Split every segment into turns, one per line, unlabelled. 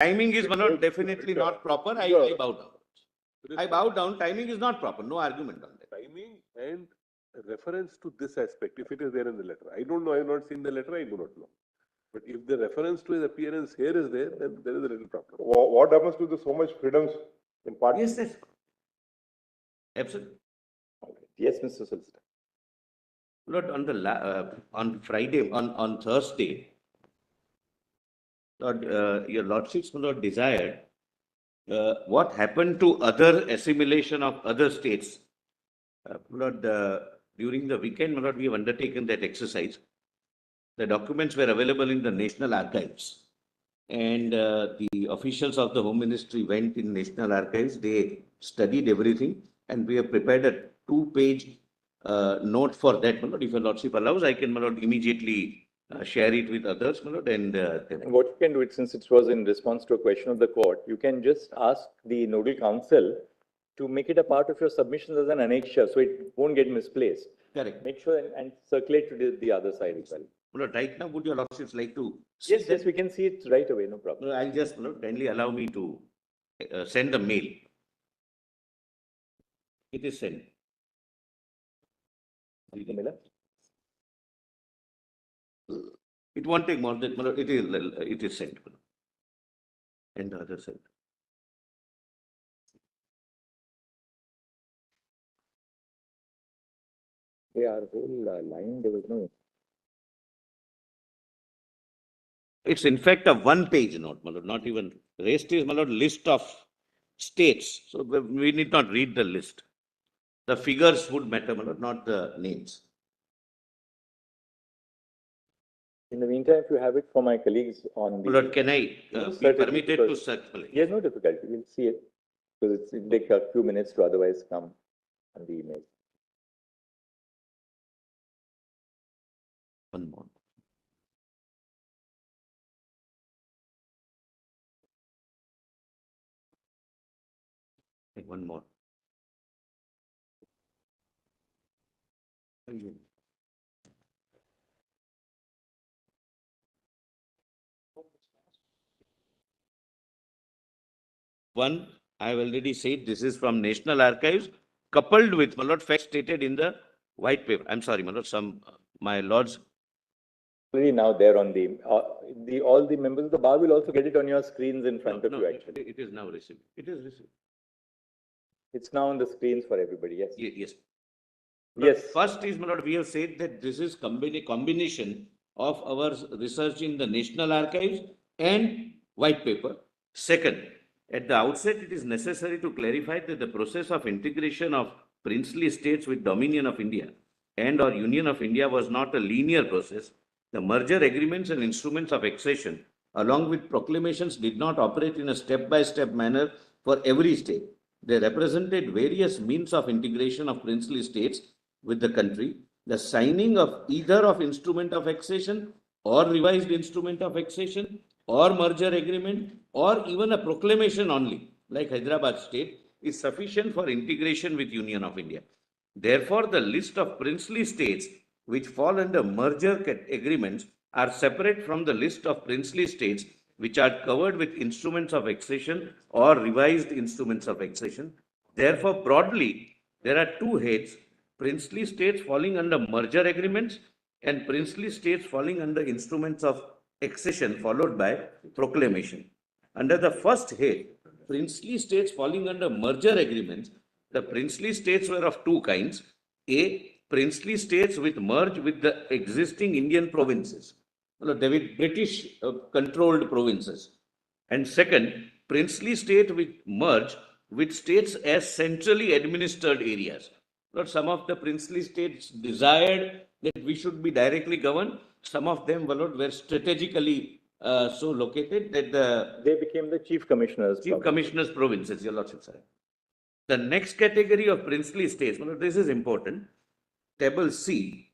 Timing is definitely not proper. I bow down. I bow down. Timing is not proper. No argument on that.
Timing and reference to this aspect, if it is there in the letter. I don't know. I have not seen the letter. I do not know. But if the reference to his appearance here is there, then there is a little problem.
What happens to the so much freedoms in part?
Yes, yes. Absolutely.
Yes, Mr. Solicitor.
Lord, on Friday, on Thursday, Lord, your Lordships Lord desired what happened to other assimilation of other states. Lord, during the weekend, Lord, we have undertaken that exercise. The documents were available in the National Archives, and the officials of the Home Ministry went in National Archives. They studied everything, and we have prepared a 2-page note for that. Lord, if your Lordship allows, I can Lord, immediately share it with others. Lord, and
what you can do, it since it was in response to a question of the court, you can just ask the nodal counsel to make it a part of your submissions as an annexure, so it won't get misplaced.
Correct.
Make sure and circulate to the other side as well.
Lord, right now, would your Lordships like to see
Yes, yes, we can see it right away, no problem.
I'll just kindly allow me to send a mail. It is sent. It won't take more than it is sent. And the other side.
Our whole line, there was no.
It's in fact a 1-page note, not even. Rest is list of states. So we need not read the list. The figures would matter, not the names.
In the meantime, if you have it for my colleagues on the...
Lord, can I be permitted to circulate?
Yes, no difficulty. We'll see it. Because it'll take a few minutes to otherwise come on the email.
One more. One more. One, I have already said this is from National Archives, coupled with facts stated in the white paper. I'm sorry, my lords.
Now there on all the members of the bar will also get it on your screens in front of you. Actually,
it is now received. It is received.
It's now on the screens for everybody. Yes.
Yes.
Yes.
First is, we have said that this is combination of our research in the National Archives and white paper. Second, at the outset, it is necessary to clarify that the process of integration of princely states with Dominion of India and or Union of India was not a linear process. The merger agreements and instruments of accession, along with proclamations, did not operate in a step-by-step manner for every state. They represented various means of integration of princely states with the country. The signing of either of instrument of accession or revised instrument of accession or merger agreement or even a proclamation only, like Hyderabad state, is sufficient for integration with Union of India. Therefore, the list of princely states which fall under merger agreements are separate from the list of princely states which are covered with instruments of accession or revised instruments of accession. Therefore, broadly, there are two heads, princely states falling under merger agreements and princely states falling under instruments of accession followed by proclamation. Under the first head, princely states falling under merger agreements, the princely states were of two kinds. A, princely states which merge with the existing Indian provinces. They were British controlled provinces. And second, princely state which merge with states as centrally administered areas. Some of the princely states desired that we should be directly governed. Some of them were strategically so located that
they became the chief commissioners.
Chief commissioners provinces, your lordship, sir. The next category of princely states, this is important. Table C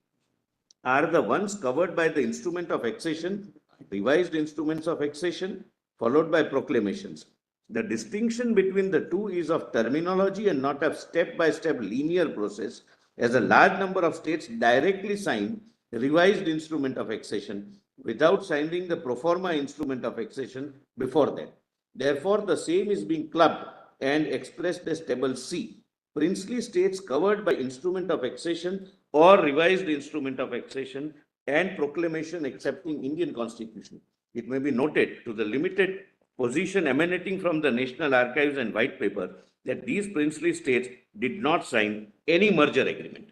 are the ones covered by the instrument of accession, revised instruments of accession, followed by proclamations. The distinction between the two is of terminology and not a step-by-step linear process, as a large number of states directly signed revised instrument of accession without signing the pro forma instrument of accession before that. Therefore, the same is being clubbed and expressed as table C. Princely states covered by instrument of accession or revised instrument of accession and proclamation accepting Indian Constitution. It may be noted to the limited position emanating from the National Archives and White Paper that these princely states did not sign any merger agreement.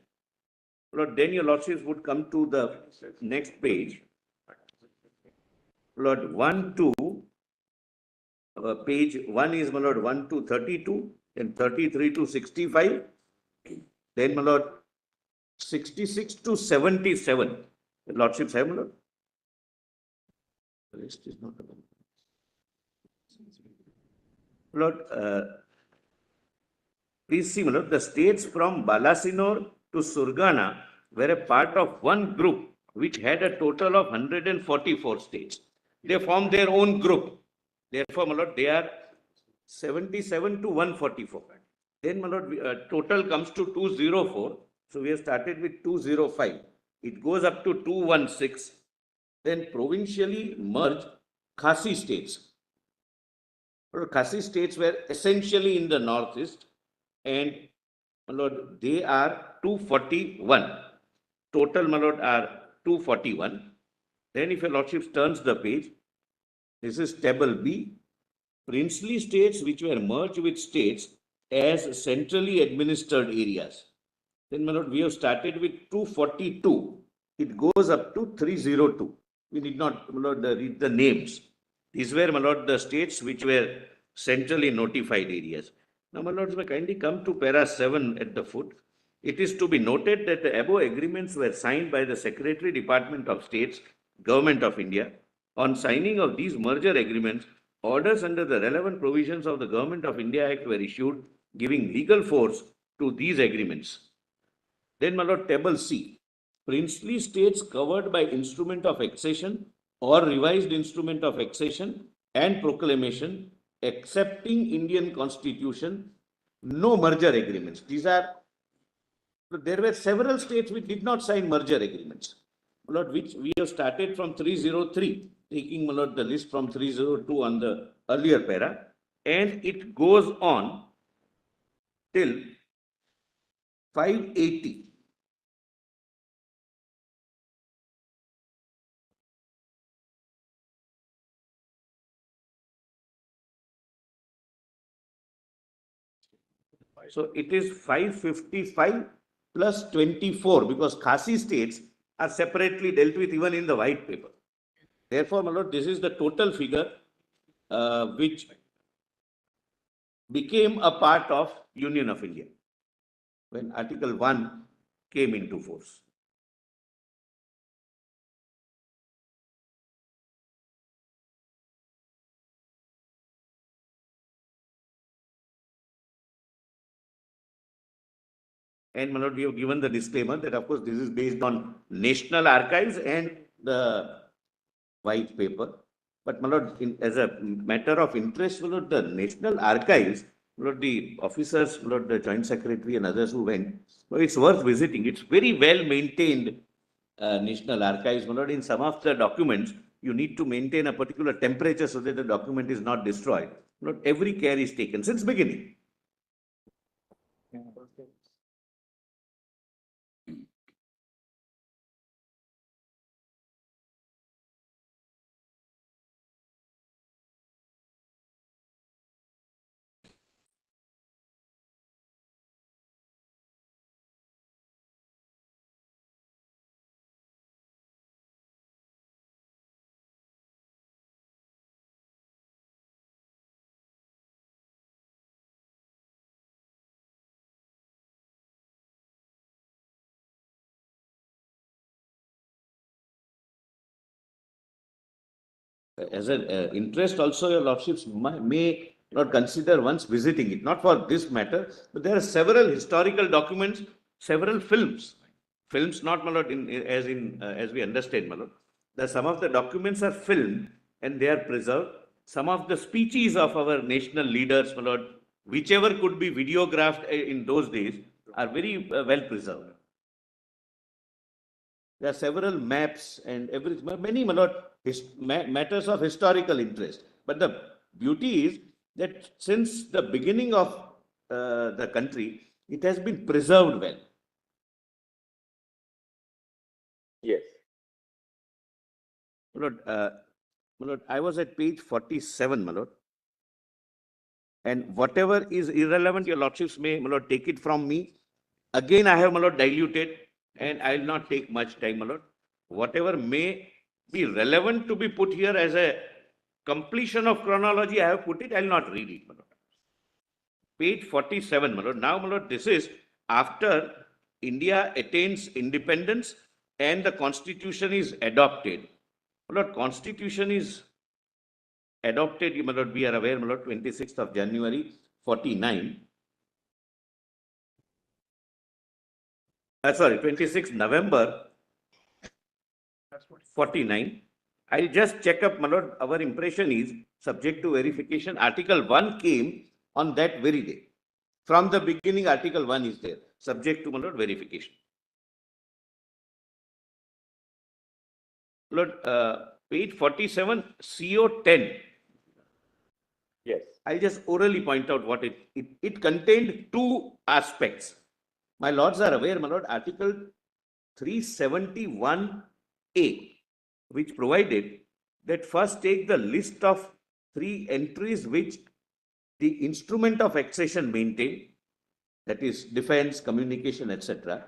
Lord, then your lordships would come to the next page. Lord, 1 to page 1 is, my lord, 1 to 32, then 33 to 65, then, my lord, 66 to 77. The lordships have, my lord? The rest is not available. Lord, please see, my lord, the states from Balasinore to Surgana were a part of one group which had a total of 144 states. They formed their own group. Therefore, my lord, they are 77 to 144. Then, my lord, total comes to 204. So we have started with 205. It goes up to 216. Then provincially merged Khasi states. Khasi states were essentially in the northeast, and, my lord, they are 241. Total, my lord, are 241. Then, if your lordship turns the page, this is table B. Princely states which were merged with states as centrally administered areas. Then, my lord, we have started with 242. It goes up to 302. We need not, my lord, read the names. These were, my lord, the states which were centrally notified areas. Now, my lords, may kindly come to para 7 at the foot. It is to be noted that the above agreements were signed by the Secretary, Department of States, Government of India. On signing of these merger agreements, orders under the relevant provisions of the Government of India Act were issued, giving legal force to these agreements. Then, my lord, table C. Princely states covered by instrument of accession or revised instrument of accession and proclamation accepting Indian Constitution, no merger agreements. These are, there were several states which did not sign merger agreements, my lord, which we have started from 303, taking, my lord, the list from 302 on the earlier para, and it goes on till 580. So it is 555 plus 24 because Khasi states are separately dealt with even in the white paper. Therefore, my lord, this is the total figure which became a part of Union of India when Article 1 came into force. And, my lord, we have given the disclaimer that, of course, this is based on National Archives and the white paper. But, my lord, as a matter of interest, my lord, the National Archives, my lord, the officers, my lord, the Joint Secretary and others who went, well, it's worth visiting. It's very well maintained National Archives. My lord, in some of the documents, you need to maintain a particular temperature so that the document is not destroyed. My lord, every care is taken since beginning. As an interest also, your lordships may not consider once visiting it, not for this matter, but there are several historical documents, several films, not, my lord, as we understand, my lord, that some of the documents are filmed and they are preserved. Some of the speeches of our national leaders, my lord, whichever could be videographed in those days, are very well preserved. There are several maps and many, my lord, matters of historical interest. But the beauty is that since the beginning of the country, it has been preserved well.
Yes.
My lord, I was at page 47, my lord. And whatever is irrelevant, your lordships may, my lord, take it from me. Again, I have, my lord, diluted, and I will not take much time, my lord. Whatever may be relevant to be put here as a completion of chronology, I have put it, I will not read it, my lord. Page 47, my lord. Now, my lord, this is after India attains independence and the constitution is adopted. My lord, constitution is adopted, my lord, we are aware, my lord, 26th of January, 49. 26th November, 49. I'll just check up, my lord. Our impression is subject to verification. Article 1 came on that very day. From the beginning, Article 1 is there, subject to, my lord, verification. Lord, page 47, CO 10.
Yes.
I'll just orally point out what it contained two aspects. My lords are aware, my lord, Article 371A, which provided that first take the list of 3 entries which the instrument of accession maintained, that is defense, communication, etc.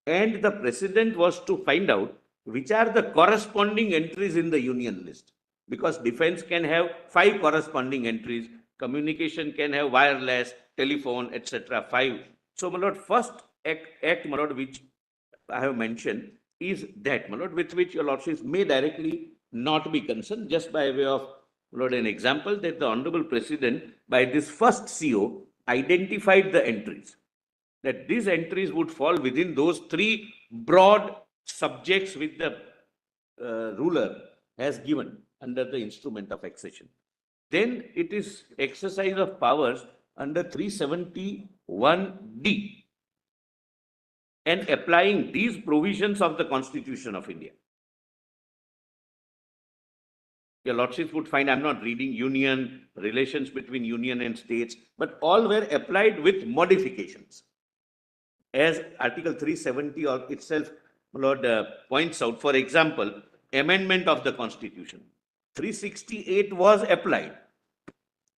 And the president was to find out which are the corresponding entries in the union list. Because defense can have 5 corresponding entries, communication can have wireless, telephone, etc. 5. So, my lord, first act, my lord, which I have mentioned is that, my lord, with which your lordships may directly not be concerned, just by way of, my lord, an example that the Honorable President, by this first CO, identified the entries, that these entries would fall within those 3 broad subjects which the ruler has given under the instrument of accession. Then it is exercise of powers under 371D and applying these provisions of the Constitution of India. Your lordships would find, I'm not reading union, relations between union and states, but all were applied with modifications. As Article 370 itself, my lord, points out, for example, amendment of the Constitution. 368 was applied,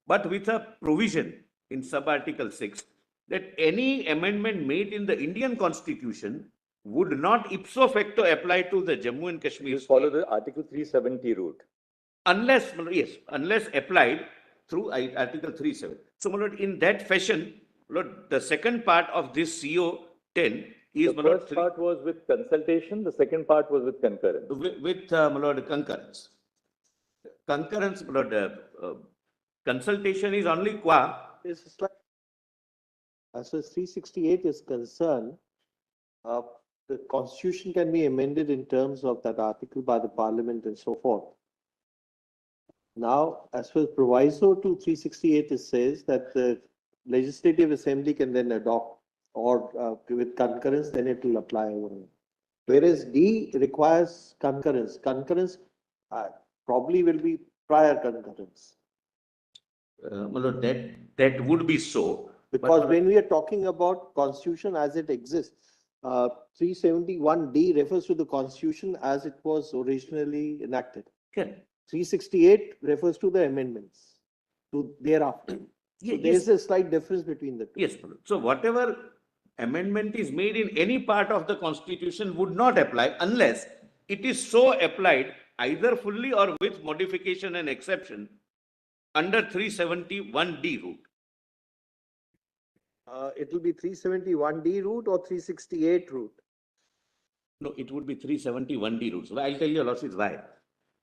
but with a provision in sub-article 6 that any amendment made in the Indian Constitution would not ipso facto apply to the Jammu and Kashmir.
You follow the Article 370 route.
Unless, yes, unless applied through Article 37. So, my lord, in that fashion, Lord, the second part of this CO 10 is,
the first part was with consultation, the second part was with concurrence.
With my lord, concurrence. Concurrence, my lord, consultation is only qua.
As far as 368 is concerned, the constitution can be amended in terms of that article by the parliament and so forth. Now, as far as proviso to 368, it says that the legislative assembly can then adopt, or with concurrence, then it will apply overall. Whereas D requires concurrence. Concurrence probably will be prior concurrence.
My lord, that would be so.
Because when we are talking about constitution as it exists, 371D refers to the constitution as it was originally enacted.
Okay.
368 refers to the amendments to thereafter.
Yeah,
so there is a slight difference between the two.
Yes, so whatever amendment is made in any part of the Constitution would not apply unless it is so applied either fully or with modification and exception under 371D route.
It will be 371D route or 368 route?
No, it would be 371D route. So I'll tell you, lordships, why.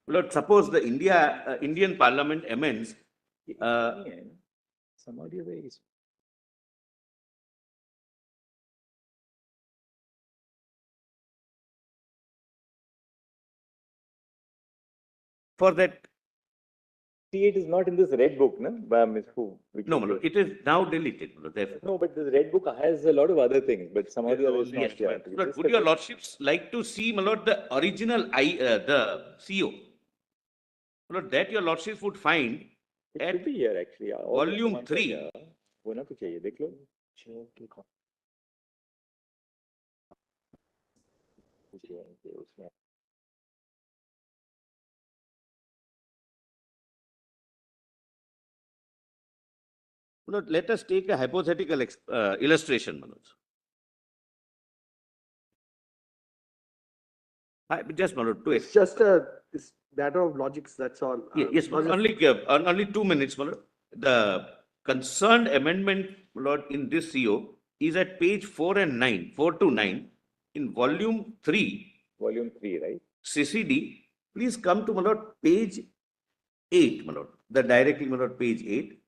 Lord, suppose the Indian Parliament amends.
Some audio ways.
For that.
368 is not in this red book, no?
No, my lord, it is now deleted.
No, but the red book has a lot of other things, but some of the others
Yes,
not.
but would your lordships like to see, my lord, the original the CO? My lord, that your lordships would find
It
At
should be here actually. All the
volume
commands are
3.
here. होना तो चाहिए, देख लो. J&K उसमें.
Let us take a hypothetical illustration, Manoj. Just Manoj, to
It's just a, it's matter of logics, that's all.
yes,
Not
only 2 minutes, Manoj. The concerned amendment, Lord, in this CO is at page 4 and 9, 4 to 9, in volume 3,
Volume 3, right?
CCD. Please come to, Manoj, page 8, Manoj. The directly, Manoj, page 8.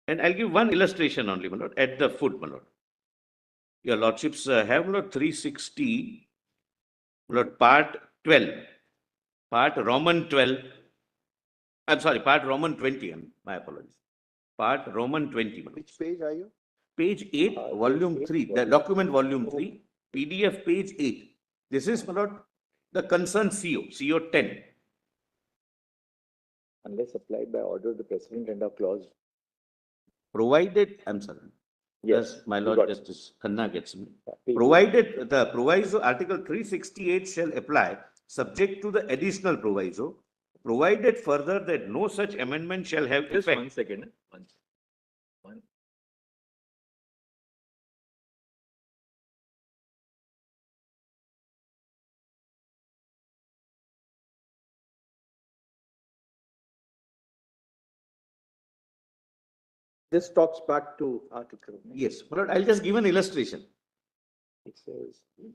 And I'll give one illustration only, Manoj, at the foot, Manoj. Your lordships have, Manoj, 360, Manoj, part 12, part Roman 12. I'm sorry, part Roman 20. My apologies. Part Roman 20. Manoj.
Which page are you?
Page 8, volume
8,
3, the
volume
document volume 3, PDF page 8. This is, Manoj, the concerned CO 10.
Unless applied by order of the President and a clause.
Provided, I'm sorry. Yes, my
we
Lord
got it.
Justice Khanna gets me.
Page
Provided the proviso article 368 shall apply subject to the additional proviso, provided further that no such amendment shall have
Just
effect.
1 second. One.
This talks back to article.
Yes, but I'll just give an illustration.
It says.
Yes,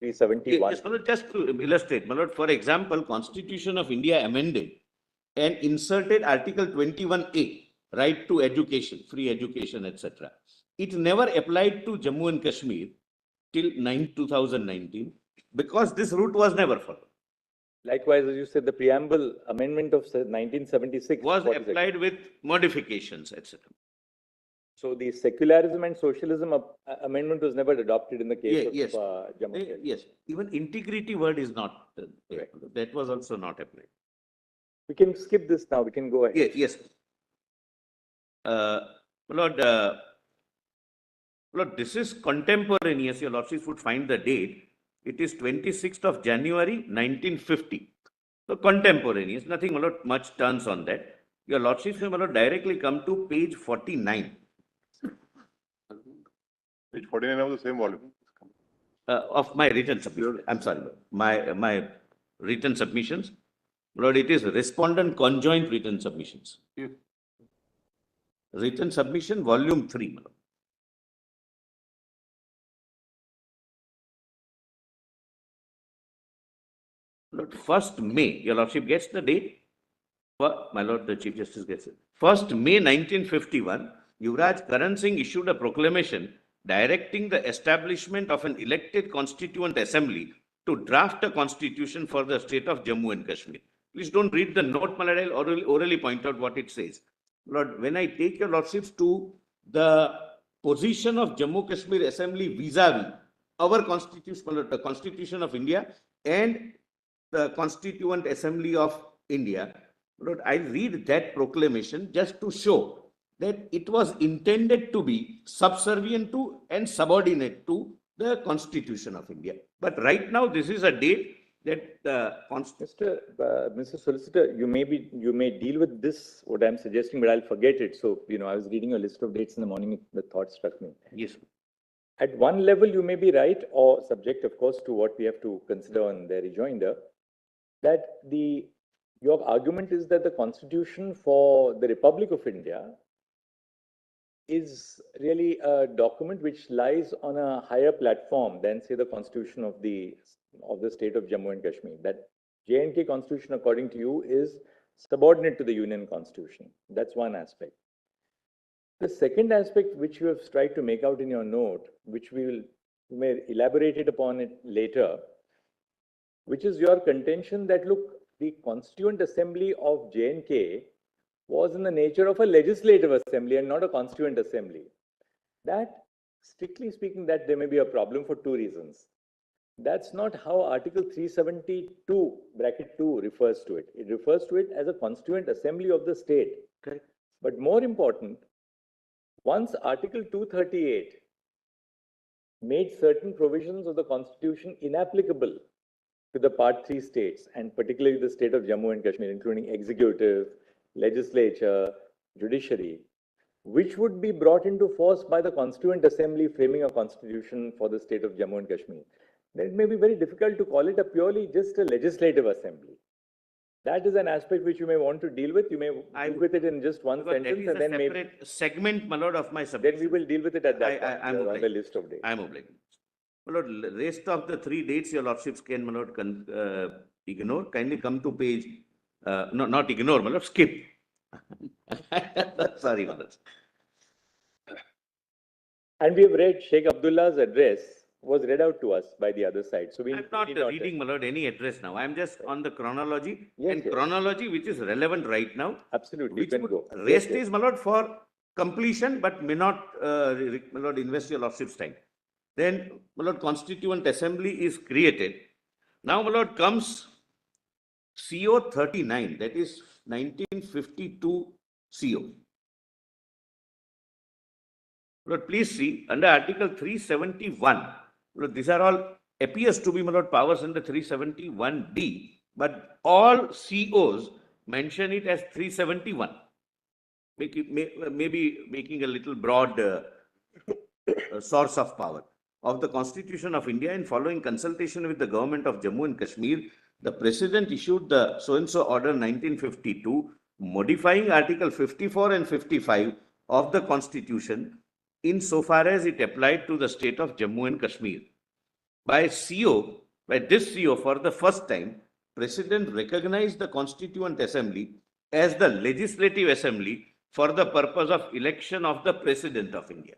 371.
my Lord, just to illustrate, my Lord, for example, Constitution of India amended and inserted Article 21A, right to education, free education, etc. It never applied to Jammu and Kashmir till 2019 because this route was never followed.
Likewise, as you said, the preamble amendment of 1976
Was
what is it?
applied with modifications, etc.
So the secularism and socialism amendment was never adopted in the case of
Yes.
Jammu. and Kashmir.
Yes, even integrity word is not there.
Correct.
That was also not applied.
We can skip this now. We can go ahead.
Yes. Lord, Lord, this is contemporaneous. Your Lordship would find the date. It is 26th of January, 1950. So contemporaneous, nothing, my Lord, much turns on that. Your Lordship may, my Lord, directly come to page 49.
Page 49 of the same volume.
Of my written submission. I'm sorry, my written submissions. Lord, it is respondent conjoint written submissions.
Yes.
Written submission, volume 3. My Lord. Lord, 1st May, your Lordship gets the date. My Lord, the Chief Justice gets it. 1st May 1951, Yuvraj Karan Singh issued a proclamation directing the establishment of an elected Constituent Assembly to draft a constitution for the state of Jammu and Kashmir. Please don't read the note, my Lord. I'll orally point out what it says. Lord, when I take your Lordships to the position of Jammu Kashmir Assembly vis-a-vis our constitution, my Lord, the Constitution of India and the Constituent Assembly of India, Lord, I read that proclamation just to show that it was intended to be subservient to and subordinate to the Constitution of India. But right now, this is a date that the
Mr. Solicitor, you may deal with this, what I'm suggesting, but I'll forget it. So, I was reading a list of dates in the morning, the thought struck me.
Yes.
At one level, you may be right, or subject, of course, to what we have to consider on the rejoinder, that your argument is that the Constitution for the Republic of India is really a document which lies on a higher platform than, say, the Constitution of the state of Jammu and Kashmir. That J&K Constitution, according to you, is subordinate to the Union Constitution. That's one aspect. The second aspect which you have tried to make out in your note, which we may elaborate it upon it later, which is your contention that, look, the Constituent Assembly of J&K was in the nature of a legislative assembly and not a constituent assembly. That, strictly speaking, that there may be a problem for two reasons. That's not how Article 372, bracket 2 refers to it. It refers to it as a constituent assembly of the state.
Correct.
But more important, once Article 238 made certain provisions of the Constitution inapplicable to the Part 3 states, and particularly the state of Jammu and Kashmir, including executive, legislature, judiciary, which would be brought into force by the Constituent Assembly framing a constitution for the state of Jammu and Kashmir, then it may be very difficult to call it a purely just a legislative assembly. That is an aspect which you may want to deal with. You may deal with it in just one
Because that
sentence,
is
and
a
then maybe
separate segment, my lord, of my subject.
then we will deal with it at that point,
I'm
on the
obliged.
list of dates.
I'm obliged. My lord, rest of the 3 dates your lordships can, my lord, ignore. Kindly come to page, no, not ignore, my lord, skip. Sorry, my lord.
And we have read Sheikh Abdullah's address was read out to us by the other side. So we
I'm not
need not
reading, my lord, any address now. I'm just on the chronology,
Yes,
and
yes.
chronology which is relevant right now.
Absolutely,
Which
you can
would
go.
rest
Yes, yes.
is, my lord, for completion, but may not, my lord, invest your lordship's time. Then, my lord, Constituent Assembly is created. Now, my lord, comes CO 39, that is 1952 CO. Lord, please see, under Article 371, Lord, these are all appears to be, my lord, powers under 371D, but all COs mention it as 371. Maybe making a little broad source of power of the Constitution of India. In following consultation with the government of Jammu and Kashmir, the President issued the so-and-so order 1952, modifying Article 54 and 55 of the Constitution insofar as it applied to the state of Jammu and Kashmir. By this CO, for the first time, President recognized the Constituent Assembly as the legislative assembly for the purpose of election of the President of India.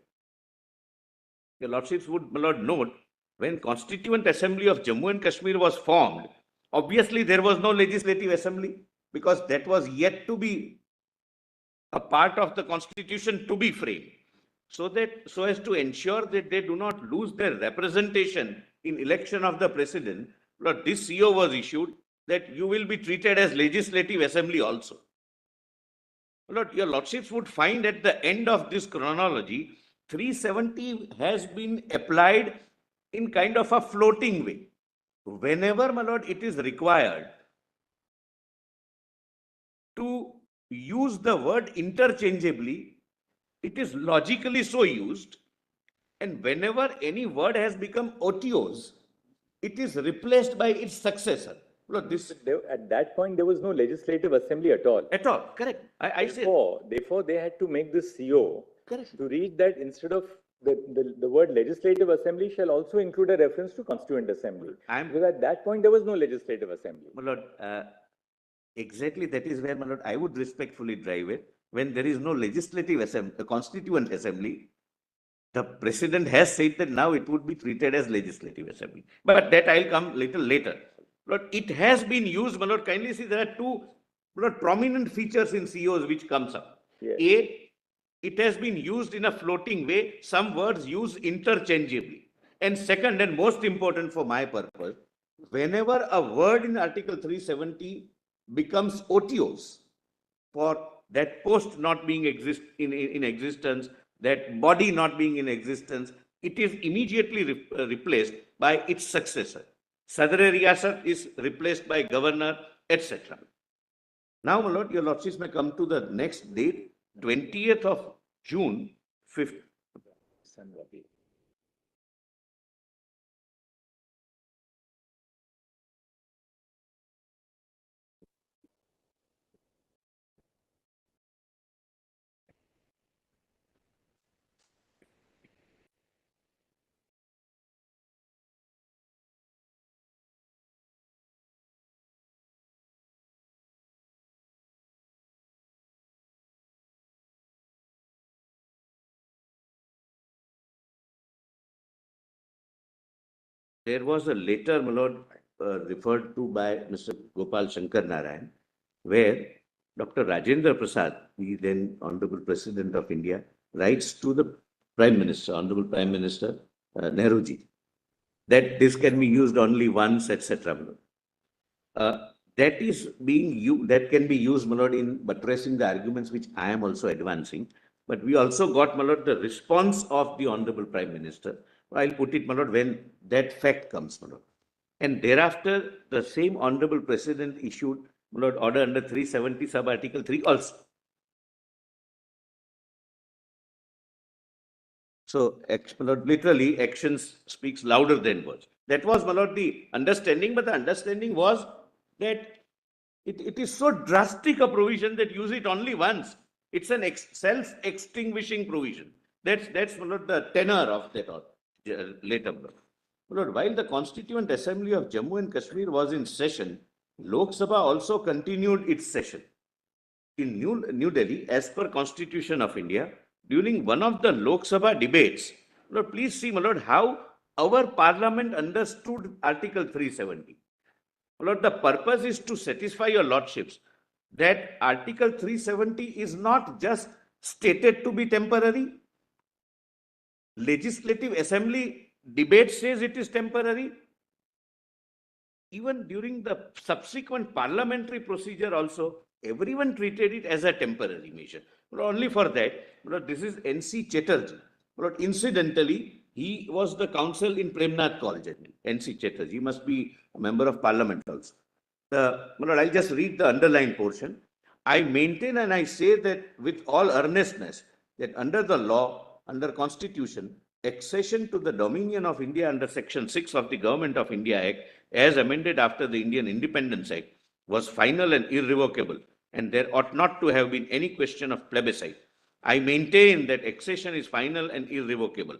Your lordships would, my lord, note, when Constituent Assembly of Jammu and Kashmir was formed, obviously there was no legislative assembly because that was yet to be a part of the Constitution to be framed. So as to ensure that they do not lose their representation in election of the President, Lord, this CO was issued that you will be treated as legislative assembly also. Lord, your lordships would find at the end of this chronology, 370 has been applied in kind of a floating way. Whenever, my lord, it is required to use the word interchangeably, it is logically so used, and whenever any word has become OTOs, it is replaced by its successor. Look, this
At that point, there was no legislative assembly at all.
at all, correct. I say
Therefore, they had to make this CO
correct.
to read that instead of the word legislative assembly shall also include a reference to constituent assembly. Because at that point, there was no legislative assembly.
My lord, exactly that is where, my lord, I would respectfully drive it. When there is no legislative assembly, constituent assembly, the president has said that now it would be treated as legislative assembly. But that I'll come little later. Lord, it has been used, my lord, kindly see there are two, my lord, prominent features in COs which comes up.
Yes.
A, it has been used in a floating way, some words used interchangeably. And second, and most important for my purpose, whenever a word in Article 370 becomes OTOs, for that post not being in existence, that body not being in existence, it is immediately replaced by its successor. Sadr-e-Riyasat is replaced by governor, etc. Now, my lord, your lordships may come to the next date, 20th of June, 5th. there was a letter, my lord, referred to by Mr. Gopal Shankar Narayan, where Dr. Rajendra Prasad, the then Honorable President of India, writes to the Prime Minister, Honorable Prime Minister Nehruji, that this can be used only once, etc. That is being used, that can be used, my lord, in buttressing the arguments which I am also advancing. But we also got, my lord, the response of the Honorable Prime Minister. I'll put it, my lord, when that fact comes, my lord. And thereafter, the same Honorable President issued, my lord, order under 370 sub article 3 also. So, my lord, literally, actions speaks louder than words. That was, my lord, the understanding, but the understanding was that it is so drastic a provision that use it only once. It's an self-extinguishing provision. That's my lord, the tenor of that later. My lord, while the Constituent Assembly of Jammu and Kashmir was in session, Lok Sabha also continued its session. In New Delhi, as per Constitution of India, during one of the Lok Sabha debates, Lord, please see, my lord, how our parliament understood Article 370. Lord, the purpose is to satisfy your lordships that Article 370 is not just stated to be temporary. Legislative Assembly debate says it is temporary. Even during the subsequent parliamentary procedure also, everyone treated it as a temporary measure. But only for that, this is N.C. Chatterjee. But incidentally, he was the counsel in Premnath College, N.C. Chatterjee. He must be a member of parliament also. I'll just read the underlined portion. I maintain and I say that with all earnestness that under the law, under Constitution, accession to the dominion of India under Section 6 of the Government of India Act, as amended after the Indian Independence Act, was final and irrevocable, and there ought not to have been any question of plebiscite. I maintain that accession is final and irrevocable.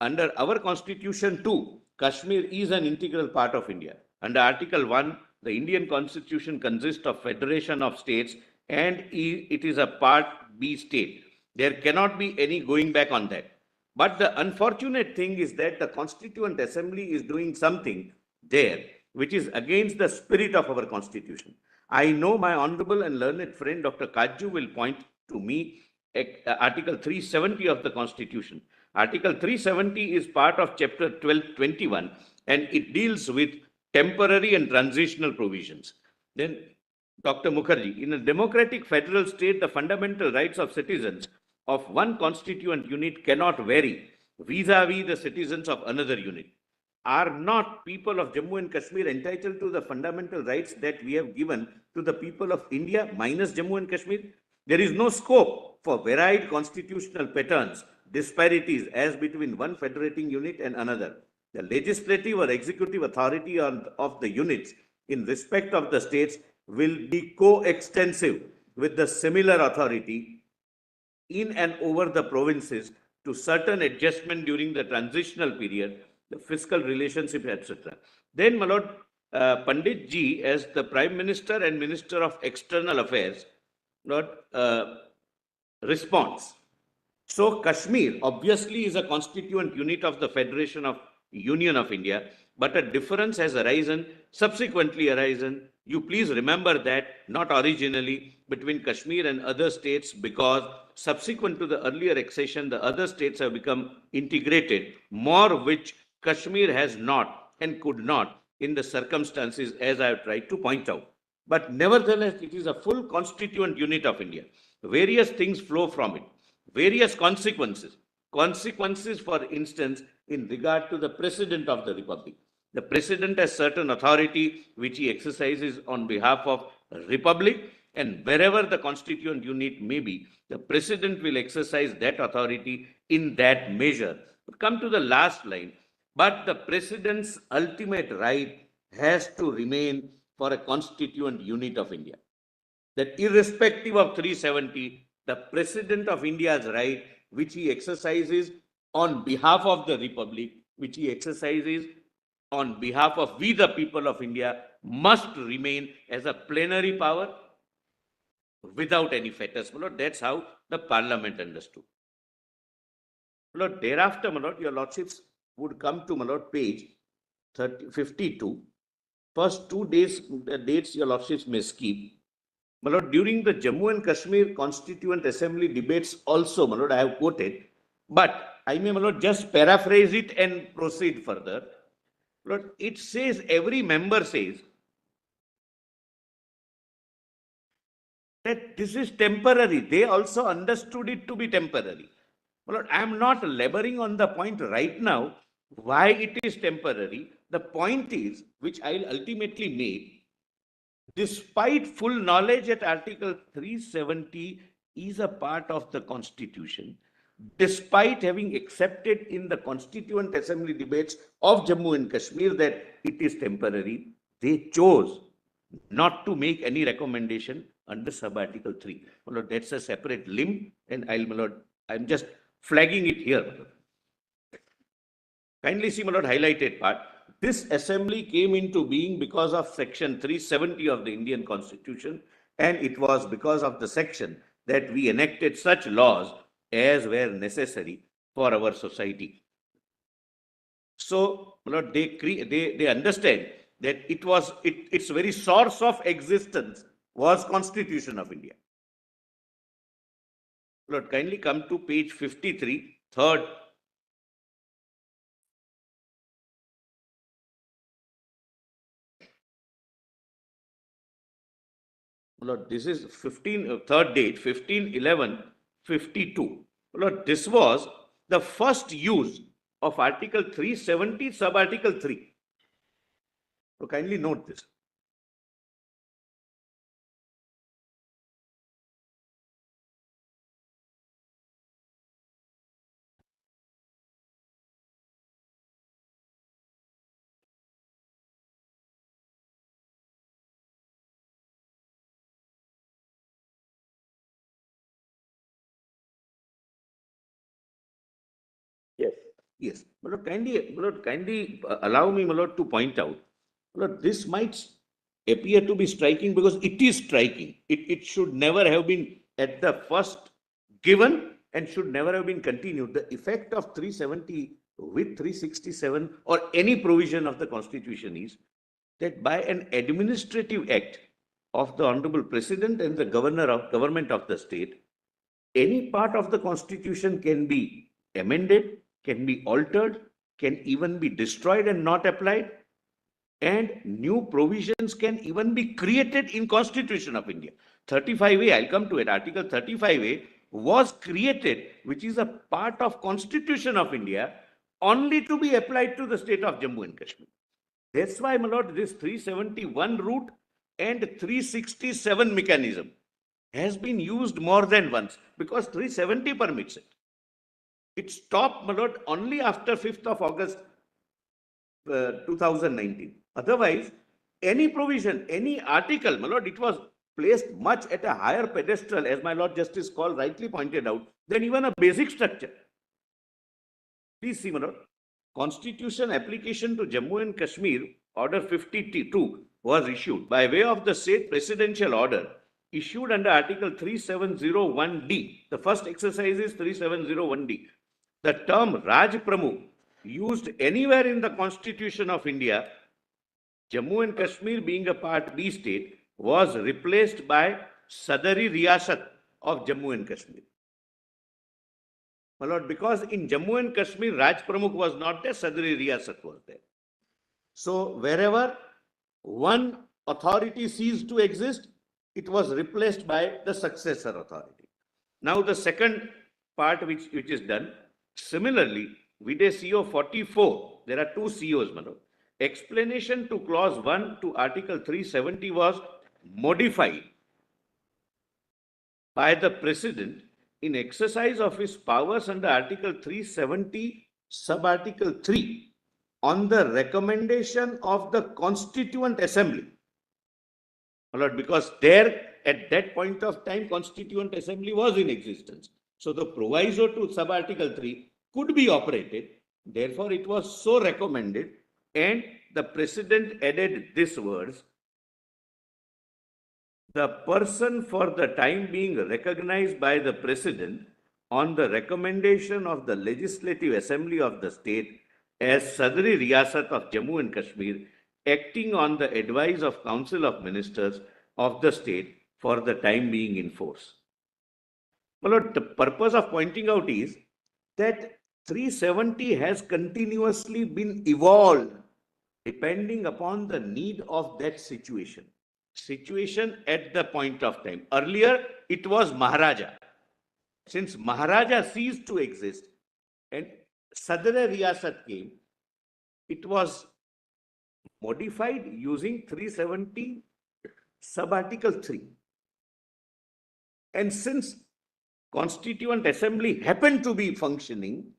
Under our Constitution too, Kashmir is an integral part of India. Under Article 1, the Indian Constitution consists of Federation of States and it is a Part B state. There cannot be any going back on that. But the unfortunate thing is that the Constituent Assembly is doing something there which is against the spirit of our Constitution. I know my honorable and learned friend Dr. Kaju will point to me Article 370 of the Constitution. Article 370 is part of Chapter 1221 and it deals with temporary and transitional provisions. Then, Dr. Mukherjee, in a democratic federal state, the fundamental rights of citizens of one constituent unit cannot vary vis-a-vis the citizens of another unit. Are not people of Jammu and Kashmir entitled to the fundamental rights that we have given to the people of India minus Jammu and Kashmir? There is no scope for varied constitutional patterns, disparities as between one federating unit and another. The legislative or executive authority of the units in respect of the states will be coextensive with the similar authority in and over the provinces to certain adjustment during the transitional period, the fiscal relationship, etc. Then, my lord, Pandit Ji, as the Prime Minister and Minister of External Affairs, Lord, responds. So, Kashmir obviously is a constituent unit of the Federation of Union of India, but a difference has arisen, subsequently arisen. You please remember that, not originally, between Kashmir and other states, because subsequent to the earlier accession, the other states have become integrated, more which Kashmir has not and could not in the circumstances as I have tried to point out. But nevertheless, it is a full constituent unit of India. Various things flow from it, various consequences. Consequences, for instance, in regard to the President of the Republic. The President has certain authority which he exercises on behalf of Republic, and wherever the constituent unit may be, the President will exercise that authority in that measure. But come to the last line. But the President's ultimate right has to remain for a constituent unit of India. That irrespective of 370, the President of India's right, which he exercises on behalf of the Republic, which he exercises on behalf of we the people of India, must remain as a plenary power without any fetters. Lord, that's how the Parliament understood. Lord, thereafter, my lord, your lordships would come to, my lord, page 52. First two days, dates your lordships may skip. My lord, during the Jammu and Kashmir Constituent Assembly debates also, my lord, I have quoted, but I may, my lord, just paraphrase it and proceed further. Lord, it says, every member says that this is temporary. They also understood it to be temporary. My lord, I am not laboring on the point right now why it is temporary. The point is, which I will ultimately make, despite full knowledge that Article 370 is a part of the Constitution, despite having accepted in the Constituent Assembly debates of Jammu and Kashmir that it is temporary, they chose not to make any recommendation under sub-article 3. My lord, that's a separate limb, and I'm just flagging it here. Kindly see, my lord, highlighted part. This assembly came into being because of section 370 of the Indian Constitution, and it was because of the section that we enacted such laws as were necessary for our society. So, my lord, they understand that its very source of existence was Constitution of India. Lord, kindly come to page 53, third. Lord, this is 3rd date, 15/11/52. Lord, this was the first use of Article 370, sub-article 3. So kindly note this.
Yes.
Yes, my lord, kindly allow me, my lord, to point out, my lord, this might appear to be striking because it is striking. It should never have been at the first given and should never have been continued. The effect of 370 with 367 or any provision of the Constitution is that by an administrative act of the Honorable President and the Government of the state, any part of the Constitution can be amended, can be altered, can even be destroyed and not applied, and new provisions can even be created in Constitution of India. 35A, I'll come to it. Article 35A was created, which is a part of Constitution of India, only to be applied to the state of Jammu and Kashmir. That's why, my lord, this 371 route and 367 mechanism has been used more than once because 370 permits it. It stopped, my lord, only after 5th of August 2019. Otherwise, any provision, any article, my lord, it was placed much at a higher pedestal, as my Lord Justice Call rightly pointed out, than even a basic structure. Please see, my lord. Constitution application to Jammu and Kashmir, Order 52, was issued by way of the state presidential order issued under Article 3701D. The first exercise is 3701D. The term Raj Pramukh used anywhere in the Constitution of India, Jammu and Kashmir being a Part B state, was replaced by Sadari Riyasat of Jammu and Kashmir. My lord, because in Jammu and Kashmir, Raj Pramukh was not there, Sadri Riyasat was there. So wherever one authority ceased to exist, it was replaced by the successor authority. Now the second part which is done, similarly, with a CO 44, there are two COs, my lord. Explanation to clause 1 to Article 370 was modified by the President in exercise of his powers under Article 370, sub-article 3, on the recommendation of the Constituent Assembly. My lord, because there, at that point of time, Constituent Assembly was in existence. So the proviso to sub-article 3 could be operated. Therefore, it was so recommended, and the President added these words: the person for the time being recognized by the President on the recommendation of the Legislative Assembly of the state as Sadri Riyasat of Jammu and Kashmir, acting on the advice of Council of Ministers of the state for the time being in force. Well, the purpose of pointing out is that 370 has continuously been evolved depending upon the need of that situation at the point of time. Earlier, it was Maharaja. Since Maharaja ceased to exist and Sadra Riyasat came, it was modified using 370 sub-article 3. And since Constituent Assembly happened to be functioning,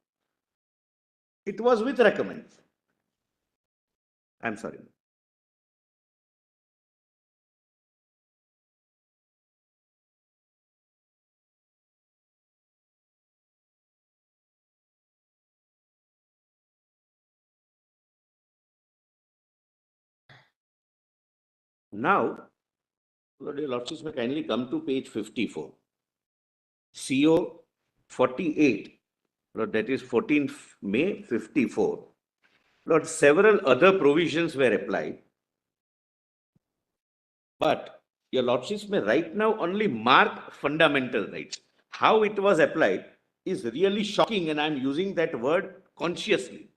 it was with recommends. I'm sorry. Now, your Lordships may kindly come to page 54. CO 48, Lord, that is 14th May 54. Lord, several other provisions were applied. But your Lordships may right now only mark fundamental rights. How it was applied is really shocking, and I'm using that word consciously.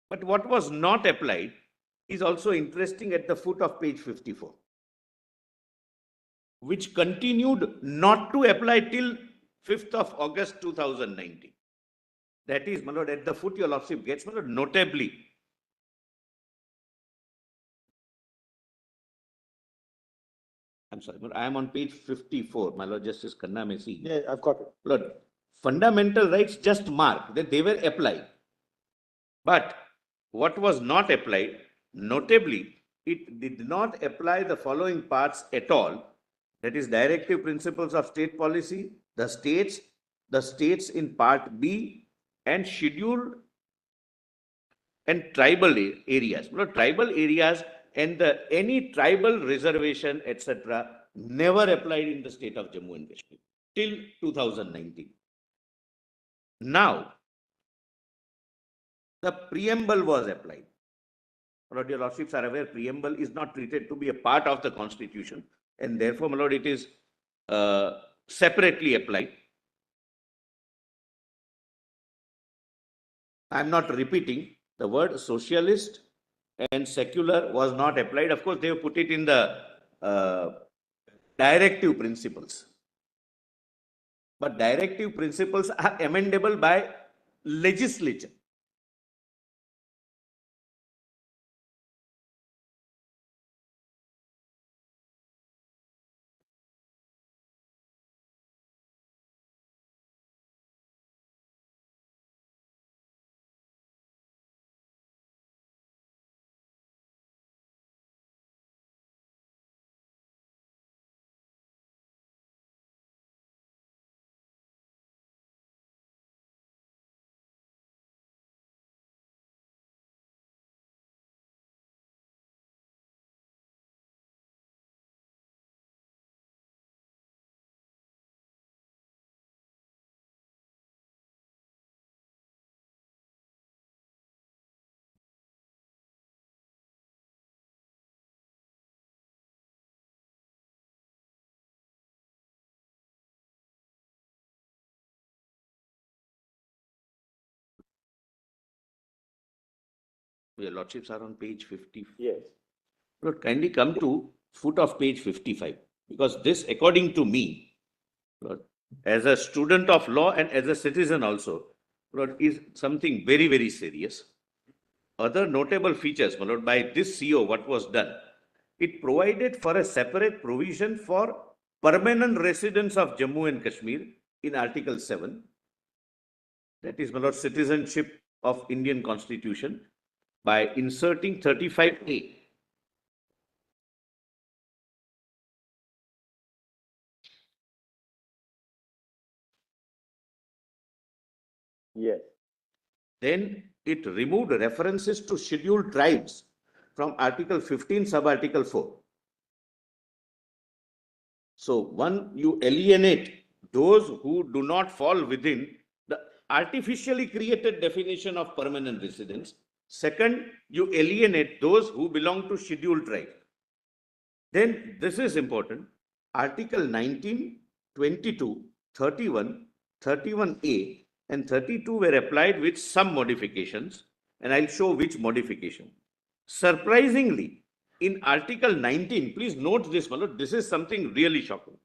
But what was not applied is also interesting at the foot of page 54, which continued not to apply till 5th of August 2019. That is, my lord, at the foot your Lordship gets, my lord, notably. I'm sorry, but I am on page 54, my lord, Justice Khanna may see.
Yeah, I've got it.
Lord, fundamental rights just mark that they were applied. But what was not applied, notably, it did not apply the following parts at all. That is, directive principles of state policy, the states in part B, and scheduled and tribal areas. You know, tribal areas and any tribal reservation, etc., never applied in the state of Jammu and Kashmir till 2019. Now, the preamble was applied. My lord, your Lordships are aware, preamble is not treated to be a part of the Constitution, and therefore, my lord, it is separately applied. I am not repeating. The word socialist and secular was not applied. Of course, they have put it in the directive principles. But directive principles are amendable by legislature. Your Lordships are on page 50.
Yes.
Lord, kindly come to foot of page 55, because this, according to me, Lord, as a student of law and as a citizen also, Lord, is something very, very serious. Other notable features, my lord, by this CO, what was done? It provided for a separate provision for permanent residents of Jammu and Kashmir in Article 7. That is, my lord, citizenship of Indian Constitution by inserting 35A.
Yes.
Then it removed references to scheduled tribes from Article 15, sub-Article 4. So, one, you alienate those who do not fall within the artificially created definition of permanent residence. Second, you alienate those who belong to scheduled tribe. Then this is important. Article 19, 22, 31, 31A and 32 were applied with some modifications, and I'll show which modification. Surprisingly, in Article 19, please note this, my lord, this is something really shocking.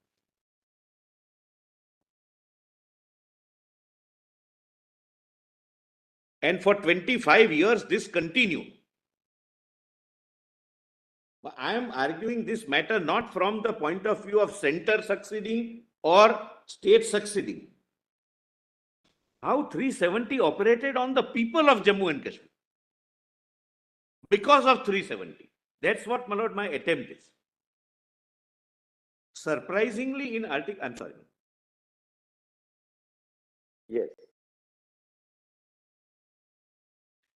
And for 25 years, this continued. I am arguing this matter not from the point of view of center succeeding or state succeeding. How 370 operated on the people of Jammu and Kashmir because of 370. That's what, my lord, my attempt is. Surprisingly, in Article, I'm sorry.
Yes.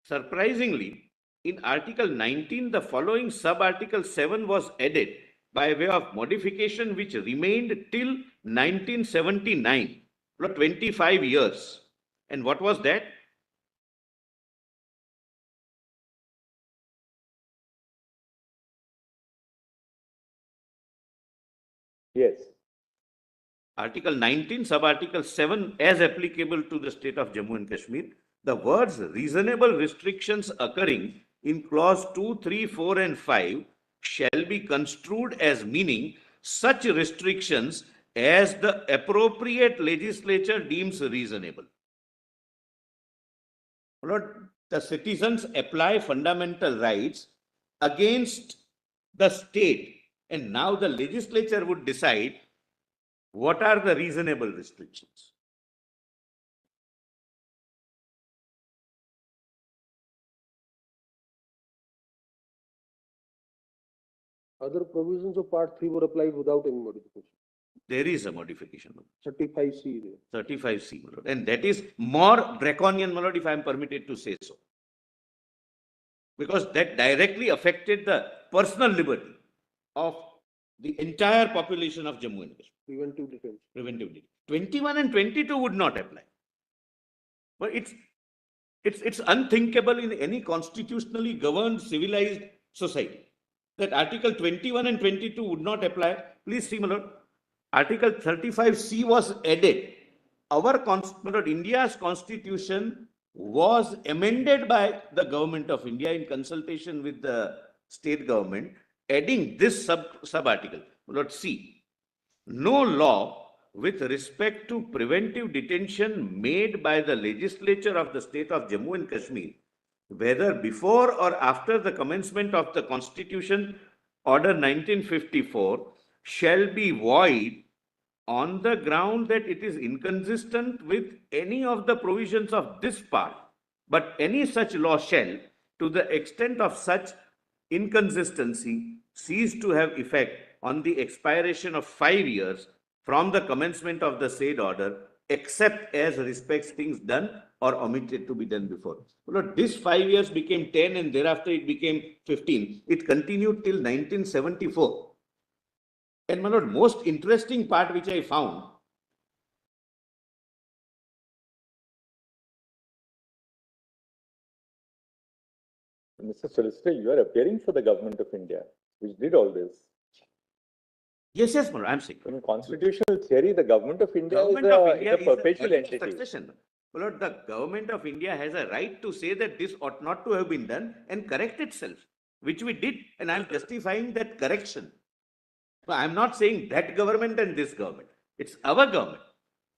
Surprisingly, in Article 19, the following sub-article 7 was added by way of modification which remained till 1979, for 25 years. And what was that?
Yes.
Article 19, sub-article 7, as applicable to the state of Jammu and Kashmir, the words reasonable restrictions occurring in clause 2, 3, 4 and 5 shall be construed as meaning such restrictions as the appropriate legislature deems reasonable. Lord, the citizens apply fundamental rights against the state, and now the legislature would decide what are the reasonable restrictions.
Other provisions of Part 3 were applied without any modification.
There is a modification.
35C.
35C, my lord, and that is more draconian, my lord, if I am permitted to say so. Because that directly affected the personal liberty of the entire population of Jammu and Kashmir.
Preventive detention.
Preventive detention. 21 and 22 would not apply. But it's unthinkable in any constitutionally governed civilized society that Article 21 and 22 would not apply. Please see, my lord, Article 35C was added. Our India's constitution was amended by the government of India in consultation with the state government, adding this sub-article. Lord, see, no law with respect to preventive detention made by the legislature of the state of Jammu and Kashmir, whether before or after the commencement of the Constitution Order 1954, shall be void on the ground that it is inconsistent with any of the provisions of this part, but any such law shall, to the extent of such inconsistency, cease to have effect on the expiration of 5 years from the commencement of the said order, except as respects things done or omitted to be done before. Well, this 5 years became 10 and thereafter it became 15. It continued till 1974. And my lord, most interesting part which I found,
Mr. Solicitor, you are appearing for the government of India, which did all this.
yes, my lord, I'm saying.
In constitutional theory, the government of India
Government
is
of
a,
India
is a perpetual
is a
entity.
succession. My lord, the government of India has a right to say that this ought not to have been done and correct itself, which we did, and I'm justifying that correction. So I'm not saying that government and this government. It's our government.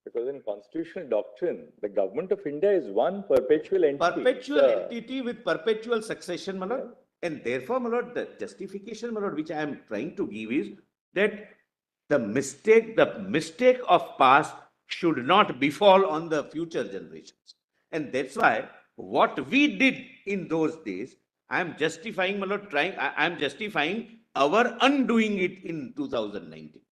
Because in constitutional doctrine, the government of India is one perpetual entity.
Perpetual entity with perpetual succession, my lord. And therefore, my lord, the justification, my lord, which I am trying to give is that the mistake of past should not befall on the future generations. And that's why what we did in those days, I am justifying, my lord, I am justifying our undoing it in 2019.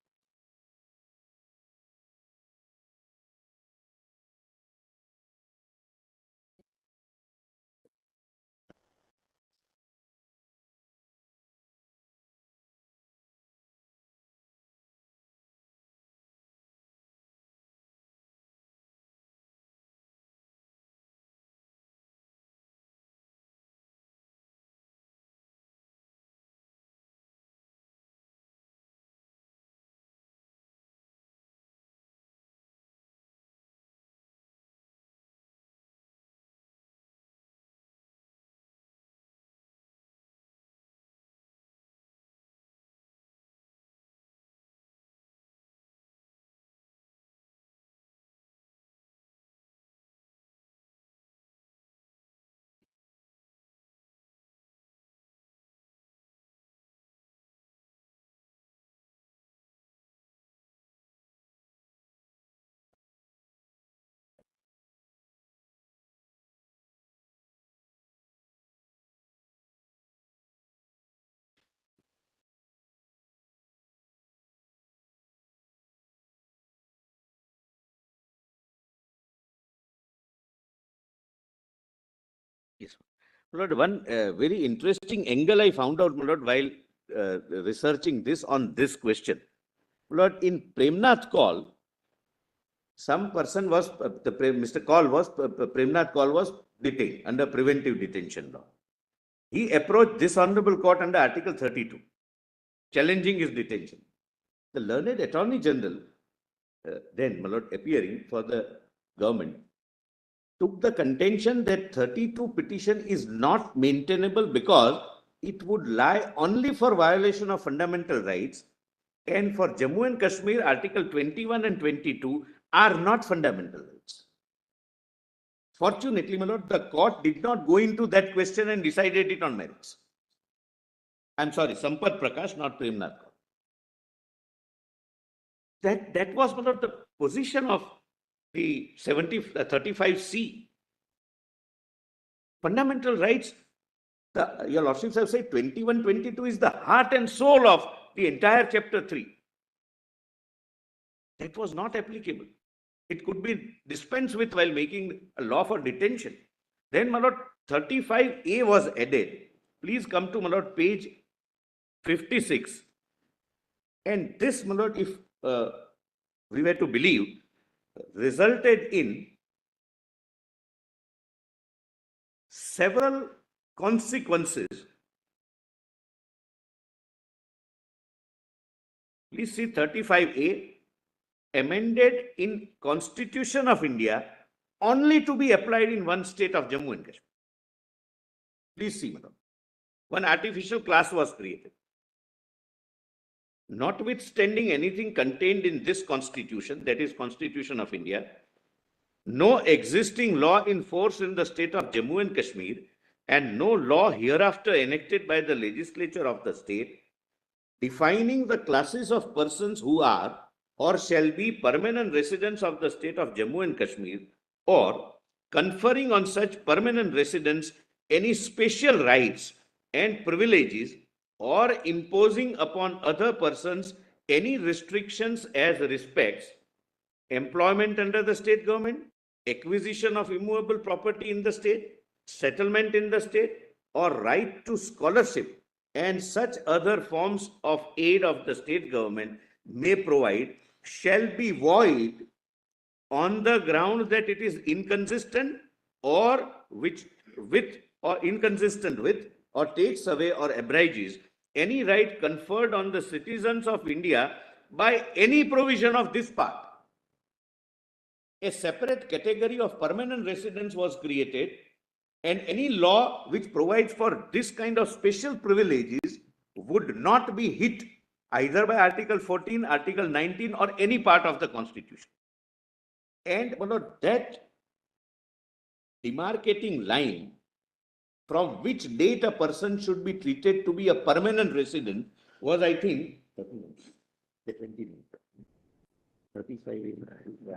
Yes. My lord, one very interesting angle I found out, my lord, while researching this on this question. My lord, in Premnath Call, some person was, Mr. Call was, Premnath Call was detained under preventive detention law. He approached this honorable court under Article 32, challenging his detention. The learned Attorney General, then, my lord, appearing for the government, took the contention that 32 petition is not maintainable because it would lie only for violation of fundamental rights, and for Jammu and Kashmir, Article 21 and 22 are not fundamental rights. Fortunately, my lord, the court did not go into that question and decided it on merits. I'm sorry, Sampath Prakash, not Premnath. That was, my lord, the position of the 35C. Fundamental rights, your lordships have said 21, 22 is the heart and soul of the entire chapter 3. That was not applicable. It could be dispensed with while making a law for detention. Then, my lord, 35A was added. Please come to, my lord, page 56. And this, my lord, if we were to believe, resulted in several consequences. Please see 35A, amended in Constitution of India only to be applied in one state of Jammu and Kashmir. Please see, madam. One artificial class was created. Notwithstanding anything contained in this Constitution, that is Constitution of India, no existing law in force in the state of Jammu and Kashmir, and no law hereafter enacted by the legislature of the state defining the classes of persons who are or shall be permanent residents of the state of Jammu and Kashmir, or conferring on such permanent residents any special rights and privileges, or imposing upon other persons any restrictions as respects employment under the state government, acquisition of immovable property in the state, settlement in the state, or right to scholarship and such other forms of aid of the state government may provide, shall be void on the ground that it is inconsistent or with or inconsistent with or takes away or abridges any right conferred on the citizens of India by any provision of this part. A separate category of permanent residents was created, and any law which provides for this kind of special privileges would not be hit either by Article 14, Article 19, or any part of the Constitution. And that demarcating line from which date a person should be treated to be a permanent resident was, I think, 35. Yeah.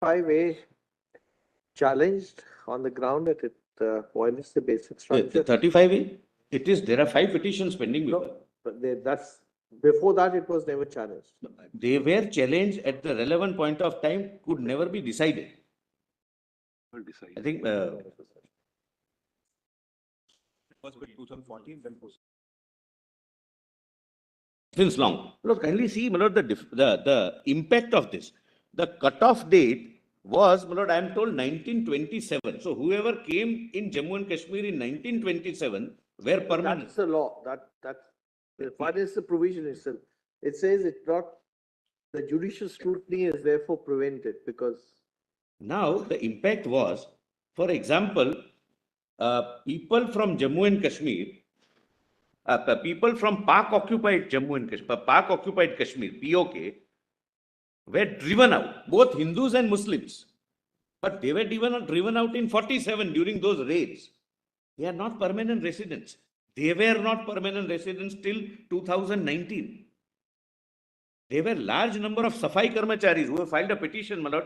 5A challenged on the ground that it violates the basic structure.
35A, it is, there are 5 petitions pending with
No,
her.
but that's, before that, it was never challenged.
They were challenged at the relevant point of time, could never be decided.
Can't decide.
I think, since long. Lord, kindly see, my lord, the impact of this. The cutoff date was, my lord, I am told 1927. So whoever came in Jammu and Kashmir in 1927 were permanent.
That's the law, what is the provision itself? It says it's not, the judicial scrutiny is therefore prevented because
Now, the impact was, for example, people from Jammu and Kashmir, people from Pak-occupied Jammu and Kashmir, Pak-occupied Kashmir, POK, were driven out, both Hindus and Muslims. But they were driven out in 47 during those raids. They are not permanent residents. They were not permanent residents till 2019. There were large number of Safai Karmacharis who have filed a petition, my lord,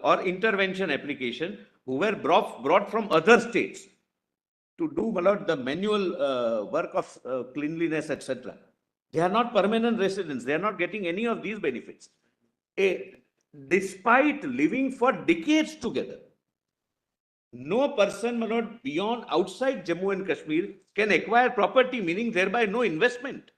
or intervention application, who were brought from other states to do, my lord, the manual work of cleanliness, etc. They are not permanent residents. They are not getting any of these benefits. Despite living for decades together, no person, my lord, beyond outside Jammu and Kashmir can acquire property, meaning thereby no investment.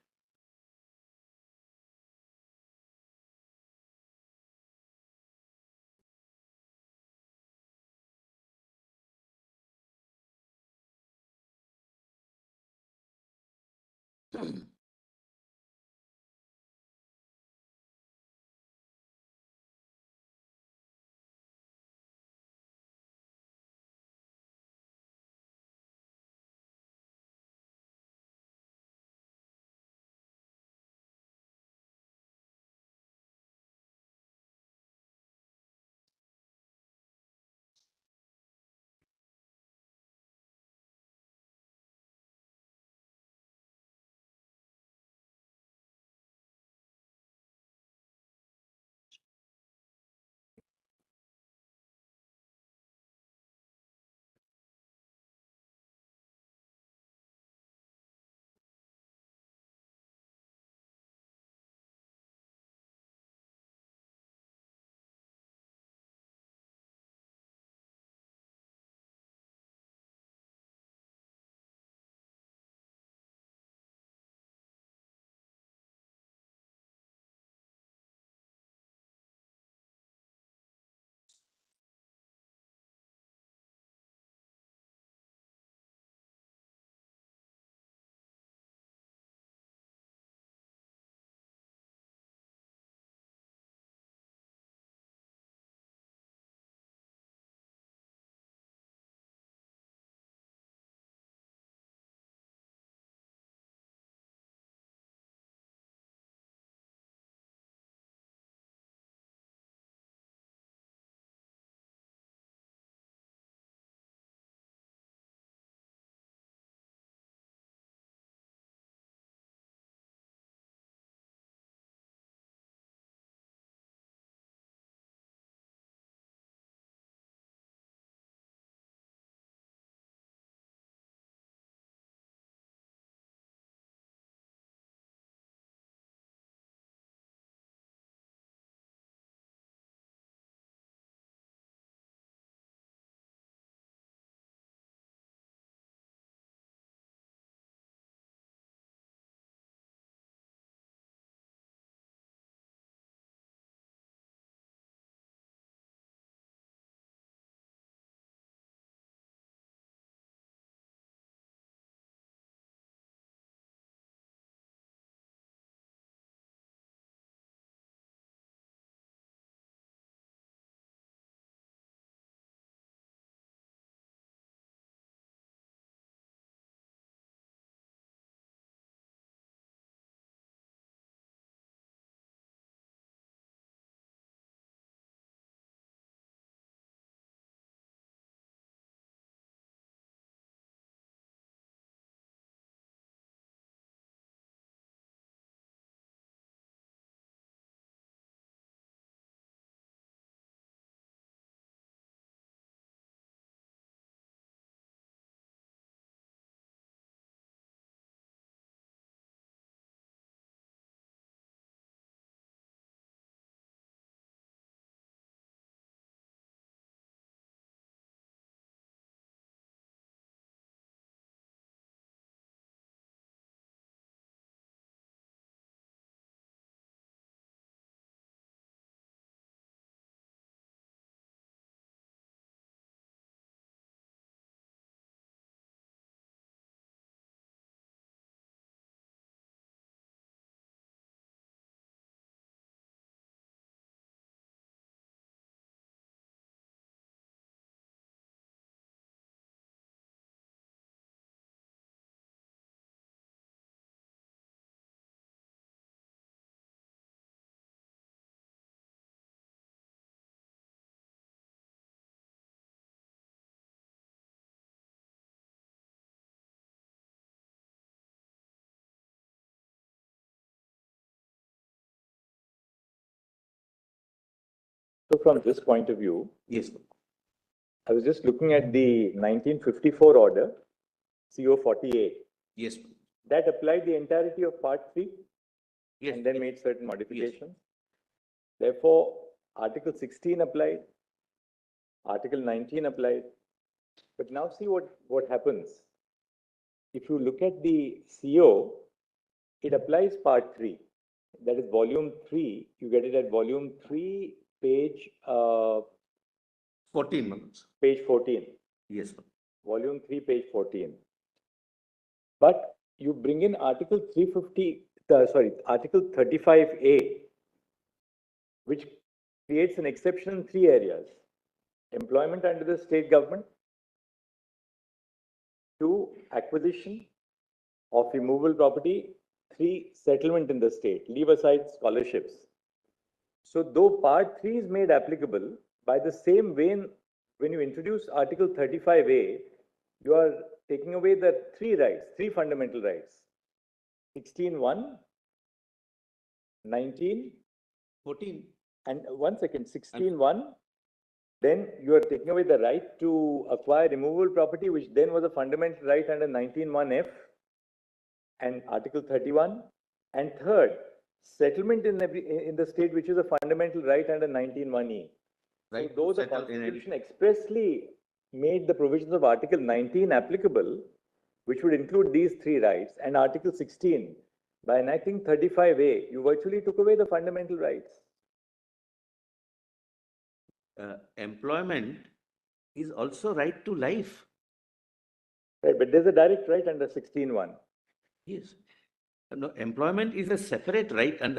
So from this point of view,
Yes.
I was just looking at the 1954 order, CO 48,
Yes.
that applied the entirety of Part 3
Yes.
and then made certain modifications. Therefore, Article 16 applied, Article 19 applied. But now see what happens. If you look at the CO, it applies Part 3. That is Volume 3. You get it at Volume 3, page
14 months.
page 14.
Yes.
Volume 3, page 14. But you bring in Article 35A, which creates an exception in 3 areas. Employment under the state government, 2, acquisition of immovable property, 3, settlement in the state, leave aside scholarships. So though Part 3 is made applicable, by the same vein, when you introduce Article 35A, you are taking away the 3 rights, 3 fundamental rights. 16(1), 19,
14.
and 16(1), then you are taking away the right to acquire immovable property, which then was a fundamental right under 19(1)(f) and Article 31. And third, settlement in the state, which is a fundamental right under 19(1)(e).
Right.
So though the
Settle in
Constitution expressly made the provisions of Article 19 applicable, which would include these 3 rights, and Article 16, by enacting 35A, you virtually took away the fundamental rights.
Employment is also right to life.
Right, but there's a direct right under 16(1).
Yes. No, employment is a separate right and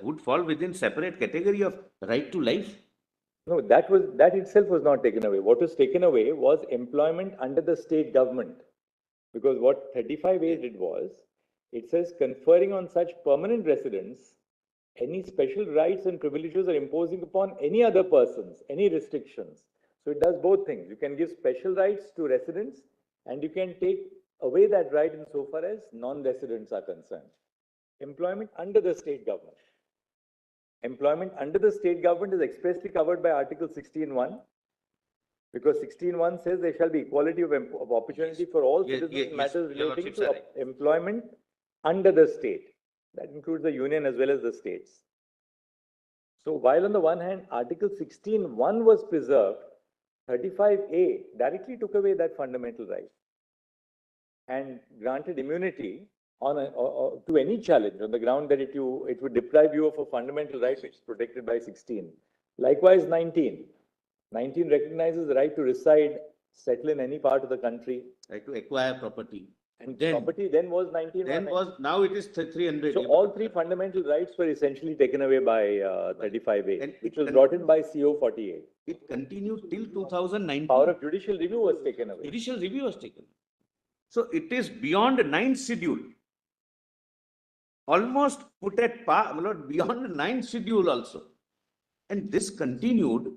would fall within separate category of right to life.
No, that itself was not taken away. What was taken away was employment under the state government. Because what 35A did was, it says conferring on such permanent residents any special rights and privileges or imposing upon any other persons, any restrictions. So it does both things. You can give special rights to residents and you can take away that right insofar as non-residents are concerned. Employment under the state government. Employment under the state government is expressly covered by Article 16(1), because 16(1) says there shall be equality of opportunity for all citizens in matters relating to employment under the state. That includes the union as well as the states. So while on the one hand, Article 16(1) was preserved, 35A directly took away that fundamental right and granted immunity to any challenge on the ground that it would deprive you of a fundamental right which is protected by 16. Likewise, 19. 19 recognizes the right to reside, settle in any part of the country.
Right to acquire property.
And property then was 19.
Now it is 300.
So all 3 fundamental rights were essentially taken away by 35A, which was brought in by CO 48.
It continued till 2019.
Power of judicial review was taken away.
Judicial review was taken. So it is beyond 9th schedule. Almost put at par, beyond 9th schedule also. And this continued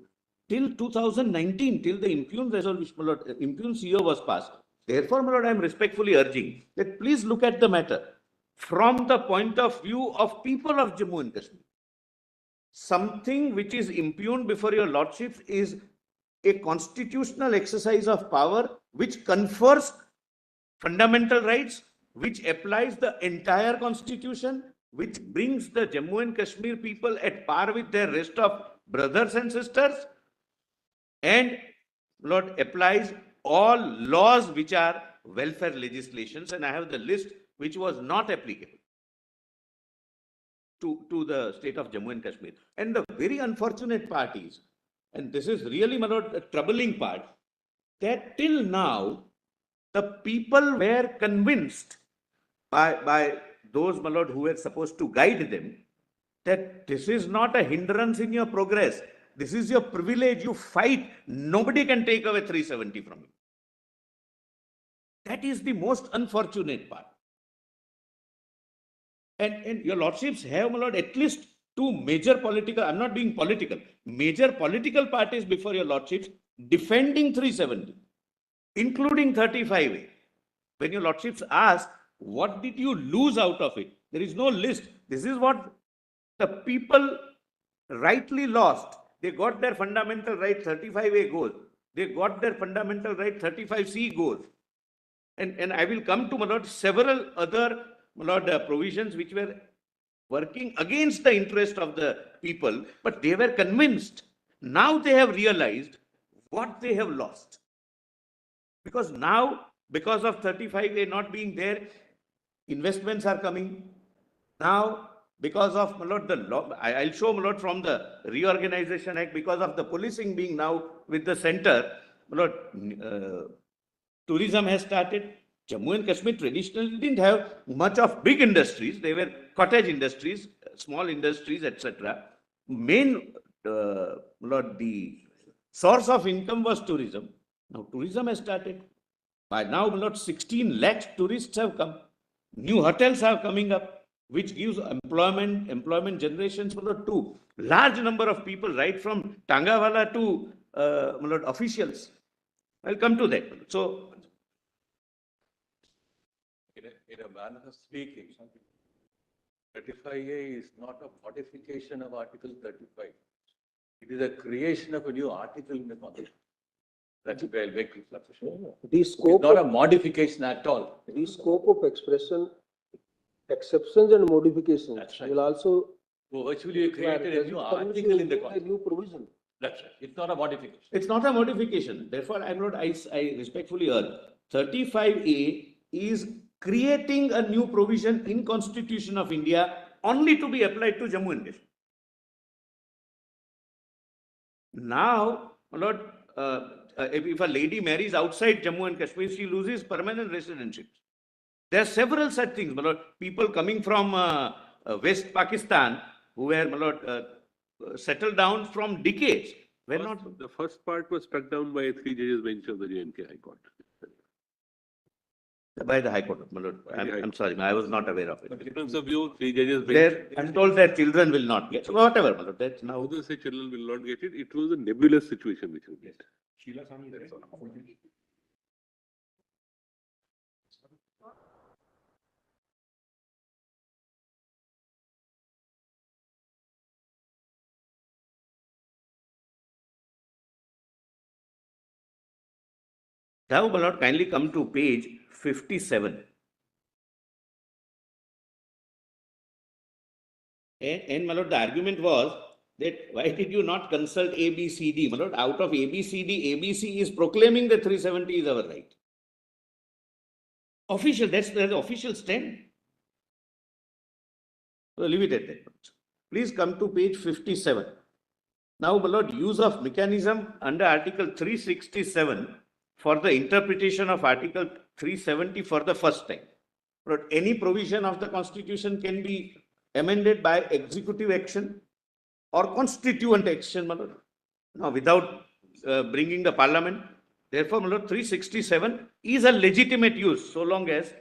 till 2019, till the impugn resolution, impugn CO was passed. Therefore, my lord, I am respectfully urging that please look at the matter from the point of view of people of Jammu and Kashmir. Something which is impugned before your lordships is a constitutional exercise of power which confers fundamental rights, which applies the entire constitution, which brings the Jammu and Kashmir people at par with their rest of brothers and sisters, and Lord applies all laws which are welfare legislations, and I have the list which was not applicable to the state of Jammu and Kashmir. And the very unfortunate part is, and this is really, my lord, a troubling part, that till now the people were convinced by those, my lord, who were supposed to guide them, that this is not a hindrance in your progress. This is your privilege. You fight. Nobody can take away 370 from you. That is the most unfortunate part. And your lordships have, my lord, at least 2 major political, I'm not being political, major political parties before your lordships defending 370, including 35A. When your lordships ask, what did you lose out of it? There is no list. This is what the people rightly lost. They got their fundamental right 35A goes. They got their fundamental right 35C goes. And I will come to, my lord, several other, my lord, provisions which were working against the interest of the people, but they were convinced. Now they have realized what they have lost. Because now, because of 35A not being there, investments are coming. Now, because of, my lord, the law, I'll show, my lord, from the Reorganization Act, because of the policing being now with the center, my lord, tourism has started. Jammu and Kashmir traditionally didn't have much of big industries. They were cottage industries, small industries, etc. Main, Lord, the source of income was tourism. Now tourism has started. By now, Lord, 16 lakh tourists have come. New hotels are coming up, which gives employment generations for two large number of people, right from Tangawala to Lord, officials. I'll come to that. So,
In a manner of speaking, 35A is not a modification of Article 35. It is a creation of a new article in the Constitution. That's where I'll make this clarification.
The
It's
scope,
not a modification at all.
the scope of expression, exceptions and modifications
That's right.
will also.
So virtually you created a new article in the
A
Constitution.
new provision.
That's right. It's not a modification.
it's not a modification. Therefore, I respectfully urge 35A is creating a new provision in Constitution of India only to be applied to Jammu and Kashmir. Now, my lord, if a lady marries outside Jammu and Kashmir, she loses permanent residency. There are several such things, my lord. People coming from West Pakistan who were, my lord, settled down from decades were not.
The first part was struck down by a 3 judges bench of the J&K High Court.
By the High Court, my lord. I'm sorry, I was not aware of it.
In terms of view, 3 judges bench.
There, I'm told that children will not get, so whatever, my lord, that's now.
Others say children will not get it. It was a nebulous situation which was get. That's all.
Now, my lord, kindly come to page 57. And my lord, the argument was that why did you not consult ABCD? My lord, out of ABCD, ABC is proclaiming that 370 is our right. Official, that's the official stand. So leave it at that. Please come to page 57. Now, my lord, use of mechanism under Article 367 for the interpretation of Article 370 for the first time. But any provision of the Constitution can be amended by executive action or constituent action, my lord. Now, without bringing the Parliament. Therefore, my lord, 367 is a legitimate use so long as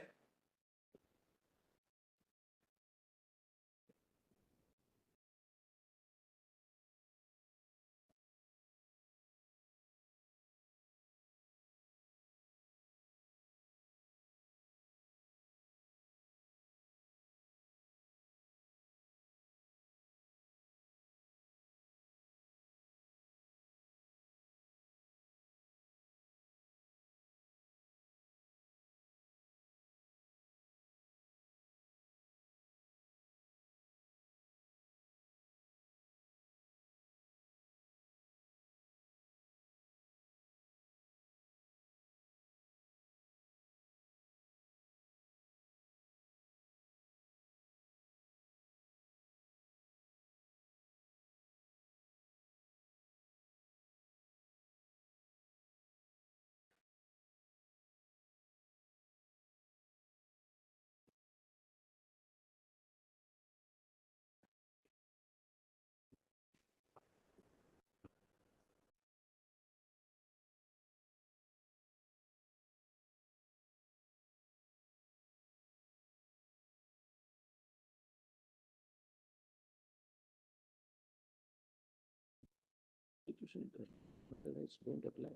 don't apply.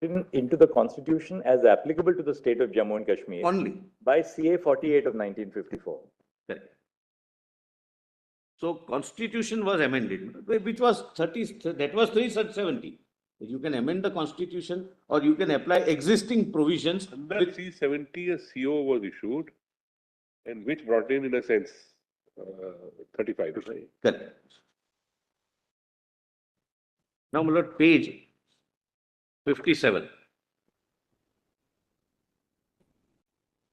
into the constitution as applicable to the state of Jammu and Kashmir
only.
by CA 48 of 1954.
Correct. So constitution was amended, which was 30, that was 370. You can amend the constitution or you can apply existing provisions.
Under
with-
370, a CO was issued, and which brought in a sense, 35. Right?
Correct. Now, my lord, page 57.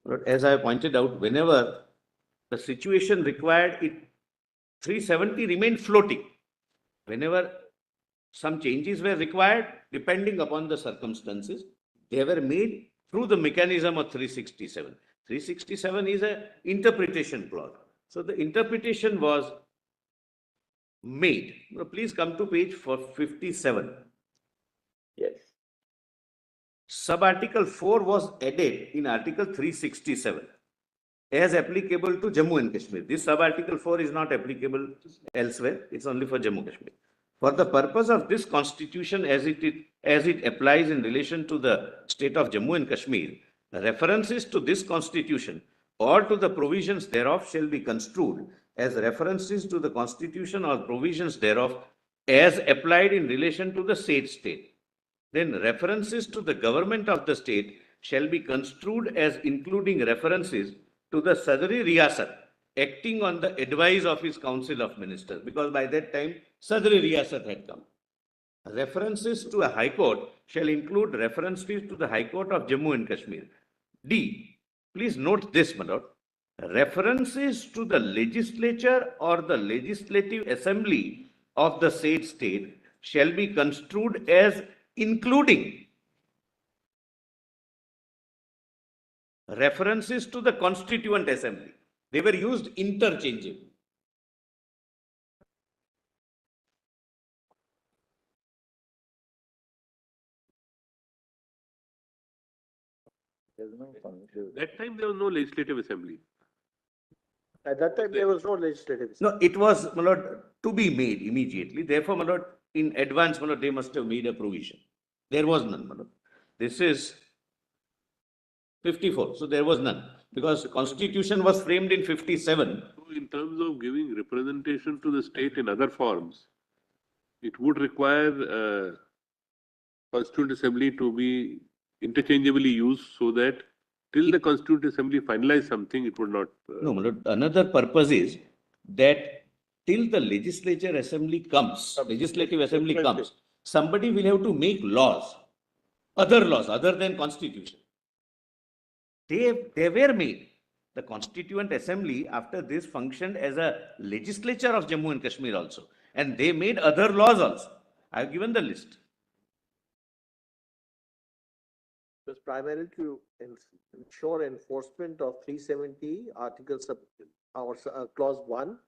Lord, as I pointed out, whenever the situation required it, 370 remained floating. Whenever some changes were required, depending upon the circumstances, they were made through the mechanism of 367. 367 is an interpretation clause. So the interpretation was made. Now, please come to page 57.
Yes.
Sub-article 4 was added in article 367 as applicable to Jammu and Kashmir. This sub-article 4 is not applicable elsewhere. It's only for Jammu and Kashmir. For the purpose of this constitution as it applies in relation to the state of Jammu and Kashmir, references to this constitution or to the provisions thereof shall be construed as references to the constitution or provisions thereof as applied in relation to the said state. Then references to the government of the state shall be construed as including references to the Sadri Riyasat acting on the advice of his council of ministers, because by that time Sadri Riyasat had come. References to a high court shall include references to the High Court of Jammu and Kashmir. D. Please note this, my lord. References to the legislature or the legislative assembly of the said state shall be construed as including references to the Constituent Assembly. They were used interchangeably.
There's no
That time there was no legislative assembly.
At that time, there was no legislative.
No, it was, my lord, to be made immediately. Therefore, my lord, in advance, my lord, they must have made a provision. There was none, my lord. This is 54, so there was none. Because the constitution was framed in 57.
So in terms of giving representation to the state in other forms, it would require Constituent Assembly to be interchangeably used so that till the Constituent Assembly finalize something, it would not.
No, my lord, another purpose is that till the legislative assembly comes, somebody will have to make laws other than constitution. They were made. The Constituent Assembly after this functioned as a legislature of Jammu and Kashmir also. And they made other laws also. I have given the list.
It was primarily to ensure enforcement of 370 articles of clause 1,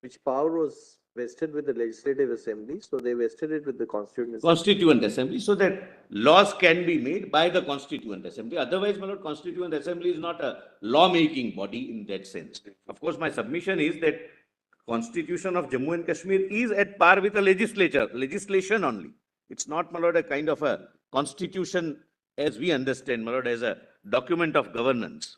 which power was vested with the legislative assembly. So they vested it with the
Constituent Assembly, so that laws can be made by the Constituent Assembly. Otherwise, my lord, Constituent Assembly is not a law-making body in that sense. Of course, my submission is that Constitution of Jammu and Kashmir is at par with the legislation only. It's not, my lord, a kind of a constitution as we understand, my lord, as a document of governance.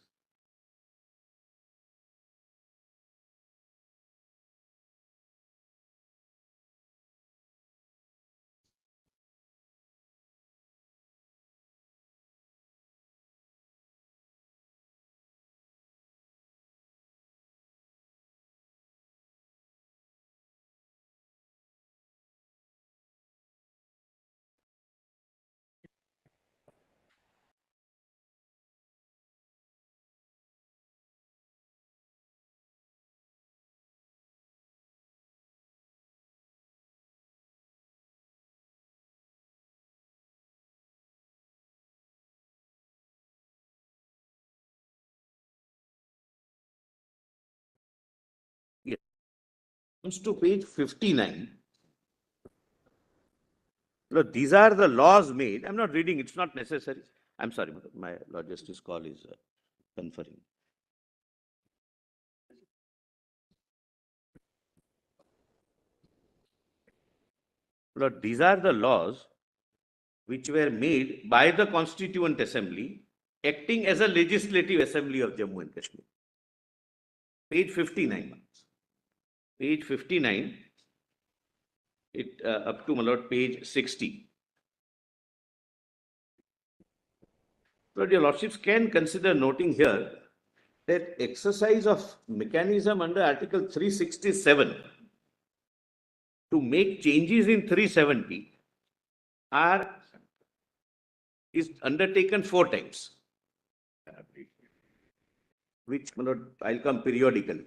Comes to page 59. Look, these are the laws made. I'm not reading, it's not necessary. I'm sorry, my Lord Justice call is conferring. Lord, these are the laws which were made by the Constituent Assembly acting as a legislative assembly of Jammu and Kashmir. Page 59. Page 59, up to, my lord, page 60. But your lordships can consider noting here that exercise of mechanism under Article 367 to make changes in 370 is undertaken 4 times, which, my lord, I'll come periodically.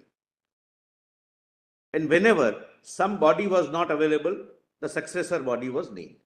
And whenever some body was not available, the successor body was named.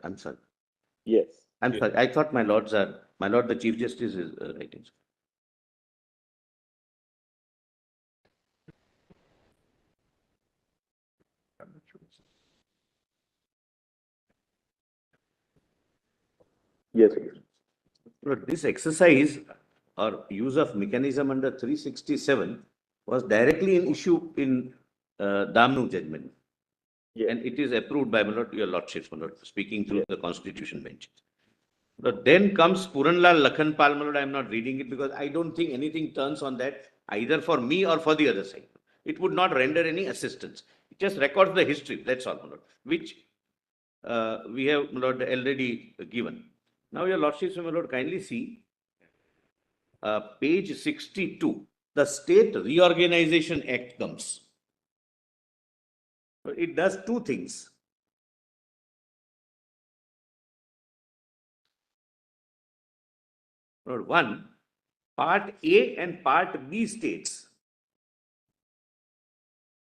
I'm sorry.
Yes.
I'm sorry. I thought my lord, the Chief Justice is writing.
Yes.
But this exercise or use of mechanism under 367 was directly in issue in Damnu judgment.
Yes.
And it is approved by, my lord, your lordships, my lord, speaking through the Constitution bench. But then comes Puranlal Lakhanpal, my lord. I am not reading it because I don't think anything turns on that either for me or for the other side. It would not render any assistance. It just records the history. That's all, my lord, which we have, my lord, already given. Now, your lordships, my lord, kindly see page 62. The State Reorganization Act comes. It does 2 things. One, Part A and Part B states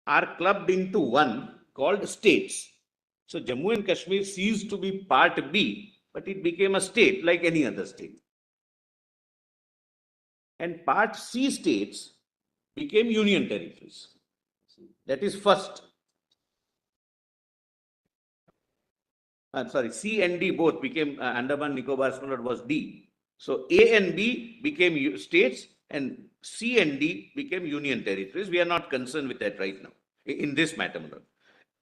are clubbed into one called states. So Jammu and Kashmir ceased to be Part B, but it became a state like any other state. And Part C states became union territories. That is first. I'm sorry, C and D both became Andaman Nicobar was D. So A and B became states and C and D became union territories. We are not concerned with that right now in this matter.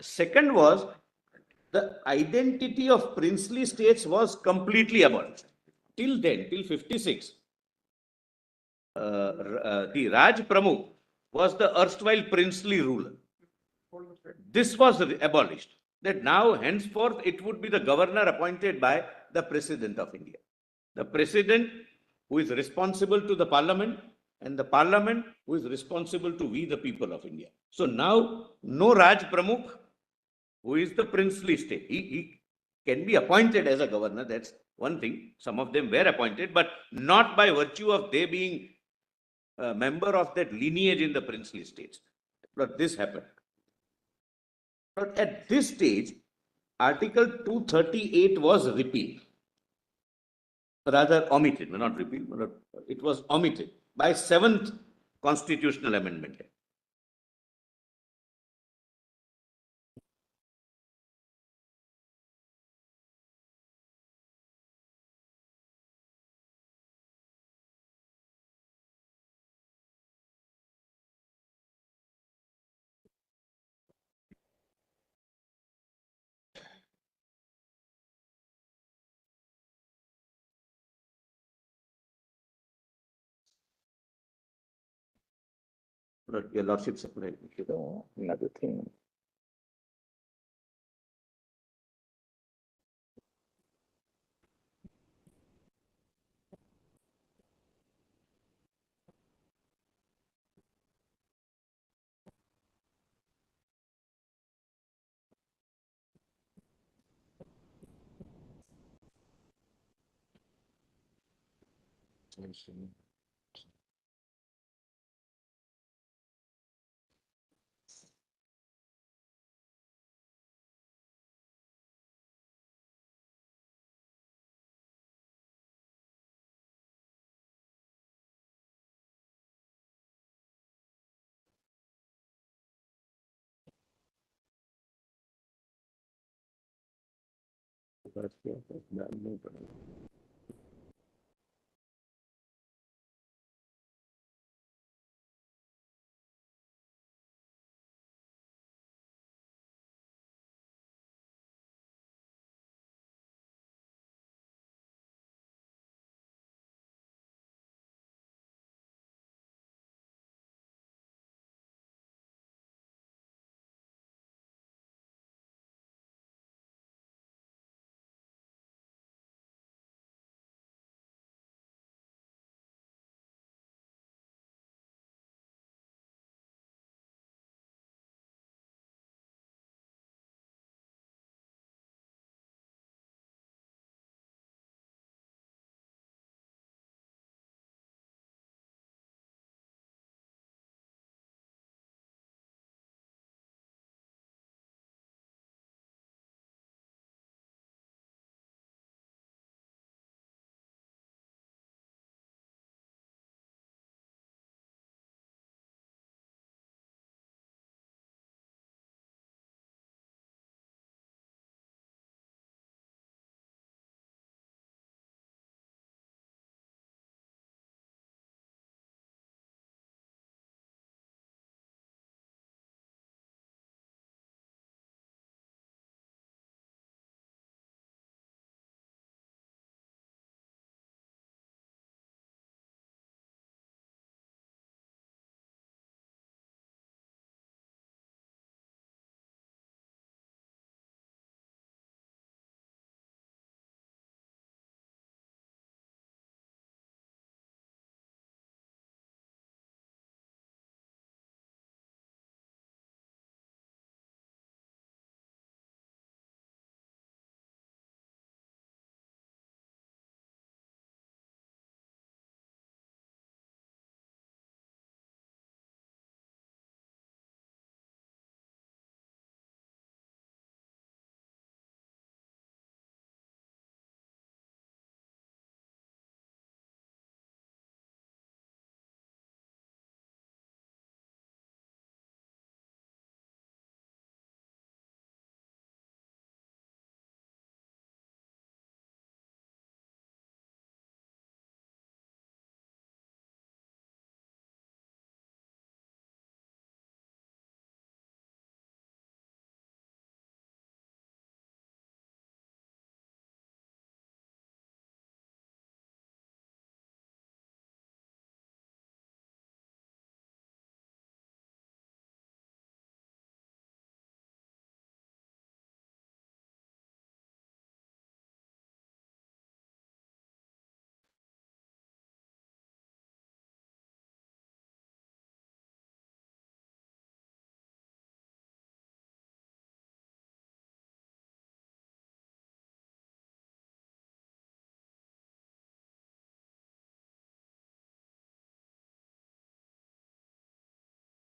Second was the identity of princely states was completely abolished. Till then, till 56, the Raj Pramukh was the erstwhile princely ruler. This was abolished. That now, henceforth, it would be the governor appointed by the President of India. The President who is responsible to the Parliament and the Parliament who is responsible to we the people of India. So now, no Raj Pramukh, who is the princely state. He can be appointed as a governor. That's one thing. Some of them were appointed, but not by virtue of they being a member of that lineage in the princely states. But this happened. But at this stage, Article 238 was repealed. Rather omitted, not repealed, but it was omitted by 7th Constitutional Amendment. Your lordship,
Another thing.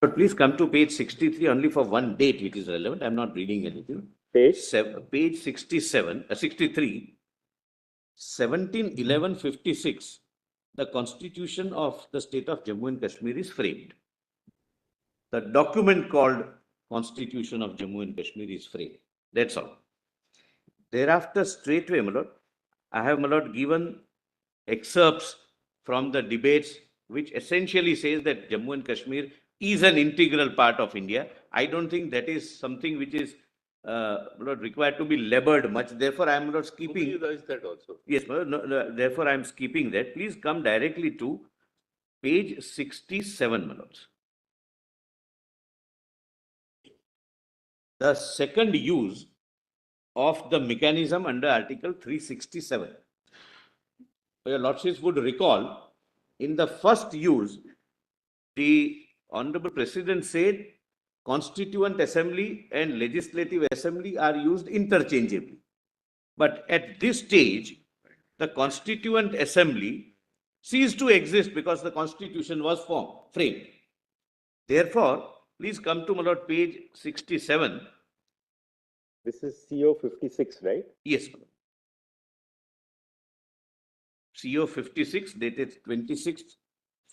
But please come to page 63 only for one date it is relevant. I'm not reading anything.
Page?
Page 67, 63, 17/11/56, the Constitution of the state of Jammu and Kashmir is framed. The document called Constitution of Jammu and Kashmir is framed. That's all. Thereafter, straightway, my lord, I have, my lord, given excerpts from the debates which essentially says that Jammu and Kashmir is an integral part of India. I don't think that is something which is not required to be labored much. Therefore, I am not skipping.
Nobody does that also.
Yes, therefore, I am skipping that. Please come directly to page 67, my lords. The second use of the mechanism under Article 367. Your lordships would recall, in the first use, the Honorable President said Constituent Assembly and Legislative Assembly are used interchangeably. But at this stage, the Constituent Assembly ceased to exist because the constitution was framed. Therefore, please come to my lord page 67.
This is CO 56, right?
Yes, my lord. CO 56 dated 26th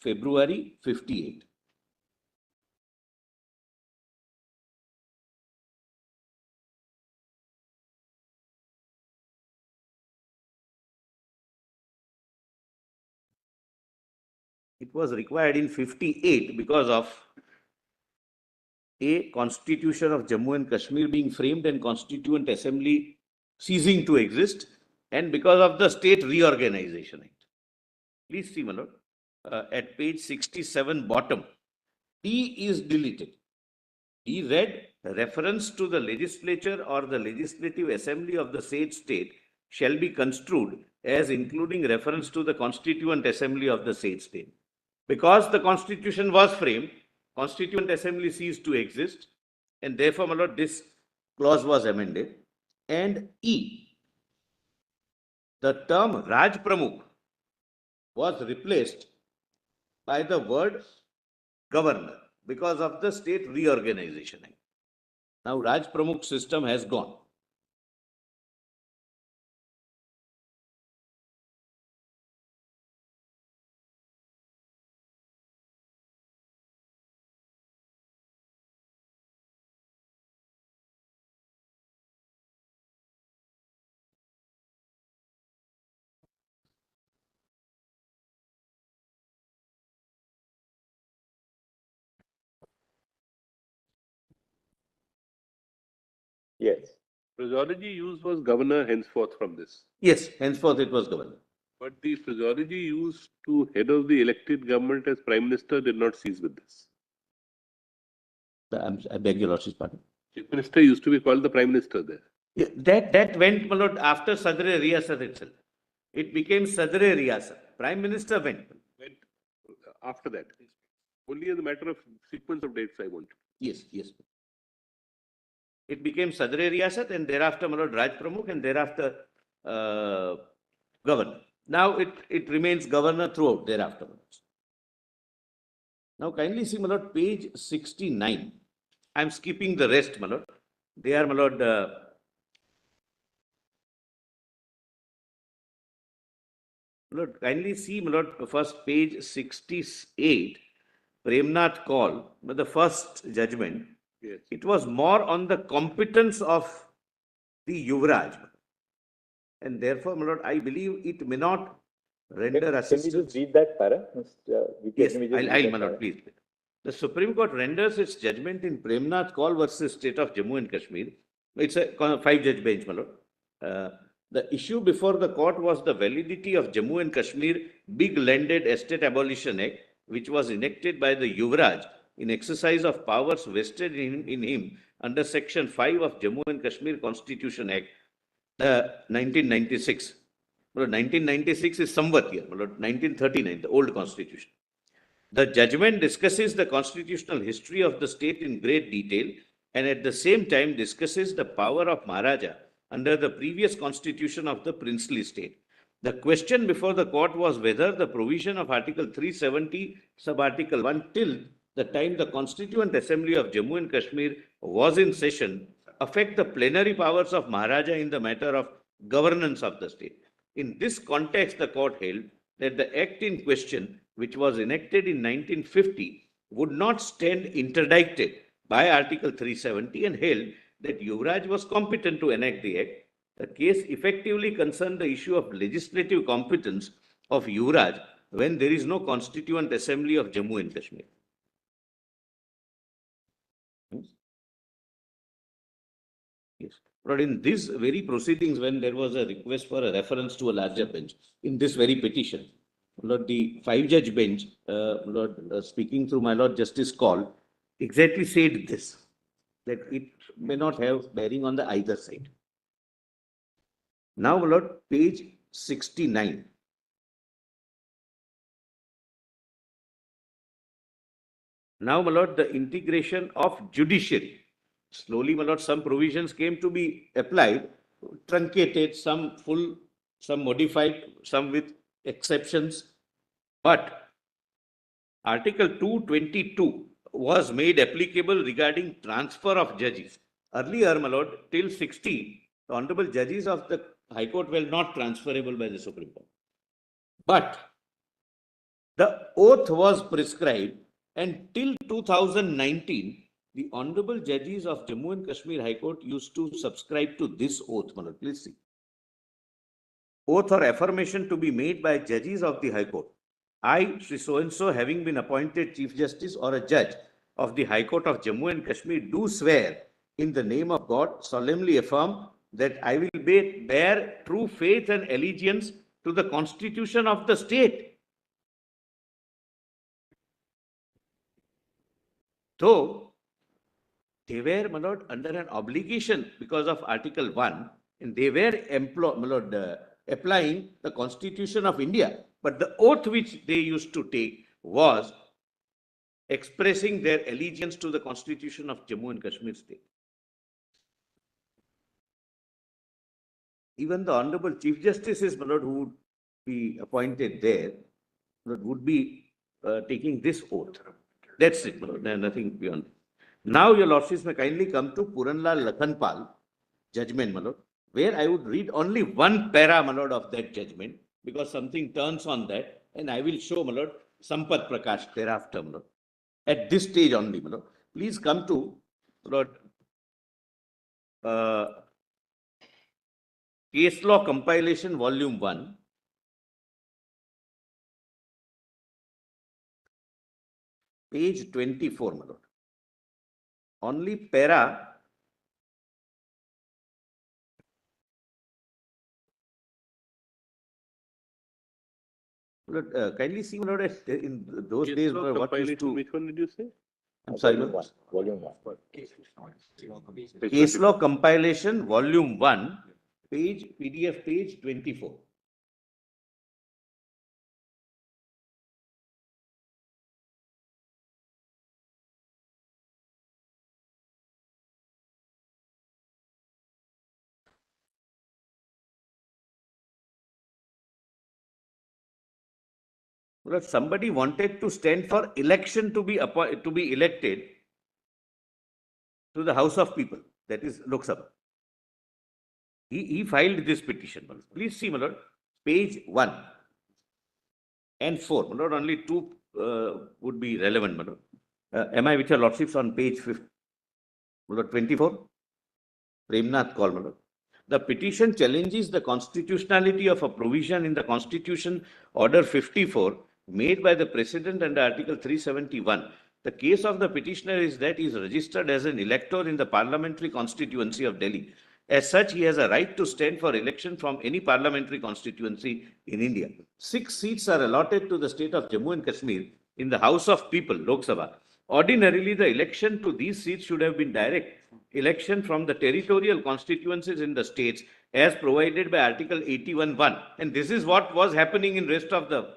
February 58. It was required in 58 because of a constitution of Jammu and Kashmir being framed and Constituent Assembly ceasing to exist, and because of the State Reorganization Act. Please see, my lord, at page 67 bottom, D is deleted. D read, reference to the legislature or the legislative assembly of the said state shall be construed as including reference to the Constituent Assembly of the said state. Because the constitution was framed, Constituent Assembly ceased to exist, and therefore, my lord, this clause was amended. And E, the term Raj Pramukh was replaced by the word governor because of the State Reorganization Act. Now, Raj Pramukh system has gone.
Yes.
Phraseology used was governor henceforth from this.
Yes, henceforth it was governor.
But the phraseology used to head of the elected government as prime minister did not cease with this.
I beg your lordship's pardon.
Chief minister used to be called the prime minister there.
Yeah, that went, my lord, after Sadr-e Riyasat itself. It became Sadr-e Riyasat. Prime Minister went.
Went after that. Only as a matter of sequence of dates I want.
Yes, yes. It became Sadr-e Riyasat, and thereafter, my lord, Raj Pramukh, and thereafter governor. Now it remains governor throughout thereafter. Now kindly see, my lord, page 69. I am skipping the rest, my lord. They are, my lord, kindly see, my lord, first page 68, Premnath call, the first judgment.
Yes.
It was more on the competence of the Yuvraj. And therefore, my lord, I believe it may not render
Can we
assistance.
just read that para?
Yes, I'll, my lord, please. The Supreme Court renders its judgment in Premnath Kaul versus State of Jammu and Kashmir. It's a 5-judge bench, my lord. The issue before the court was the validity of Jammu and Kashmir Big Landed Estate Abolition Act, which was enacted by the Yuvraj in exercise of powers vested in him under Section 5 of Jammu and Kashmir Constitution Act, 1996. 1996 is Samvat year, 1939, the old constitution. The judgment discusses the constitutional history of the state in great detail and at the same time discusses the power of Maharaja under the previous constitution of the princely state. The question before the court was whether the provision of Article 370, sub-Article 1 till the time the Constituent Assembly of Jammu and Kashmir was in session affect the plenary powers of Maharaja in the matter of governance of the state. In this context, the court held that the act in question, which was enacted in 1950, would not stand interdicted by Article 370 and held that Yuvraj was competent to enact the act. The case effectively concerned the issue of legislative competence of Yuvraj when there is no Constituent Assembly of Jammu and Kashmir. Yes. But in these very proceedings, when there was a request for a reference to a larger bench, in this very petition, Lord, the 5-judge bench, Lord, speaking through my Lord Justice Call, exactly said this, that it may not have bearing on the either side. Now, Lord, page 69. Now, my lord, the integration of judiciary. Slowly, my lord, some provisions came to be applied, truncated, some full, some modified, some with exceptions. But Article 222 was made applicable regarding transfer of judges. Earlier, my lord, till 60, the honorable judges of the High Court were not transferable by the Supreme Court. But the oath was prescribed, and till 2019, the honorable judges of Jammu and Kashmir High Court used to subscribe to this oath. My lord, please see. Oath or affirmation to be made by judges of the High Court. I, Sri so-and-so, having been appointed Chief Justice or a judge of the High Court of Jammu and Kashmir, do swear in the name of God, solemnly affirm that I will bear true faith and allegiance to the Constitution of the state. Though they were, my lord, under an obligation because of Article 1, and they were applying the Constitution of India. But the oath which they used to take was expressing their allegiance to the Constitution of Jammu and Kashmir state. Even the Honorable Chief Justices, my lord, who would be appointed there, would be taking this oath. That's it, my lord, nothing beyond. Now, your lordships may kindly come to Puranlal Lakhanpal judgment, my lord, where I would read only one para, my lord, of that judgment, because something turns on that, and I will show, my lord, Sampath Prakash thereafter, my lord. At this stage only, my lord. Please come to, my lord, Case Law Compilation, Volume 1. Page 24, my lord. Only para kindly see, my lord, in those
Case
days,
law
what used
compilation,
to.
which one did you say?
I'm sorry, my
Volume
lord.
one, Volume 1.
Case Law Compilation, Volume 1, PDF page 24. Well, if somebody wanted to stand for election to be elected to the House of People, that is Lok Sabha. He filed this petition. Please see, my lord, page 1 and 4. My lord, only 2 would be relevant, my lord. Am I with your lordships on page 5? My lord, 24? Premnath call, my lord. The petition challenges the constitutionality of a provision in the Constitution Order 54 made by the President under Article 371. The case of the petitioner is that he is registered as an elector in the Parliamentary constituency of Delhi. As such, he has a right to stand for election from any parliamentary constituency in India. 6 seats are allotted to the state of Jammu and Kashmir in the House of People, Lok Sabha. Ordinarily, the election to these seats should have been direct election from the territorial constituencies in the states as provided by Article 81(1). And this is what was happening in rest of the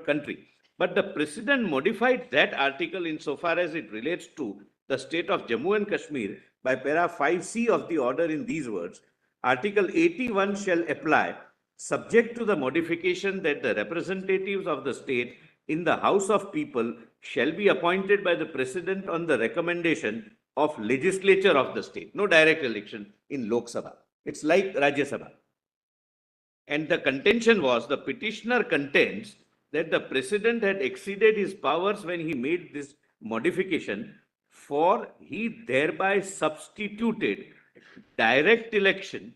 country. But the President modified that article insofar as it relates to the state of Jammu and Kashmir by para 5C of the order in these words. Article 81 shall apply subject to the modification that the representatives of the state in the House of People shall be appointed by the President on the recommendation of legislature of the state. No direct election in Lok Sabha. It's like Rajya Sabha. And the contention was, the petitioner contends that the President had exceeded his powers when he made this modification, for he thereby substituted direct election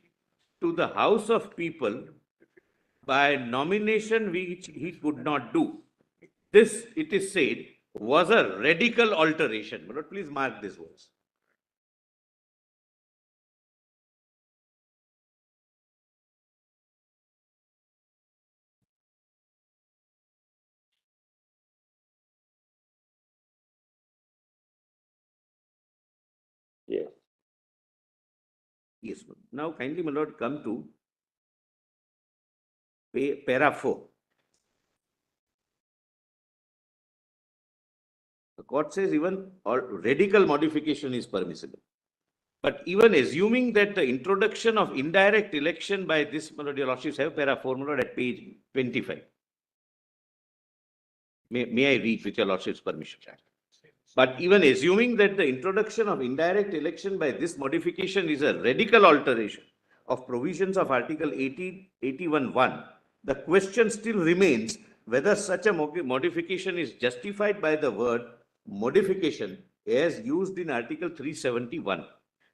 to the House of People by nomination which he could not do. This, it is said, was a radical alteration. But please mark these words.
Yes.
Yes. Now, kindly, my lord, come to para 4. The court says even radical modification is permissible. But even assuming that the introduction of indirect election by this, my lord, your lordships have para 4, my lord, at page 25. May I read with your lordship's permission? But even assuming that the introduction of indirect election by this modification is a radical alteration of provisions of Article 81(1), the question still remains whether such a modification is justified by the word modification as used in Article 371.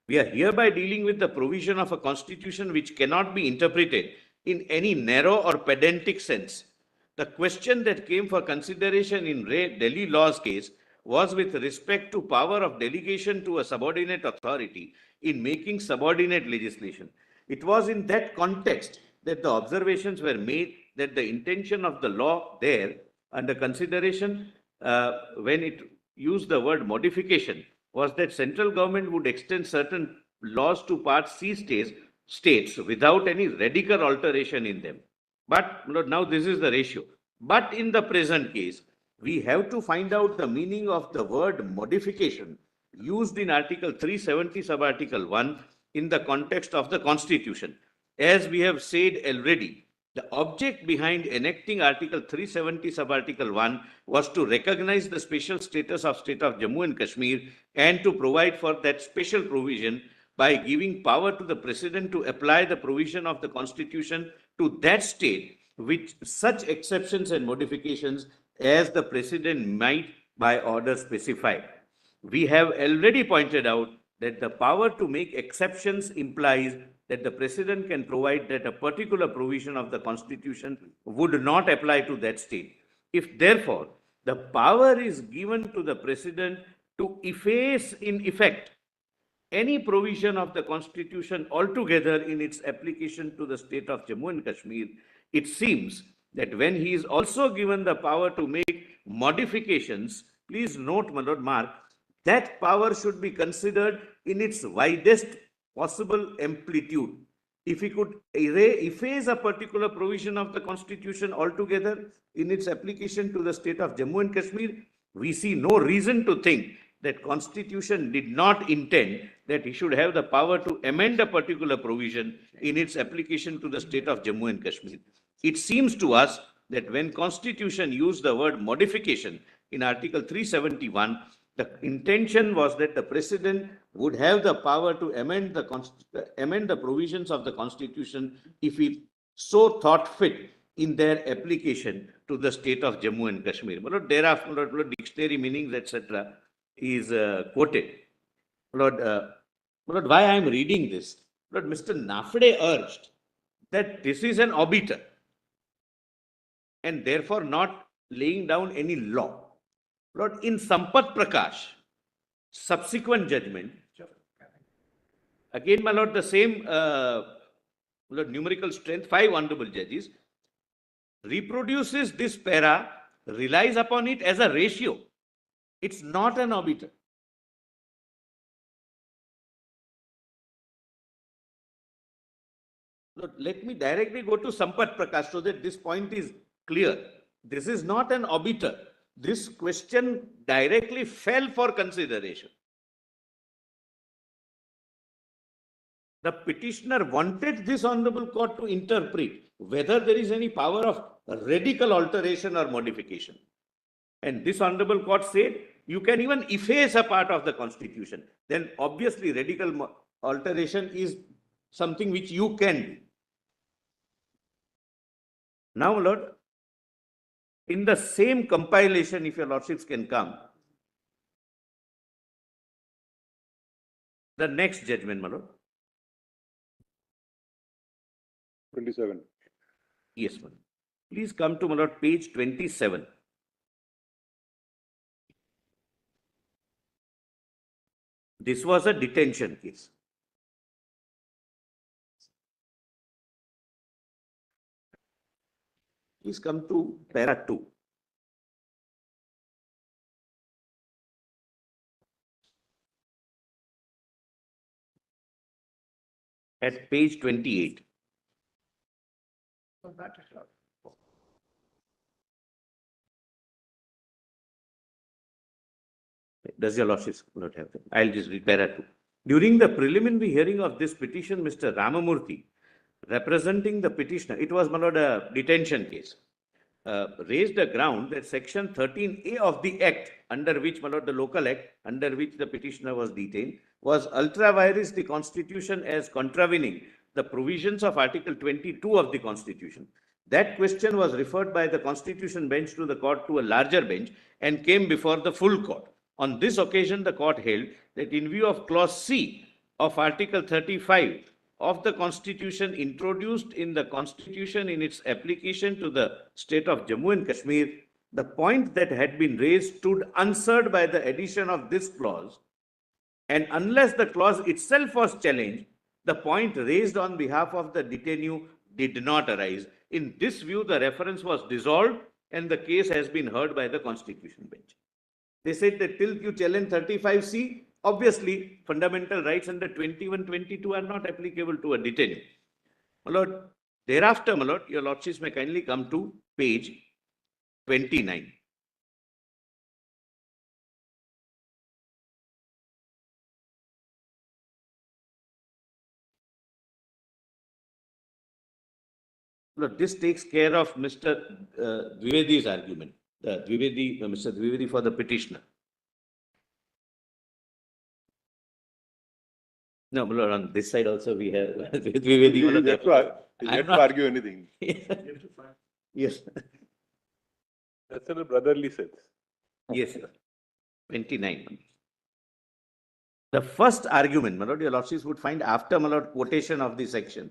We are hereby dealing with the provision of a constitution which cannot be interpreted in any narrow or pedantic sense. The question that came for consideration in Delhi Law's case was with respect to power of delegation to a subordinate authority in making subordinate legislation. It was in that context that the observations were made that the intention of the law there under consideration when it used the word modification was that central government would extend certain laws to Part C states without any radical alteration in them. But now this is the ratio. But in the present case, we have to find out the meaning of the word modification used in Article 370 subarticle 1 in the context of the Constitution. As we have said already, the object behind enacting Article 370 subarticle 1 was to recognize the special status of state of Jammu and Kashmir and to provide for that special provision by giving power to the President to apply the provision of the Constitution to that state with such exceptions and modifications as the President might by order specify. We have already pointed out that the power to make exceptions implies that the President can provide that a particular provision of the Constitution would not apply to that state. If therefore the power is given to the President to efface in effect any provision of the Constitution altogether in its application to the state of Jammu and Kashmir, it seems that when he is also given the power to make modifications, please note, my lord, mark, that power should be considered in its widest possible amplitude. If he could efface a particular provision of the Constitution altogether in its application to the state of Jammu and Kashmir, we see no reason to think that Constitution did not intend that he should have the power to amend a particular provision in its application to the state of Jammu and Kashmir. It seems to us that when Constitution used the word modification in Article 371, the intention was that the President would have the power to amend the provisions of the Constitution if he so thought fit in their application to the state of Jammu and Kashmir. But thereafter, dictionary meanings, etc., is quoted. Lord, why I am reading this? Lord, Mr. Nafde urged that this is an obiter and therefore not laying down any law. Lord, in Sampat Prakash, subsequent judgment, again, my lord, the same Lord, numerical strength, 5 honorable judges, reproduces this para, relies upon it as a ratio. It's not an obiter. Lord, let me directly go to Sampat Prakash so that this point is clear. This is not an obiter. This question directly fell for consideration. The petitioner wanted this honorable court to interpret whether there is any power of radical alteration or modification. And this honorable court said, you can even efface a part of the Constitution. Then obviously radical alteration is something which you can do. Now, Lord, in the same compilation, if your lordships can come, the next judgment, my lord.
27.
Yes, madam. Please come to, my lord, page 27. This was a detention case. Please come to para 2. At page 28. Does your lordship not have them? I'll just read para 2. During the preliminary hearing of this petition, Mr. Ramamurthy, representing the petitioner, it was, my lord, a detention case. raised a ground that section 13A of the act, under which, my lord, the local act, under which the petitioner was detained, was ultra vires the constitution as contravening the provisions of article 22 of the constitution. That question was referred by the constitution bench to the court to a larger bench and came before the full court. On this occasion, the court held that in view of clause C of article 35 of the constitution introduced in the constitution in its application to the state of Jammu and Kashmir, the point that had been raised stood answered by the addition of this clause, and unless the clause itself was challenged, the point raised on behalf of the detainee did not arise. In this view, the reference was dissolved and the case has been heard by the constitution bench. They said that till you challenge 35C, obviously fundamental rights under 21, 22 are not applicable to a detainee. My lord, thereafter, my lord, your lordships may kindly come to page 29. Look, this takes care of Mr. Dwivedi's argument, Mr. Dwivedi for the petitioner. No, my lord, on this side also we have Dwivedi.
You have to argue anything.
Yes.
That's in a brotherly sense.
Yes, sir. 29. The first argument, my lord, your lordships would find after, my lord, quotation of the section.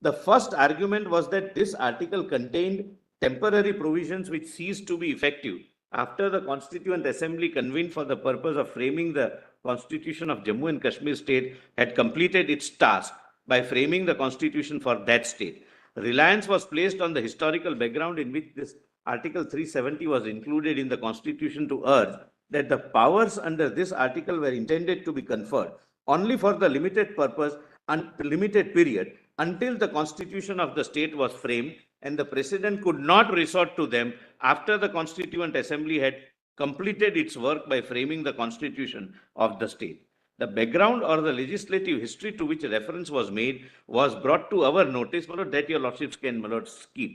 The first argument was that this article contained temporary provisions which ceased to be effective after the Constituent Assembly convened for the purpose of framing the Constitution of Jammu and Kashmir state had completed its task by framing the Constitution for that state. Reliance was placed on the historical background in which this Article 370 was included in the Constitution to urge that the powers under this article were intended to be conferred only for the limited purpose and limited period until the constitution of the state was framed, and the president could not resort to them after the Constituent Assembly had completed its work by framing the constitution of the state. The background or the legislative history to which reference was made was brought to our notice, my lord, that your lordships can, my lord, skip.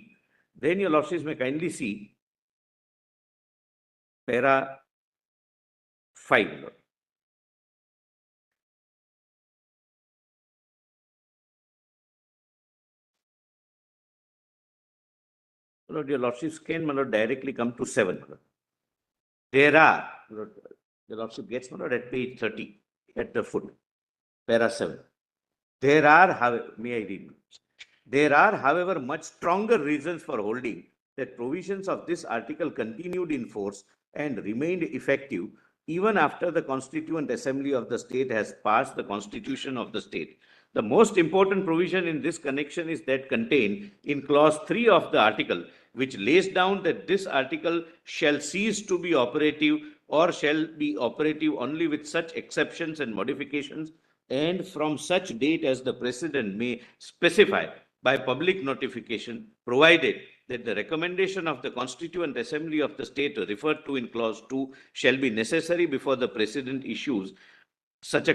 Then your lordships may kindly see para 5, my lord. My lord, your lordships can, my lord, directly come to 7, my lord. There are, my lord, your lordship gets, my lord, at page 30, at the foot, para 7. There are, may I read? There are, however, much stronger reasons for holding that provisions of this article continued in force and remained effective even after the Constituent Assembly of the state has passed the Constitution of the state. The most important provision in this connection is that contained in clause 3 of the article, which lays down that this article shall cease to be operative or shall be operative only with such exceptions and modifications and from such date as the President may specify by public notification, provided that the recommendation of the Constituent Assembly of the state referred to in clause 2 shall be necessary before the President issues such a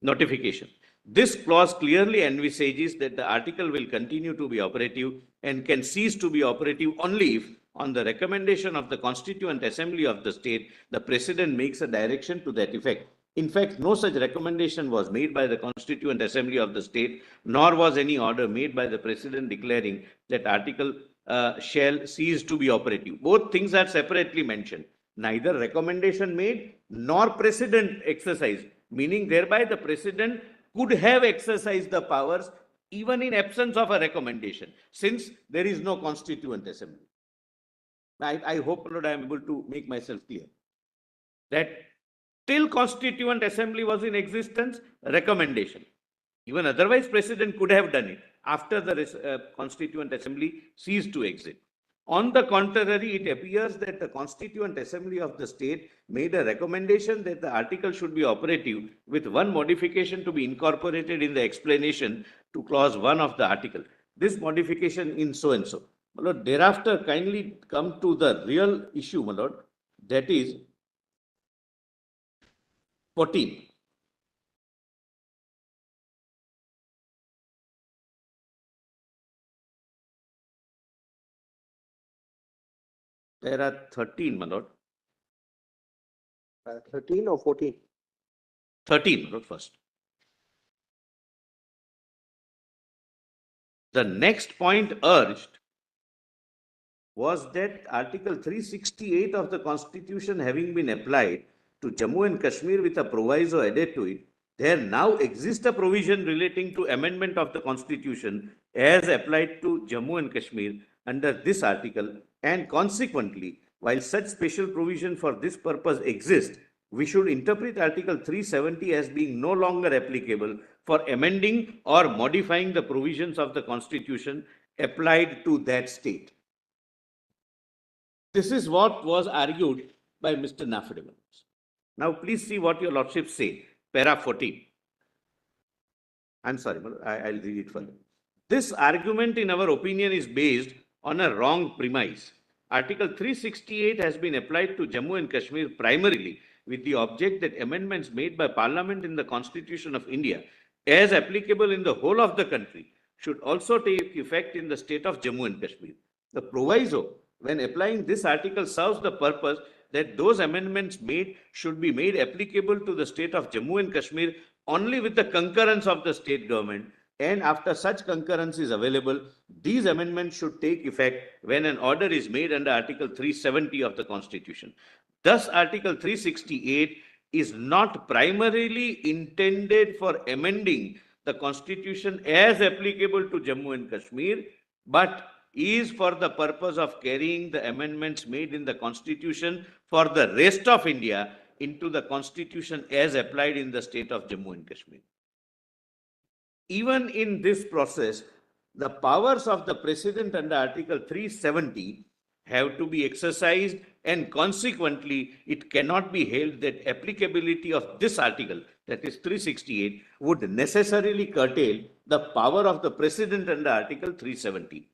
notification. This clause clearly envisages that the article will continue to be operative and can cease to be operative only if, on the recommendation of the Constituent Assembly of the state, the President makes a direction to that effect. In fact, no such recommendation was made by the Constituent Assembly of the state, nor was any order made by the President declaring that article shall cease to be operative. Both things are separately mentioned. Neither recommendation made nor President exercised, meaning thereby the President could have exercised the powers even in absence of a recommendation, since there is no Constituent Assembly. I hope, Lord, I am able to make myself clear that till Constituent Assembly was in existence, recommendation. Even otherwise, President could have done it after the Constituent Assembly ceased to exist. On the contrary, it appears that the Constituent Assembly of the state made a recommendation that the article should be operative with one modification to be incorporated in the explanation to clause 1 of the article. This modification in so and so. My lord, thereafter, kindly come to the real issue, my lord, that is 14. para 13, my lord.
13 or 14?
13, my lord, first. The next point urged was that Article 368 of the Constitution having been applied to Jammu and Kashmir with a proviso added to it, there now exists a provision relating to amendment of the Constitution as applied to Jammu and Kashmir under this article, and consequently, while such special provision for this purpose exists, we should interpret Article 370 as being no longer applicable for amending or modifying the provisions of the Constitution applied to that state. This is what was argued by Mr. Nafede. Now, please see what your lordship say. Para 14. I'm sorry, I'll read it for you. This argument, in our opinion, is based on a wrong premise. Article 368 has been applied to Jammu and Kashmir primarily with the object that amendments made by Parliament in the Constitution of India, as applicable in the whole of the country, should also take effect in the state of Jammu and Kashmir. The proviso, when applying this article, serves the purpose that those amendments made should be made applicable to the state of Jammu and Kashmir only with the concurrence of the state government, and after such concurrence is available, these amendments should take effect when an order is made under Article 370 of the Constitution. Thus, Article 368 is not primarily intended for amending the Constitution as applicable to Jammu and Kashmir, but is for the purpose of carrying the amendments made in the Constitution for the rest of India into the Constitution as applied in the state of Jammu and Kashmir. Even in this process, the powers of the President under Article 370 have to be exercised, and consequently, it cannot be held that applicability of this article, that is 368, would necessarily curtail the power of the President under Article 370.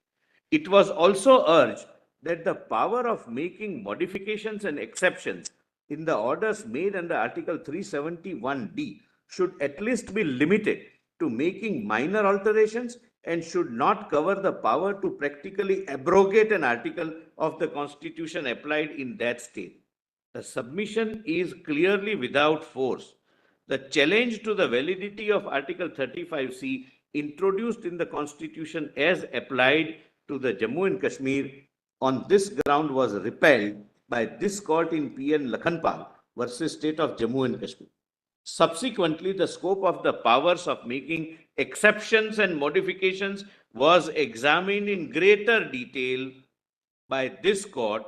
It was also urged that the power of making modifications and exceptions in the orders made under Article 371D should at least be limited to making minor alterations and should not cover the power to practically abrogate an article of the Constitution applied in that state. The submission is clearly without force. The challenge to the validity of Article 35C introduced in the Constitution as applied to the Jammu and Kashmir on this ground was repelled by this court in P.N. Lakhanpal versus State of Jammu and Kashmir. Subsequently, the scope of the powers of making exceptions and modifications was examined in greater detail by this court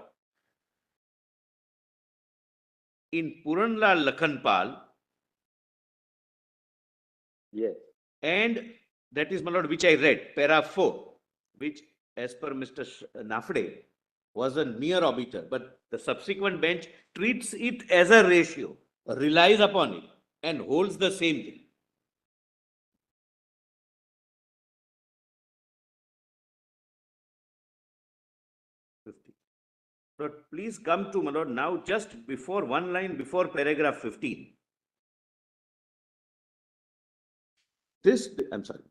in Puranlal Lakhanpal.
Yes.
And that is, my lord, which I read, para 4, which as per Mr. Nafede was a near arbiter, but the subsequent bench treats it as a ratio, relies upon it, and holds the same thing. But please come to, my lord, now just before one line before paragraph 15. This, I'm sorry.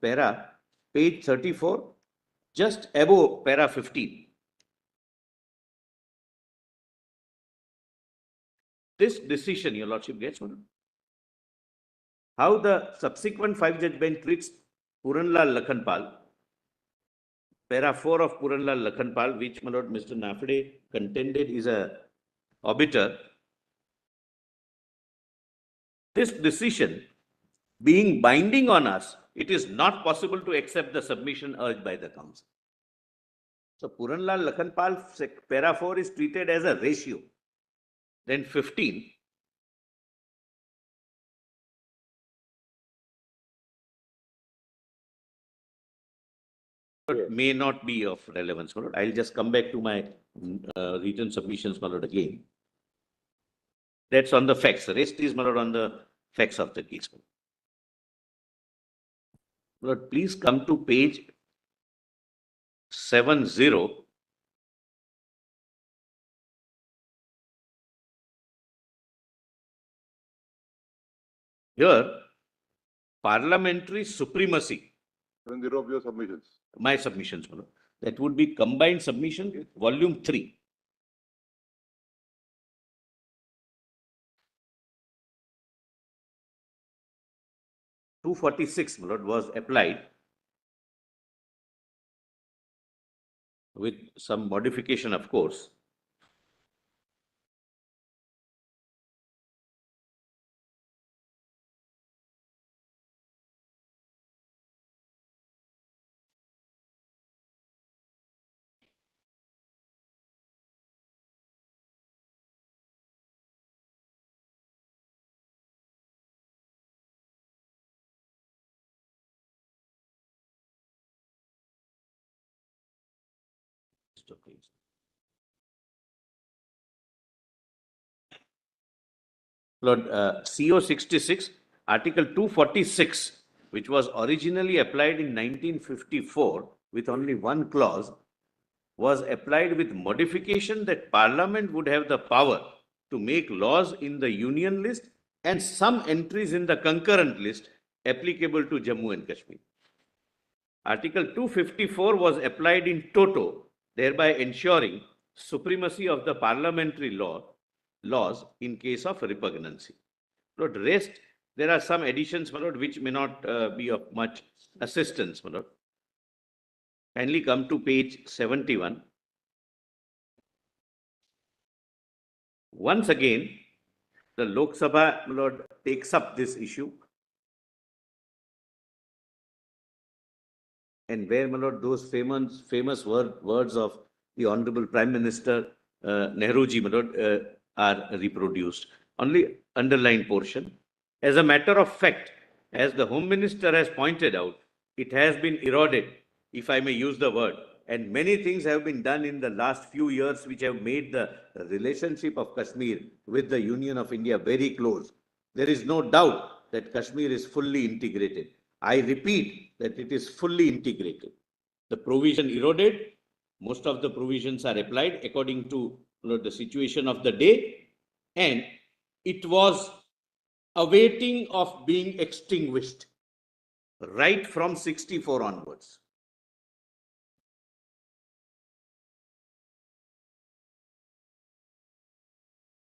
Para, page 34, just above para 15. This decision, your lordship gets one. How the subsequent 5-judge bench treats Puranlal Lakhanpal, para 4 of Puranlal Lakhanpal, which, my lord, Mr. Nafede contended is a arbiter. This decision being binding on us, it is not possible to accept the submission urged by the council. So Puranlal Lakhanpal, para 4 is treated as a ratio. Then 15. But may not be of relevance, my lord. I'll just come back to my written submissions, my lord, again. That's on the facts. The rest is, my lord, on the facts of the case. Lord, please come to page 70. Here, parliamentary supremacy.
From the of your submissions.
My submissions, my lord. That would be combined submission, volume 3. (246), my lord, was applied with some modification, of course. Lord, CO 66, Article 246, which was originally applied in 1954 with only one clause, was applied with modification that Parliament would have the power to make laws in the Union list and some entries in the concurrent list applicable to Jammu and Kashmir. Article 254 was applied in toto, thereby ensuring supremacy of the parliamentary laws in case of repugnancy. Lord, rest, there are some additions, my lord, which may not be of much assistance, my lord. Kindly come to page 71. Once again, the Lok Sabha, my lord, takes up this issue. And where, my lord, those famous words of the Honorable Prime Minister Nehruji, my lord, are reproduced. Only underlined portion. As a matter of fact, as the Home Minister has pointed out, it has been eroded, if I may use the word, and many things have been done in the last few years which have made the relationship of Kashmir with the Union of India very close. There is no doubt that Kashmir is fully integrated. I repeat that it is fully integrated. The provision eroded. Most of the provisions are applied according to the situation of the day, and it was awaiting of being extinguished right from 64 onwards.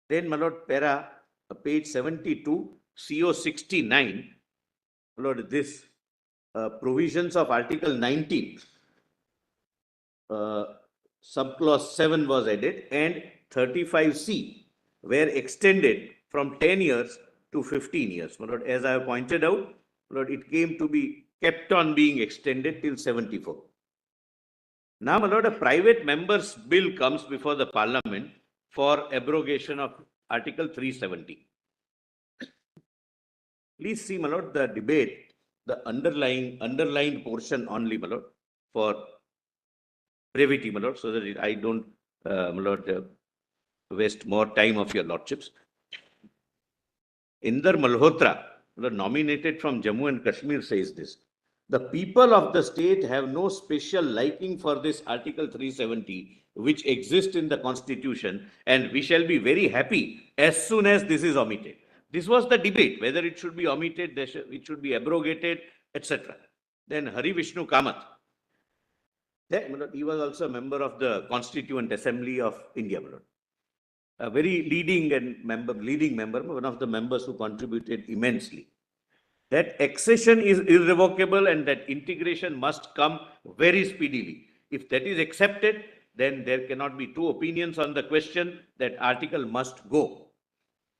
Then, my lord, page 72, CO 69, my lord, this provisions of Article 19, subclause 7 was added, and 35C were extended from 10 years to 15 years. My lord, as I have pointed out, my lord, it came to be kept on being extended till 74. Now, my lord, a private member's bill comes before the Parliament for abrogation of Article 370. Please see, my lord, the debate, the underlined portion only, my lord, for brevity, my lord, so that I don't, my lord, waste more time of your lordships. Inder Malhotra, nominated from Jammu and Kashmir, says this: the people of the state have no special liking for this Article 370, which exists in the Constitution, and we shall be very happy as soon as this is omitted. This was the debate, whether it should be omitted, it should be abrogated, etc. Then Hari Vishnu Kamath, he was also a member of the Constituent Assembly of India, a very leading member, one of the members who contributed immensely. That accession is irrevocable and that integration must come very speedily. If that is accepted, then there cannot be two opinions on the question. That article must go.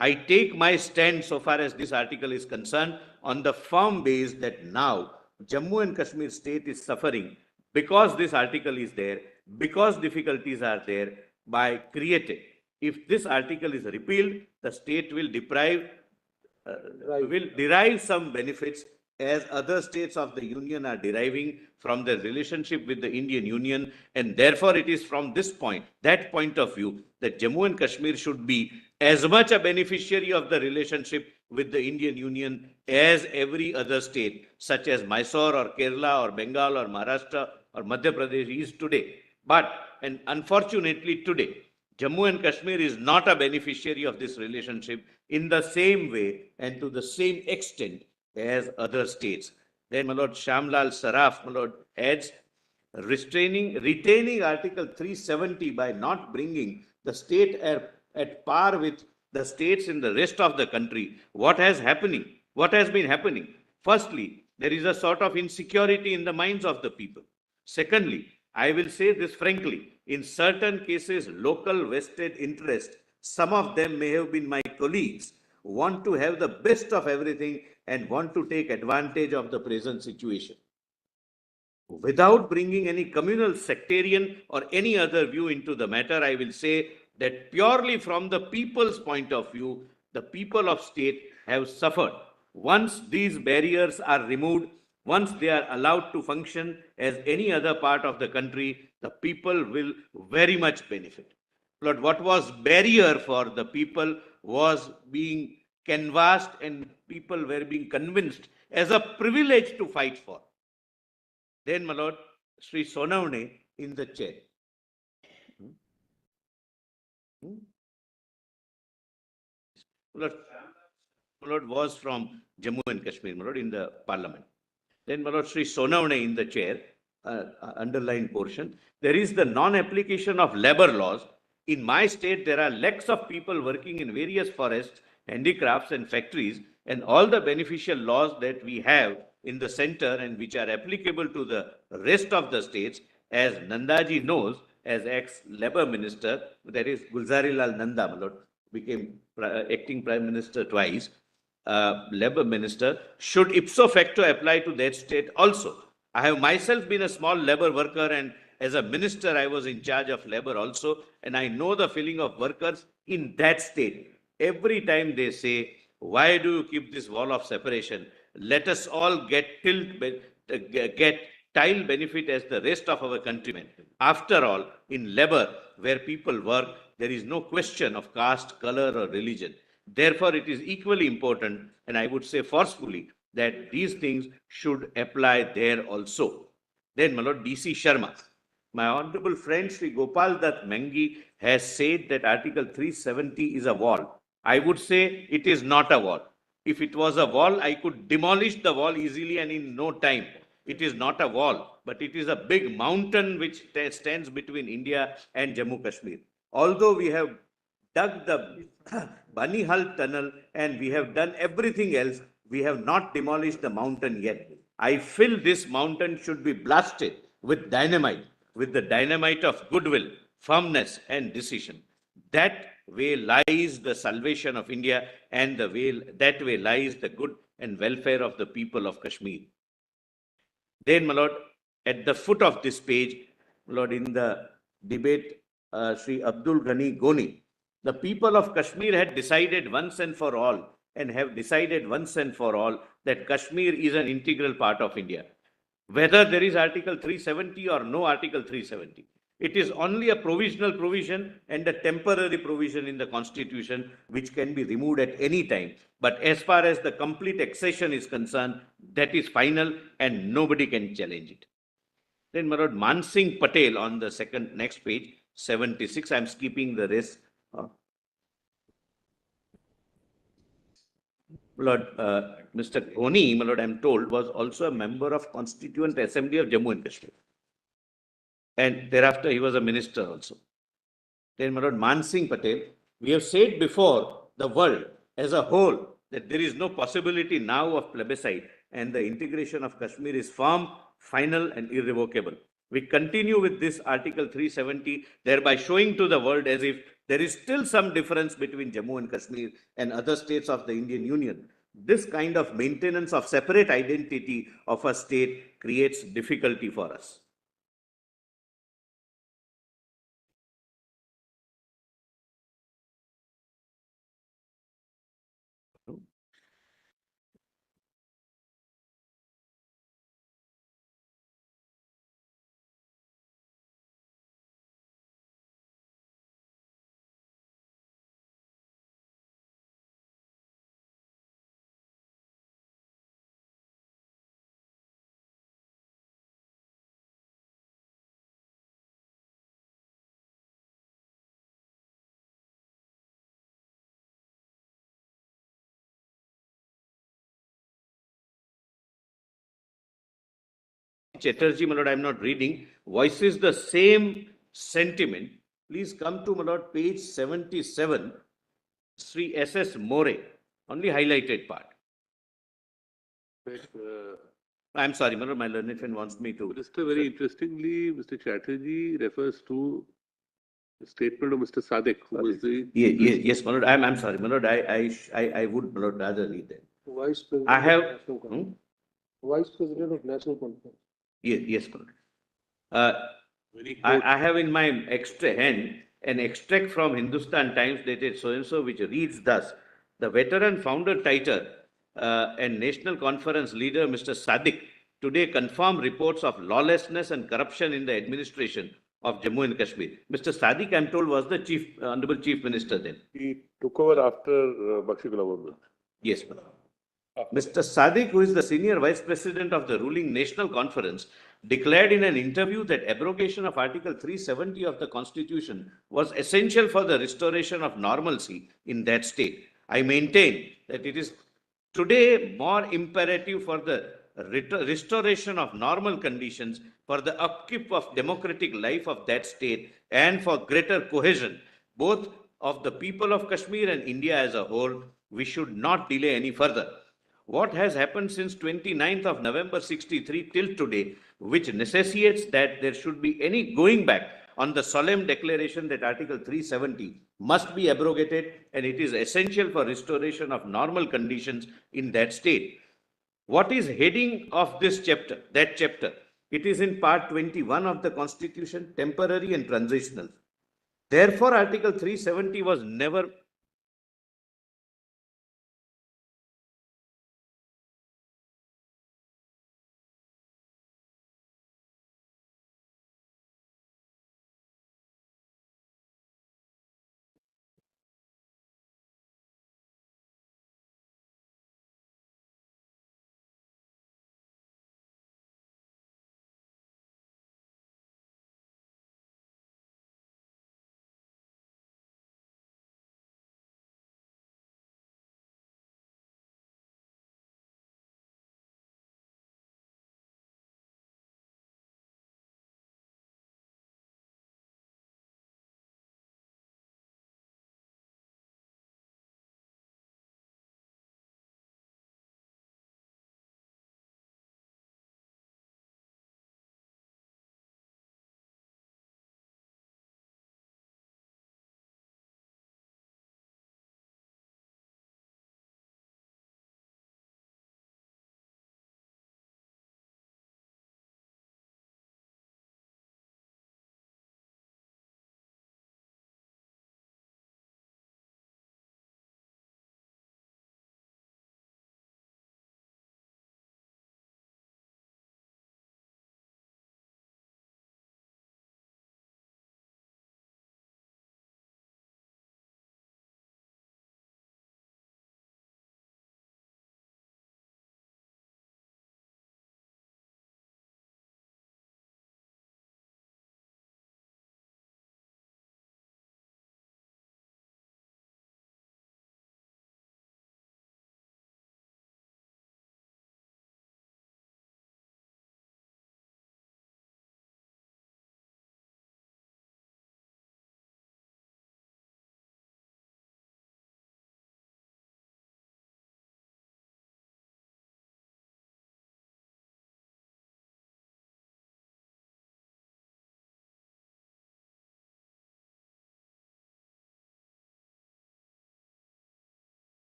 I take my stand so far as this article is concerned on the firm base that now Jammu and Kashmir state is suffering because this article is there, because difficulties are there by created. If this article is repealed, the state will derive some benefits as other states of the Union are deriving from their relationship with the Indian Union. And therefore, it is from this point, that point of view, that Jammu and Kashmir should be as much a beneficiary of the relationship with the Indian Union as every other state, such as Mysore or Kerala or Bengal or Maharashtra or Madhya Pradesh is today. But, and unfortunately today, Jammu and Kashmir is not a beneficiary of this relationship in the same way and to the same extent as other states. Then, my lord, Shamlal Saraf, my lord, adds, retaining Article 370 by not bringing the state at par with the states in the rest of the country. What has been happening? Firstly, there is a sort of insecurity in the minds of the people. Secondly, I will say this frankly, in certain cases, local vested interest, some of them may have been my colleagues, want to have the best of everything and want to take advantage of the present situation. Without bringing any communal, sectarian, or any other view into the matter, I will say that purely from the people's point of view, the people of state have suffered. Once these barriers are removed, once they are allowed to function as any other part of the country, the people will very much benefit. But what was barrier for the people was being canvassed and people were being convinced as a privilege to fight for. Then, my lord, Sri Sonavne in the chair. My lord was from Jammu and Kashmir, my lord, in the parliament. Then, my lord, Sri Sonavne in the chair, underlined portion. There is the non-application of labor laws. In my state, there are lakhs of people working in various forests, handicrafts and factories, and all the beneficial laws that we have in the center and which are applicable to the rest of the states, as Nandaji knows, as ex-labor minister, that is Gulzarilal Nanda, my lord, became acting prime minister twice, labor minister, should ipso facto apply to that state also. I have myself been a small labor worker, and as a minister, I was in charge of labor also, and I know the feeling of workers in that state. Every time they say, why do you keep this wall of separation? Let us all get tile benefit as the rest of our countrymen. After all, in labor, where people work, there is no question of caste, color, or religion. Therefore, it is equally important, and I would say forcefully, that these things should apply there also. Then, my lord, D.C. Sharma, my honorable friend Sri Gopal Dutt Mengi has said that Article 370 is a wall. I would say it is not a wall. If it was a wall, I could demolish the wall easily and in no time. It is not a wall, but it is a big mountain which stands between India and Jammu Kashmir. Although we have dug the Bani Hal tunnel and we have done everything else, we have not demolished the mountain yet. I feel this mountain should be blasted with dynamite, with the dynamite of goodwill, firmness, and decision. That way lies the salvation of India, and that way lies the good and welfare of the people of Kashmir. Then, my lord, at the foot of this page, my lord, in the debate, Sri Abdul Ghani Goni, the people of Kashmir had decided once and for all, and have decided once and for all, that Kashmir is an integral part of India. Whether there is Article 370 or no Article 370, it is only a provisional provision and a temporary provision in the Constitution which can be removed at any time. But as far as the complete accession is concerned, that is final and nobody can challenge it. Then, my lord, Mansingh Patel on the next page, 76. I am skipping the rest. Lord, Mr. Ghoni, my lord, I am told, was also a member of Constituent Assembly of Jammu and Kashmir. And thereafter, he was a minister also. Then, my lord, Mansingh Patel, we have said before the world as a whole that there is no possibility now of plebiscite, and the integration of Kashmir is firm, final, and irrevocable. We continue with this Article 370, thereby showing to the world as if there is still some difference between Jammu and Kashmir and other states of the Indian Union. This kind of maintenance of separate identity of a state creates difficulty for us. Chatterjee, my lord, I am not reading, voices the same sentiment. Please come to, my lord, page 77, Sri S.S. More, only highlighted part.
But,
I'm sorry, my lord, my learned friend wants me to.
Minister, very interestingly, Mr. Chatterjee refers to the statement of Mr. Sadek, who was the.
Yes, my lord, I'm sorry, my lord, I would, my lord, rather read that.
Vice President.
I have,
of National Conference. Vice President of National Conference.
yes, my lord.
Very
I have in my extra hand an extract from Hindustan Times dated so-and-so, which reads thus: the veteran founder title and National Conference leader, Mr. Sadiq, today confirmed reports of lawlessness and corruption in the administration of Jammu and Kashmir. Mr. Sadiq, I'm told, was the Honorable Chief Minister then.
He took over after Bakshi government.
Yes, madam. Mr. Sadiq, who is the senior vice president of the ruling National Conference, declared in an interview that abrogation of Article 370 of the Constitution was essential for the restoration of normalcy in that state. I maintain that it is today more imperative for the restoration of normal conditions, for the upkeep of democratic life of that state, and for greater cohesion, both of the people of Kashmir and India as a whole. We should not delay any further. What has happened since 29th of November 63 till today, which necessitates that there should be any going back on the solemn declaration that Article 370 must be abrogated, and it is essential for restoration of normal conditions in that state. What is heading of this chapter, that chapter? It is in part 21 of the Constitution, temporary and transitional. Therefore, Article 370 was never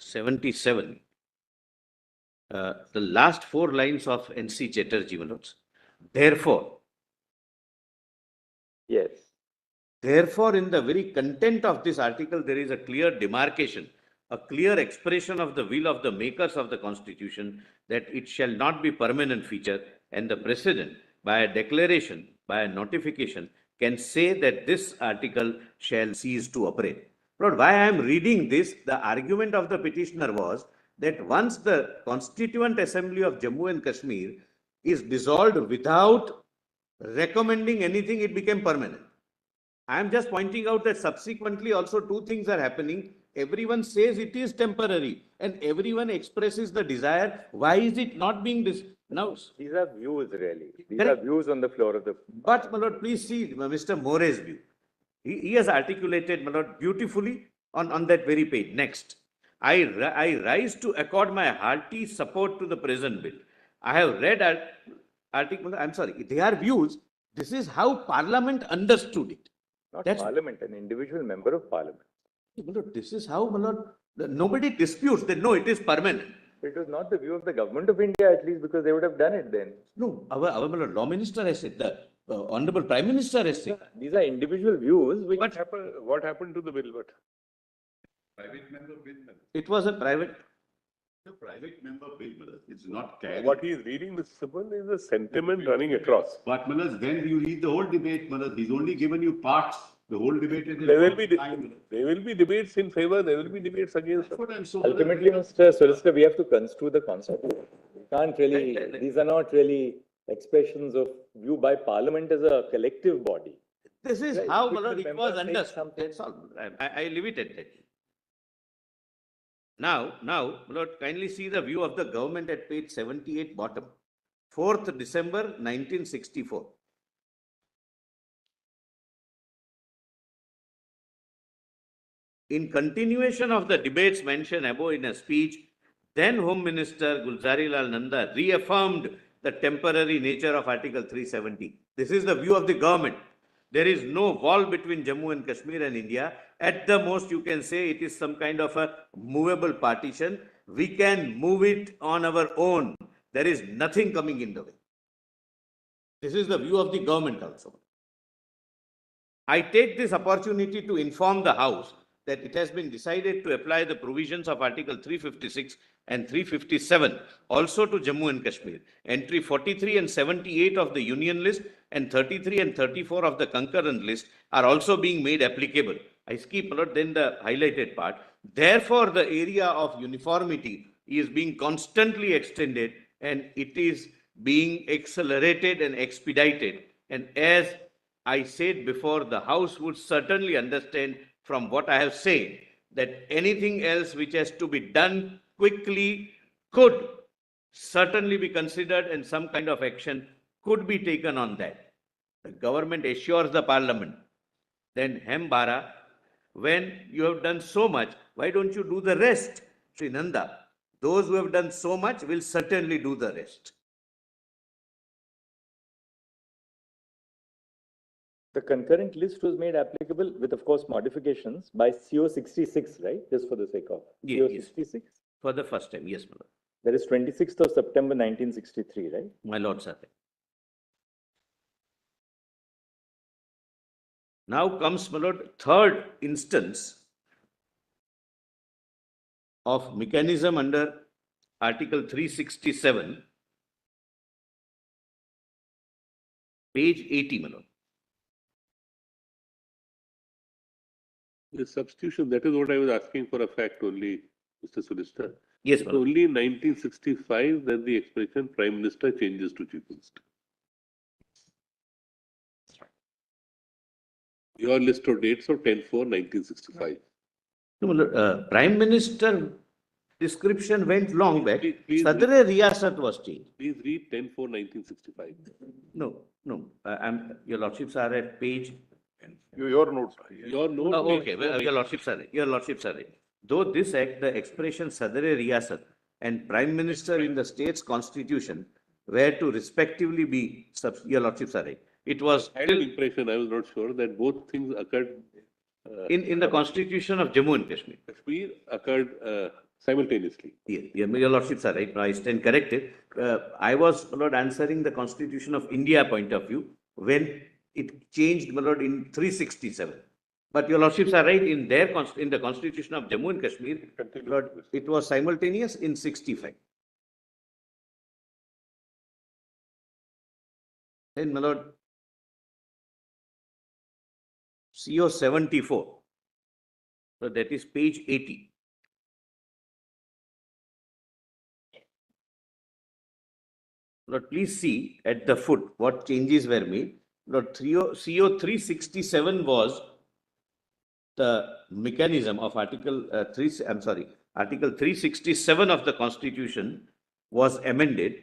77, the last 4 lines of N.C. Chatterjee, my lords. Therefore,
Yes.
Therefore, in the very content of this article, there is a clear demarcation, a clear expression of the will of the makers of the Constitution that it shall not be permanent feature, and the President, by a declaration, by a notification, can say that this article shall cease to operate. Lord, why I am reading this, the argument of the petitioner was that once the Constituent Assembly of Jammu and Kashmir is dissolved without recommending anything, it became permanent. I am just pointing out that subsequently also 2 things are happening. Everyone says it is temporary and everyone expresses the desire. Why is it not being now?
These are views really. These
Correct.
are views on the floor of the.
But, my lord, please see Mr. More's view. He has articulated, my lord, beautifully on that very page. Next, I rise to accord my hearty support to the present bill. I have read article, I'm sorry, they are views. This is how Parliament understood it.
Not
That's-
Parliament, an individual member of Parliament.
My lord, this is how, my lord, nobody disputes that no, it is permanent.
It was not the view of the government of India, at least, because they would have done it then.
No, our my lord, law minister has said, the honorable prime minister has said.
These are individual views which.
What happened to the bill? But
Private member bill.
It was a private.
The private member bill, Malas, it's not carried.
what he is reading, Mr. Subban, is a sentiment running across.
But Malas, when you read the whole debate, Malas, he's only given you parts. The whole debate is.
There will be debates in favor, there will be debates against.
That's what I'm so.
Ultimately, Mr. Solicitor, we have to construe the concept. We can't really, these are not really expressions of view by Parliament as a collective body.
This is
Right,
how, my
individual
lord, it was
members make
understood.
something.
That's all. I leave it at that. Now, my lord, kindly see the view of the government at page 78 bottom. 4th December 1964. In continuation of the debates mentioned above in a speech, then Home Minister Gulzarilal Nanda reaffirmed the temporary nature of Article 370. This is the view of the government. There is no wall between Jammu and Kashmir and India. At the most, you can say it is some kind of a movable partition. We can move it on our own. There is nothing coming in the way. This is the view of the government also. I take this opportunity to inform the House that it has been decided to apply the provisions of Article 356 and 357 also to Jammu and Kashmir. Entry 43 and 78 of the Union list and 33 and 34 of the concurrent list are also being made applicable. I skip a lot, then the highlighted part. Therefore, the area of uniformity is being constantly extended and it is being accelerated and expedited. And as I said before, the House would certainly understand from what I have said that anything else which has to be done quickly could certainly be considered and some kind of action could be taken on that. The government assures the Parliament. Then Hembara, when you have done so much, why don't you do the rest? Sri Nanda, those who have done so much will certainly do the rest.
The concurrent list was made applicable with, of course, modifications by CO 66, right? Just for the sake of.
Yeah,
CO
yes.
66?
For the first time, yes, my lord.
That is 26th of September 1963, right?
My lords are there. Now comes, my lord, third instance of mechanism under Article 367, page 80, my lord.
The substitution, that is what I was asking for a fact only, Mr. Solicitor.
Yes,
It's
my lord.
only in 1965 that the expression Prime Minister changes to Chief Minister. Your list of dates of 10/4/1965.
No, my lord, Prime Minister description went long back.
Please
Sadr Riyasat was changed.
Please read 10/4/1965.
No, your lordships are at page.
Your notes.
Your note.
Oh, okay, well, your lordships are right. Though this act, the expression Sadr Riyasat and Prime Minister in the state's constitution were to respectively be, your lordships are right. It was
I had an impression, I was not sure, that both things occurred.
in the constitution of Jammu and Kashmir.
Kashmir occurred simultaneously.
Yeah, your lordships are right. Now I stand corrected. I was, my lord, answering the Constitution of India point of view when it changed, my lord, in 367. But your lordships are right in their in the Constitution of Jammu and Kashmir, my lord, it was simultaneous in 65. Then, my lord, CO 74. So that is page 80. Lord, please see at the foot what changes were made. Lord, CO 367 was the mechanism of Article Article 367 of the Constitution was amended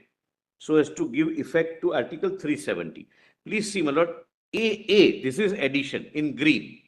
so as to give effect to Article 370. Please see, my lord, AA, this is addition in green.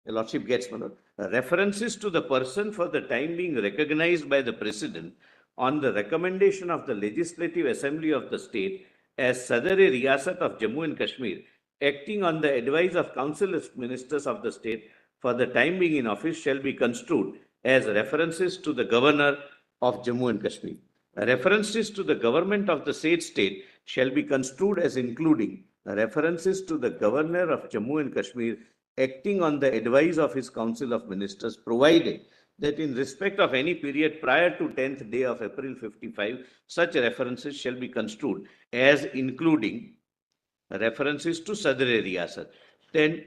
The lordship gets, my lord. References to the person for the time being recognized by the president on the recommendation of the Legislative Assembly of the state as Sadr-e-Riyasat of Jammu and Kashmir, acting on the advice of Council of Ministers of the state for the time being in office, shall be construed as references to the governor of Jammu and Kashmir. References to the government of the said state shall be construed as including references to the governor of Jammu and Kashmir acting on the advice of his Council of Ministers, provided that in respect of any period prior to 10th day of April 55, such references shall be construed as including references to Sadr-e-Riyasat. Then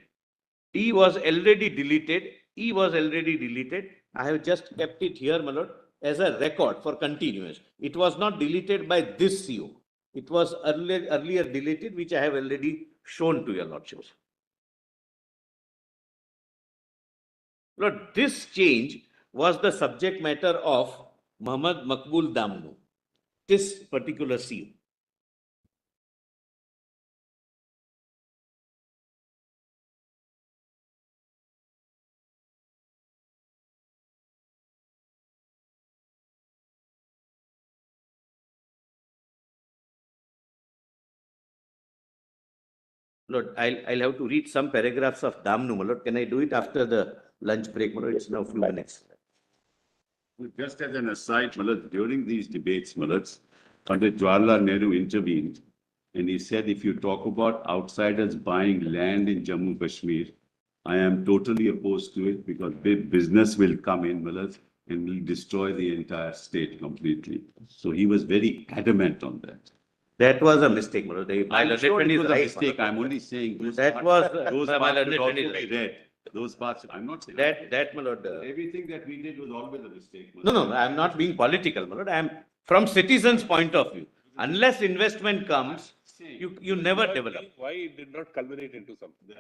E was already deleted. E was already deleted. I have just kept it here, my lord, as a record for continuous. It was not deleted by this CO. It was earlier deleted, which I have already shown to your lordships. Lord, this change was the subject matter of Muhammad Maqbul Damnu, this particular CO. Lord, I'll have to read some paragraphs of Damnu, my lord. Can I do it after the lunch break, my lord? It's now a few minutes.
Just as an aside, Malad, during these debates, Malad, Pandit Jawaharlal Nehru intervened and he said, if you talk about outsiders buying land in Jammu Kashmir, I am totally opposed to it because big business will come in, Malad, and will destroy the entire state completely. So he was very adamant on that.
That was a mistake, my lord.
I'm sure it was a mistake. I'm only saying those
That
parts,
was
those
my
parts
lord,
should also be
right.
read. Those parts, I'm not saying.
That, my lord.
Everything that we did was always a mistake.
No, I'm not being political, my lord. I'm from citizens' point of view. Unless investment comes, you never develop.
Why it did not culminate into something?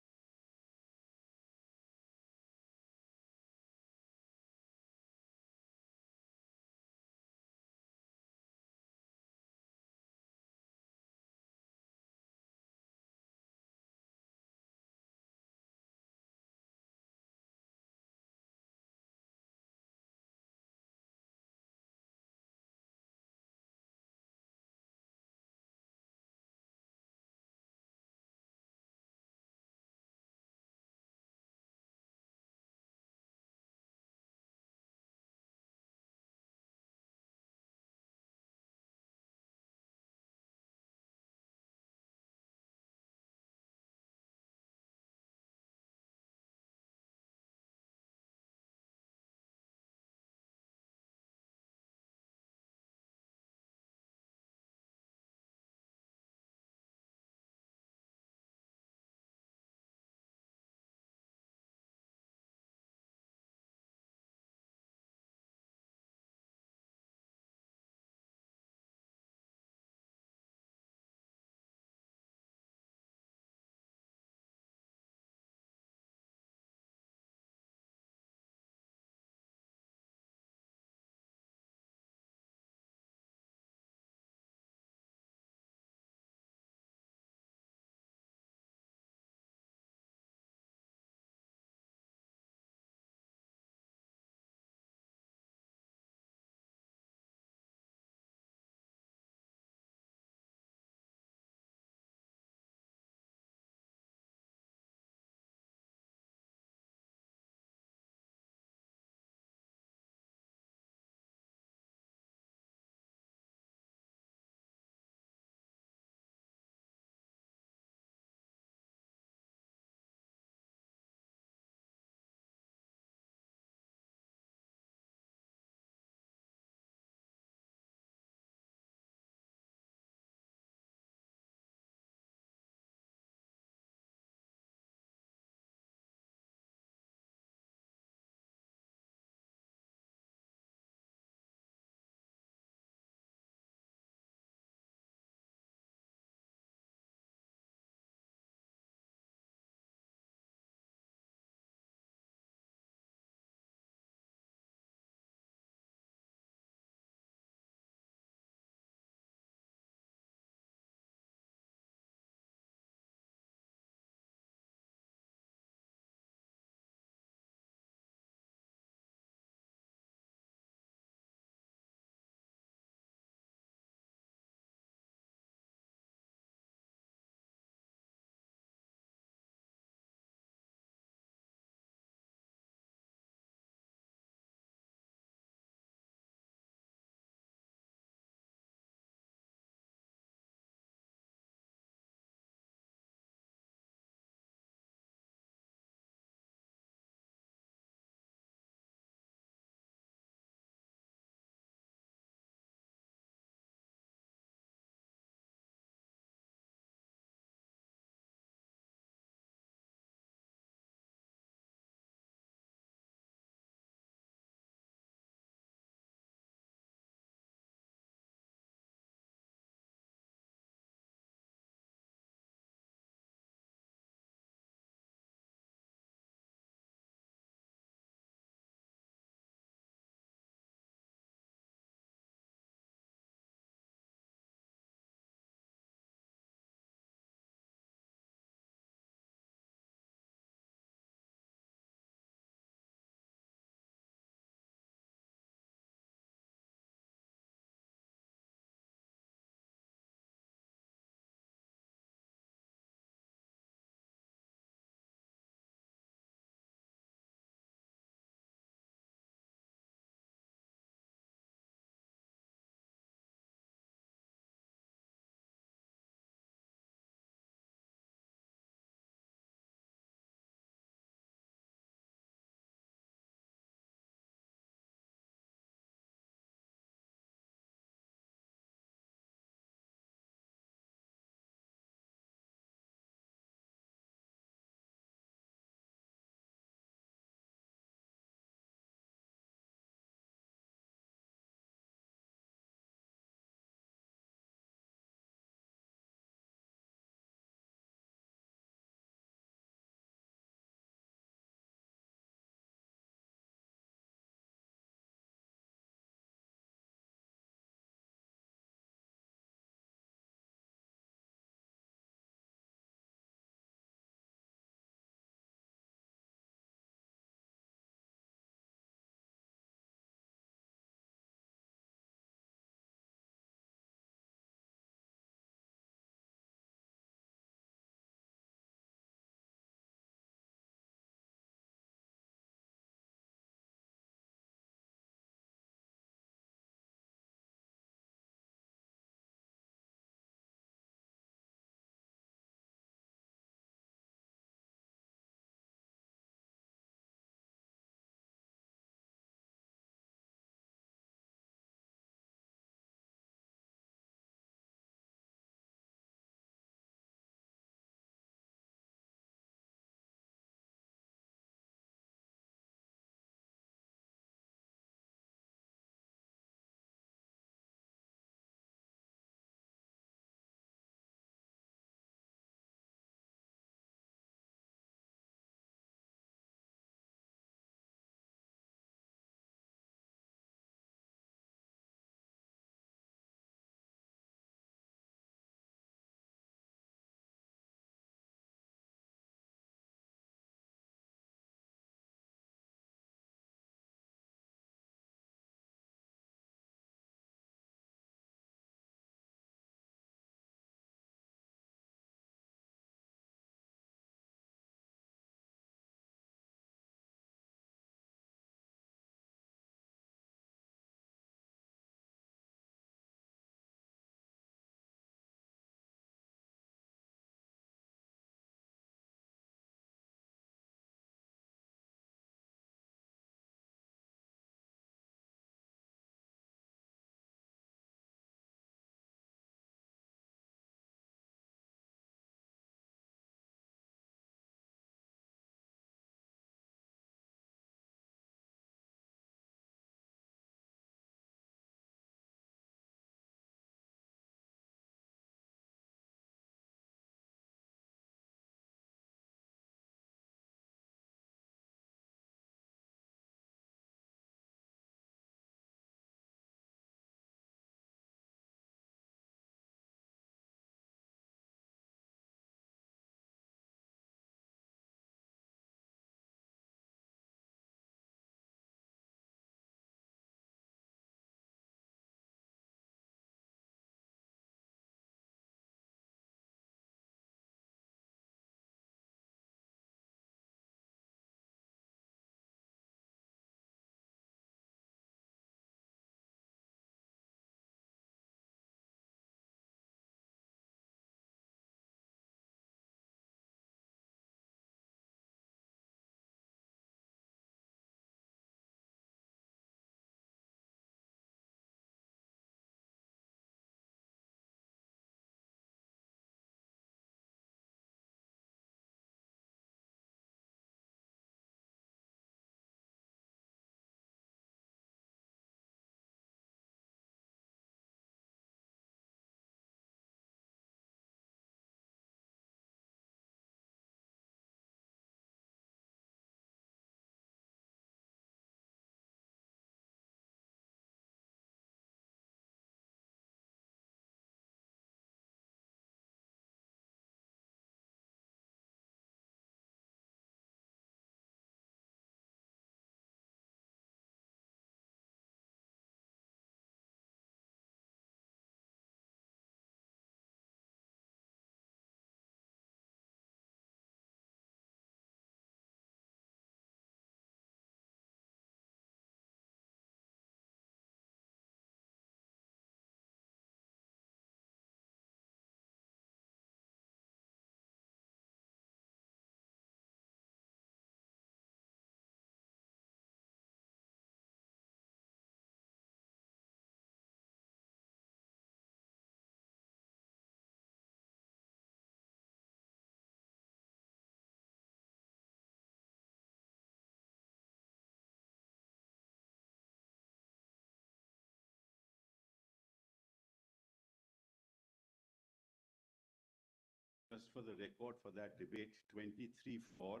just for the record for that debate, 23 for,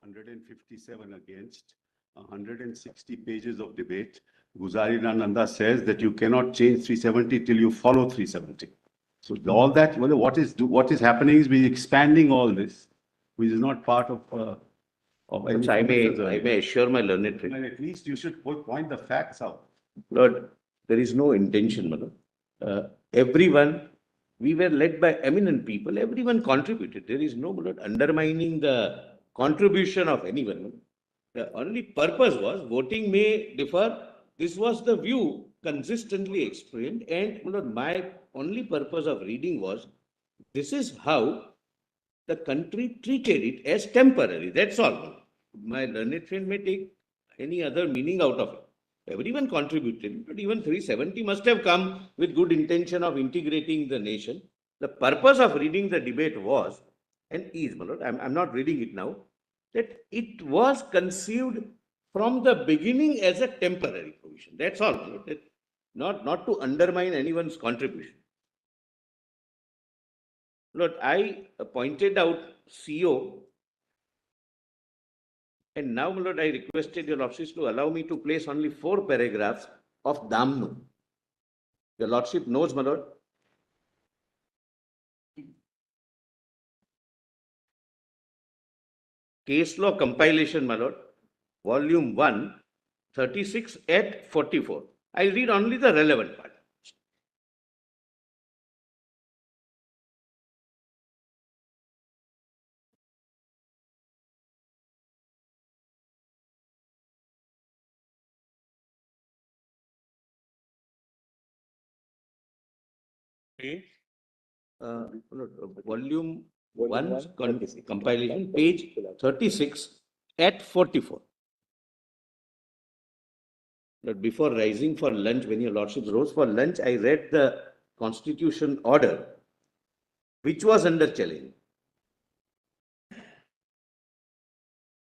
157 against, 160 pages of debate. Guzari Nanda says that you cannot change 370 till you follow 370. So all that, well, what is happening is we're expanding all this, which is not part of any.
I may assure my learned friend.
And at least you should point the facts out.
Lord, there is no intention, Madam. Everyone, we were led by eminent people, everyone contributed. There is no, Lord, undermining the contribution of anyone. The only purpose was voting may differ. This was the view consistently explained, and Lord, my only purpose of reading was this is how the country treated it as temporary. That's all. My learned friend may take any other meaning out of it. Everyone contributed, but even 370 must have come with good intention of integrating the nation. The purpose of reading the debate was, and is, my lord, I'm not reading it now, that it was conceived from the beginning as a temporary provision. That's all, my lord. Not to undermine anyone's contribution. Lord, I pointed out CO, and now, my lord, I requested your lordships to allow me to place only 4 paragraphs of Damnu. Your lordship knows, my lord. Case law compilation, my lord, volume 1, 36 at 44. I'll read only the relevant part.
Page?
Volume 1
36.
compilation, page 36 at 44. But before rising for lunch, when your lordships rose for lunch, I read the constitution order, which was under challenge.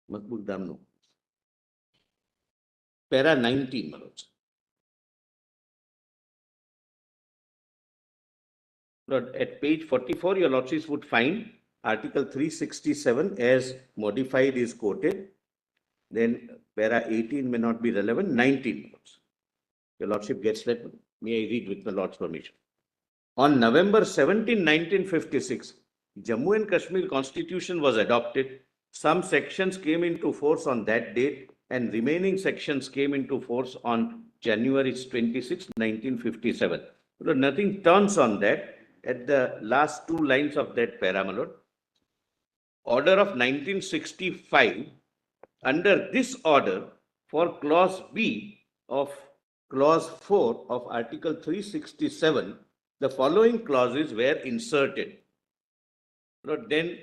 Makbul Damnu. Para 19, my lords. Lord, at page 44, your lordships would find Article 367 as modified is quoted. Then para 18 may not be relevant, 19. Lords. Your lordship gets that. May I read with the lord's permission? On November 17, 1956, Jammu and Kashmir Constitution was adopted. Some sections came into force on that date, and remaining sections came into force on January 26, 1957. But nothing turns on that. At the last 2 lines of that para, my lord, order of 1965, under this order, for clause B of clause 4 of Article 367, the following clauses were inserted. Lord, then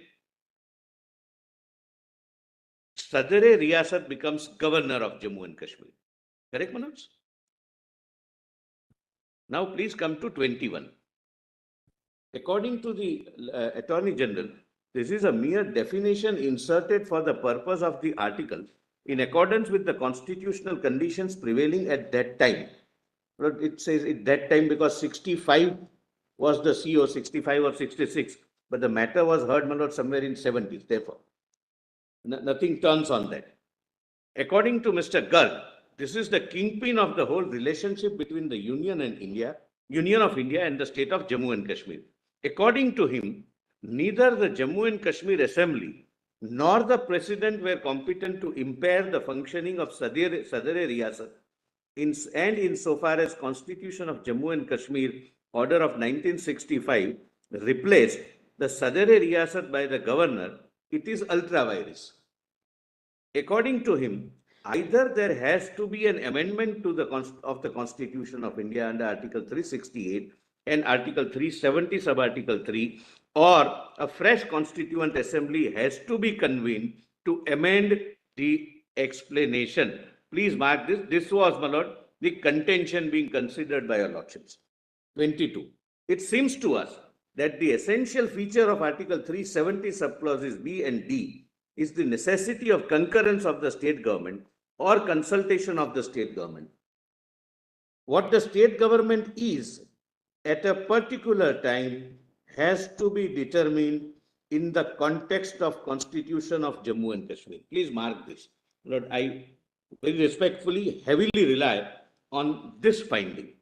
Sadr-e Riyasat becomes governor of Jammu and Kashmir. Correct, Manoj? Now please come to 21. According to the Attorney General, this is a mere definition inserted for the purpose of the article in accordance with the constitutional conditions prevailing at that time. It says at that time because 65 was the CO, 65 or 66, but the matter was heard, my lord, somewhere in 70s. Therefore, nothing turns on that. According to Mr. Garg, this is the kingpin of the whole relationship between the Union of India and the state of Jammu and Kashmir. According to him, neither the Jammu and Kashmir Assembly nor the President were competent to impair the functioning of Sadr-e Riyasat. And insofar as Constitution of Jammu and Kashmir Order of 1965 replaced the Sadr-e Riyasat by the governor, it is ultra vires. According to him, either there has to be an amendment to the Constitution of India under Article 368 and Article 370 sub-Article 3, or a fresh Constituent Assembly has to be convened to amend the explanation. Please mark this. This was, my lord, the contention being considered by your lordships. 22. It seems to us that the essential feature of Article 370 subclauses B and D is the necessity of concurrence of the state government or consultation of the state government. What the state government is at a particular time has to be determined in the context of Constitution of Jammu and Kashmir. Please mark this. Lord, I very respectfully, heavily rely on this finding.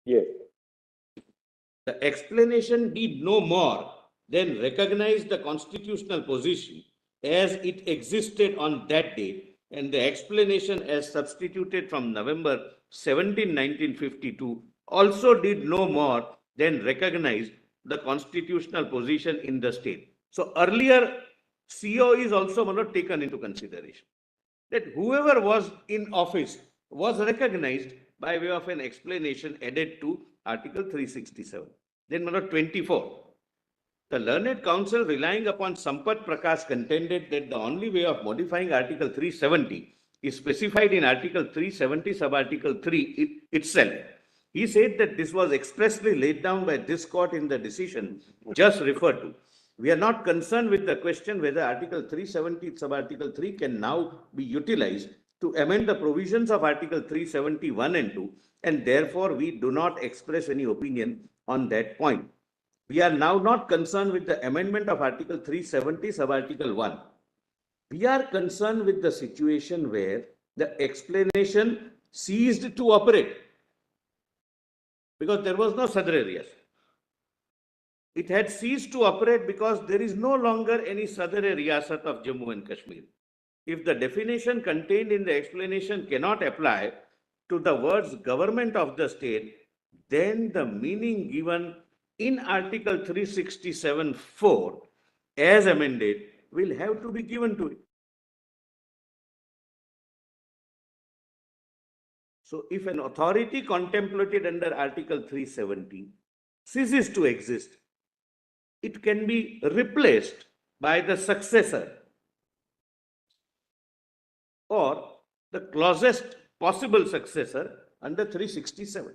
Yes.
The explanation did no more than recognize the constitutional position as it existed on that date, and the explanation as substituted from November 17, 1952 also did no more than recognize the constitutional position in the state. So earlier CO is also not taken into consideration. That whoever was in office was recognized by way of an explanation added to Article 367. Then number 24. The learned counsel relying upon Sampat Prakash contended that the only way of modifying Article 370 is specified in Article 370 sub-article 3 itself. He said that this was expressly laid down by this court in the decision just referred to. We are not concerned with the question whether Article 370 sub-article 3 can now be utilized to amend the provisions of Article 371 and 2, and therefore we do not express any opinion on that point. We are now not concerned with the amendment of Article 370 sub-article 1. We are concerned with the situation where the explanation ceased to operate because there was no Sadr areas. It had ceased to operate because there is no longer any Sadr Riyasat of Jammu and Kashmir. If the definition contained in the explanation cannot apply to the words government of the state, then the meaning given in Article 367(4) as amended will have to be given to it. So if an authority contemplated under Article 370 ceases to exist, it can be replaced by the successor or the closest possible successor under 367.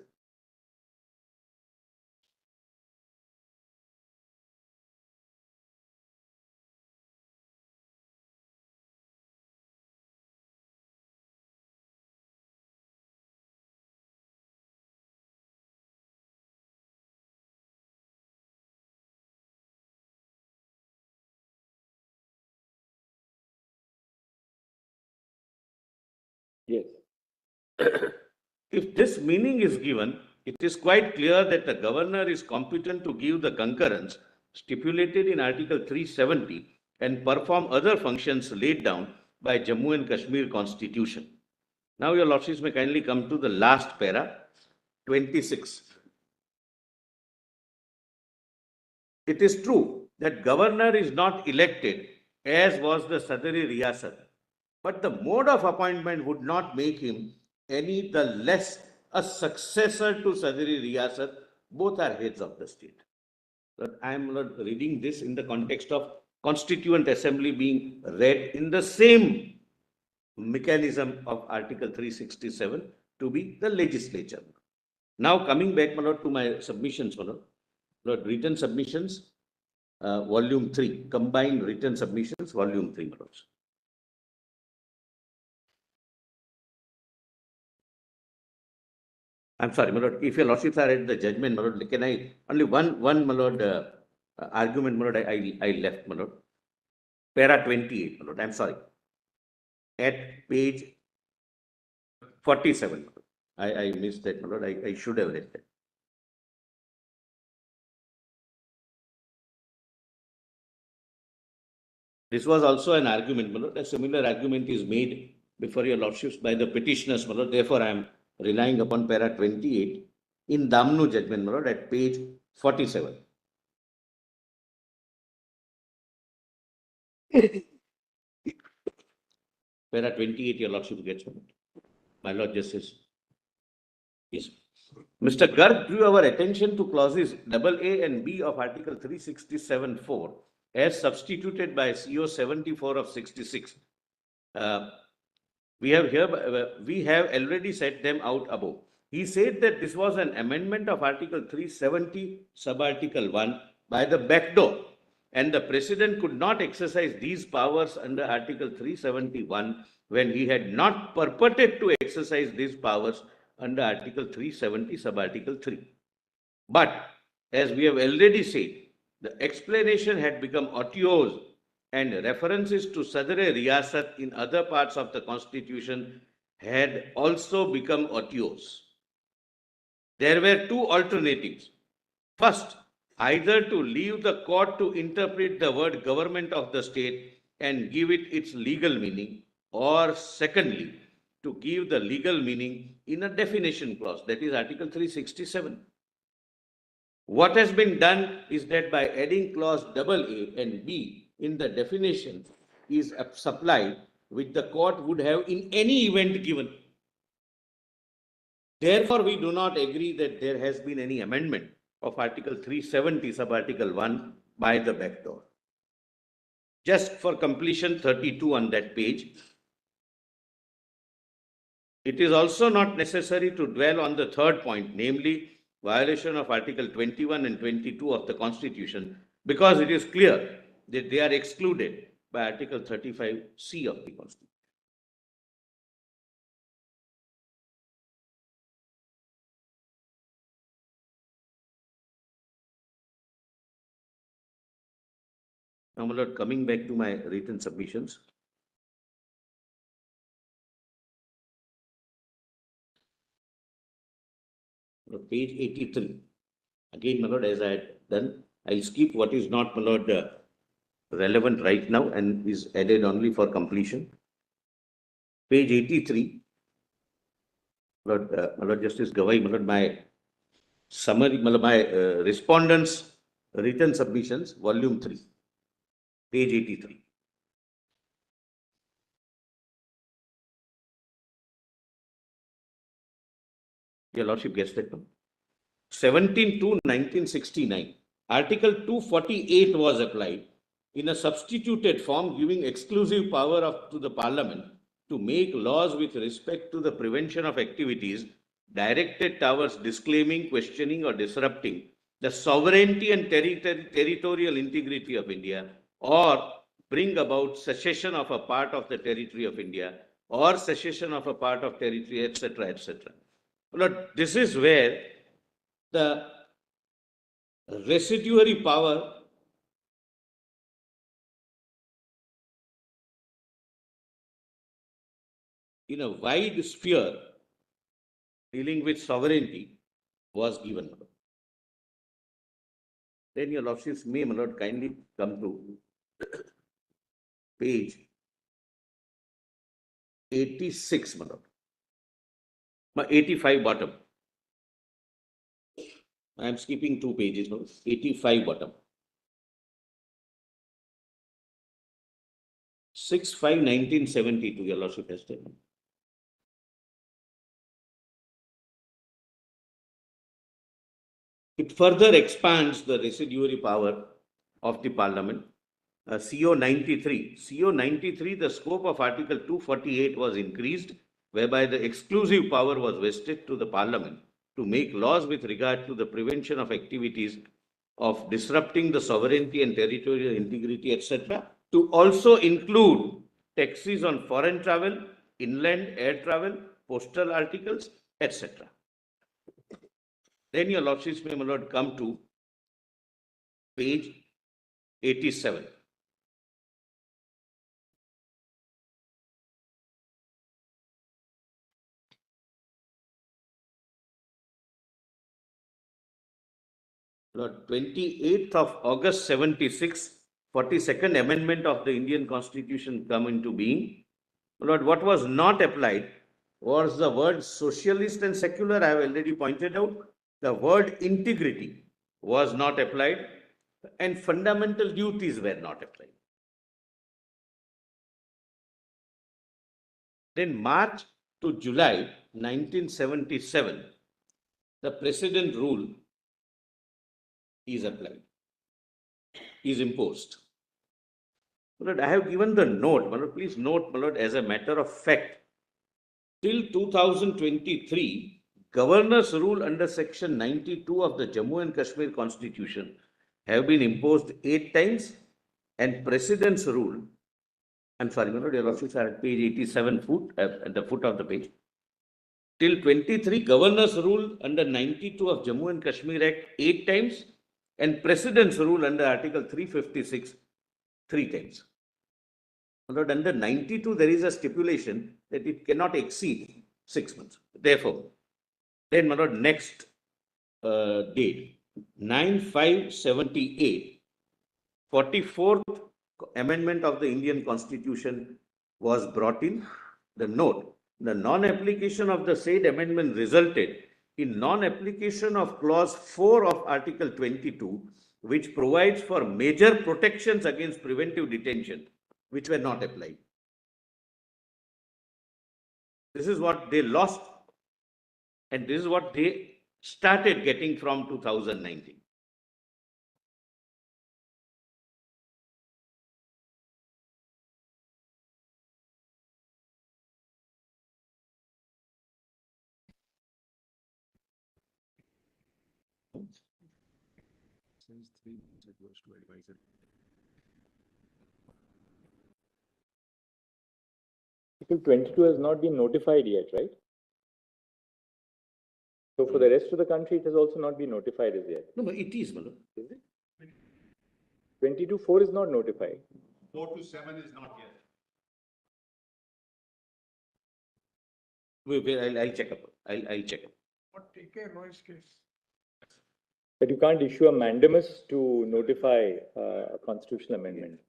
Yes.
If this meaning is given, it is quite clear that the governor is competent to give the concurrence stipulated in Article 370 and perform other functions laid down by Jammu and Kashmir Constitution. Now, your lordships may kindly come to the last para, 26. It is true that governor is not elected as was the Sadri Riyasat, but the mode of appointment would not make him any the less a successor to Sadri Riyasat. Both are heads of the state. But I am not reading this in the context of Constituent Assembly being read in the same mechanism of Article 367 to be the legislature. Now coming back, my lord, to my submissions, my lord, written submissions, volume 3, combined written submissions, volume 3, my lords. I'm sorry, my lord, if your lordships are at the judgment, my lord, can I, only one, my lord, argument, my lord, I left, my lord. Para 28, my lord, I'm sorry. At page 47, I missed that, my lord, I should have read that. This was also an argument, my lord. A similar argument is made before your lordships by the petitioners, my lord. Therefore, I am relying upon para 28 in Damnu judgment, my lord, at page 47. Para 28, your lordship gets one. My lord Justice. Yes. Mr. Garg drew our attention to clauses AA and B of Article 367(4 as substituted by CO 74 of 66. We have already set them out above. He said that this was an amendment of Article 370 sub-article 1 by the back door, and the President could not exercise these powers under Article 371 when he had not purported to exercise these powers under Article 370, Subarticle 3. But, as we have already said, the explanation had become otiose and references to Sadr-e Riyasat in other parts of the Constitution had also become otiose. There were two alternatives. First, either to leave the court to interpret the word government of the state and give it its legal meaning, or secondly, to give the legal meaning in a definition clause, that is Article 367. What has been done is that by adding clause AA and B in the definition is supplied, which the court would have in any event given. Therefore, we do not agree that there has been any amendment of Article 370, Subarticle 1 by the back door. Just for completion, 32 on that page. It is also not necessary to dwell on the third point, namely violation of Article 21 and 22 of the Constitution, because it is clear that they are excluded by Article 35C of the Constitution. Now, my lord, coming back to my written submissions. Page 83. Again, my lord, as I had done, I'll skip what is not, my lord, relevant right now and is added only for completion. Page 83. My lord Justice Gawai, my lord, my summary, my respondents' written submissions, volume 3, page 83. Your Lordship gets that one. 17/2/1969, Article 248 was applied in a substituted form, giving exclusive power to the Parliament to make laws with respect to the prevention of activities directed towards disclaiming, questioning, or disrupting the sovereignty and territorial integrity of India, or bring about secession of a part of the territory of India, or secession of a part of territory, etc., etc. Lord, this is where the residuary power in a wide sphere dealing with sovereignty was given. Then your Lordships may, my lord, kindly come to page 86, my lord. 85 bottom. I am skipping 2 pages now. 85 bottom. 6/5/1972, your Lordship has taken. It further expands the residuary power of the Parliament. CO 93. CO 93, the scope of Article 248 was increased, whereby the exclusive power was vested to the Parliament to make laws with regard to the prevention of activities of disrupting the sovereignty and territorial integrity, etc., to also include taxes on foreign travel, inland air travel, postal articles, etc. Then your Lordships may, my lord, come to page 87. Lord, 28th of August 76, 42nd Amendment of the Indian Constitution come into being. Lord, what was not applied was the word socialist and secular. I have already pointed out. The word integrity was not applied, and fundamental duties were not applied. Then March to July 1977, the President rule is applied, is imposed. My lord, I have given the note. My lord, please note, my lord, as a matter of fact, till 2023, governor's rule under section 92 of the Jammu and Kashmir Constitution have been imposed 8 times, and President's rule. I'm sorry, my lord, your lordships are at page 87 at the foot of the page. Till 23, Governor's rule under 92 of Jammu and Kashmir Act 8 times, and President's rule under Article 356 3 times. My lord, under 92, there is a stipulation that it cannot exceed 6 months. Therefore, then, my lord, next date, 9/5/78, 44th Amendment of the Indian Constitution was brought in. The note, the non-application of the said amendment resulted in non-application of clause 4 of Article 22, which provides for major protections against preventive detention, which were not applied. This is what they lost, and this is what they started getting from 2019.
Article 22 has not been notified yet, right? So for the rest of the country, it has also not been notified as yet.
No, but it is, my lord.
Is it? 22(4) is not notified.
4 to 7 is not yet.
Wait, I'll check up. I'll check up.
What take a noise case?
But you can't issue a mandamus to notify a constitutional amendment.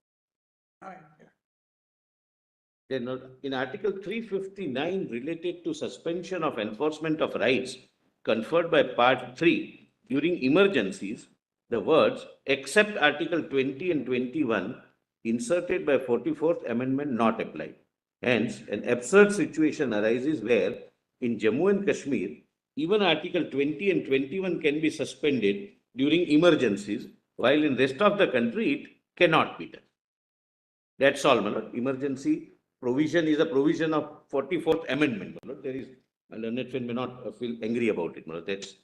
Then in Article 359 related to suspension of enforcement of rights conferred by Part 3 during emergencies, the words except Article 20 and 21 inserted by 44th Amendment not applied. Hence, an absurd situation arises where in Jammu and Kashmir, even Article 20 and 21 can be suspended during emergencies, while in rest of the country it cannot be done. That's all, my lord. Emergency provision is a provision of 44th Amendment, my lord. There is, and learned friend may not feel angry about it, my lord. That's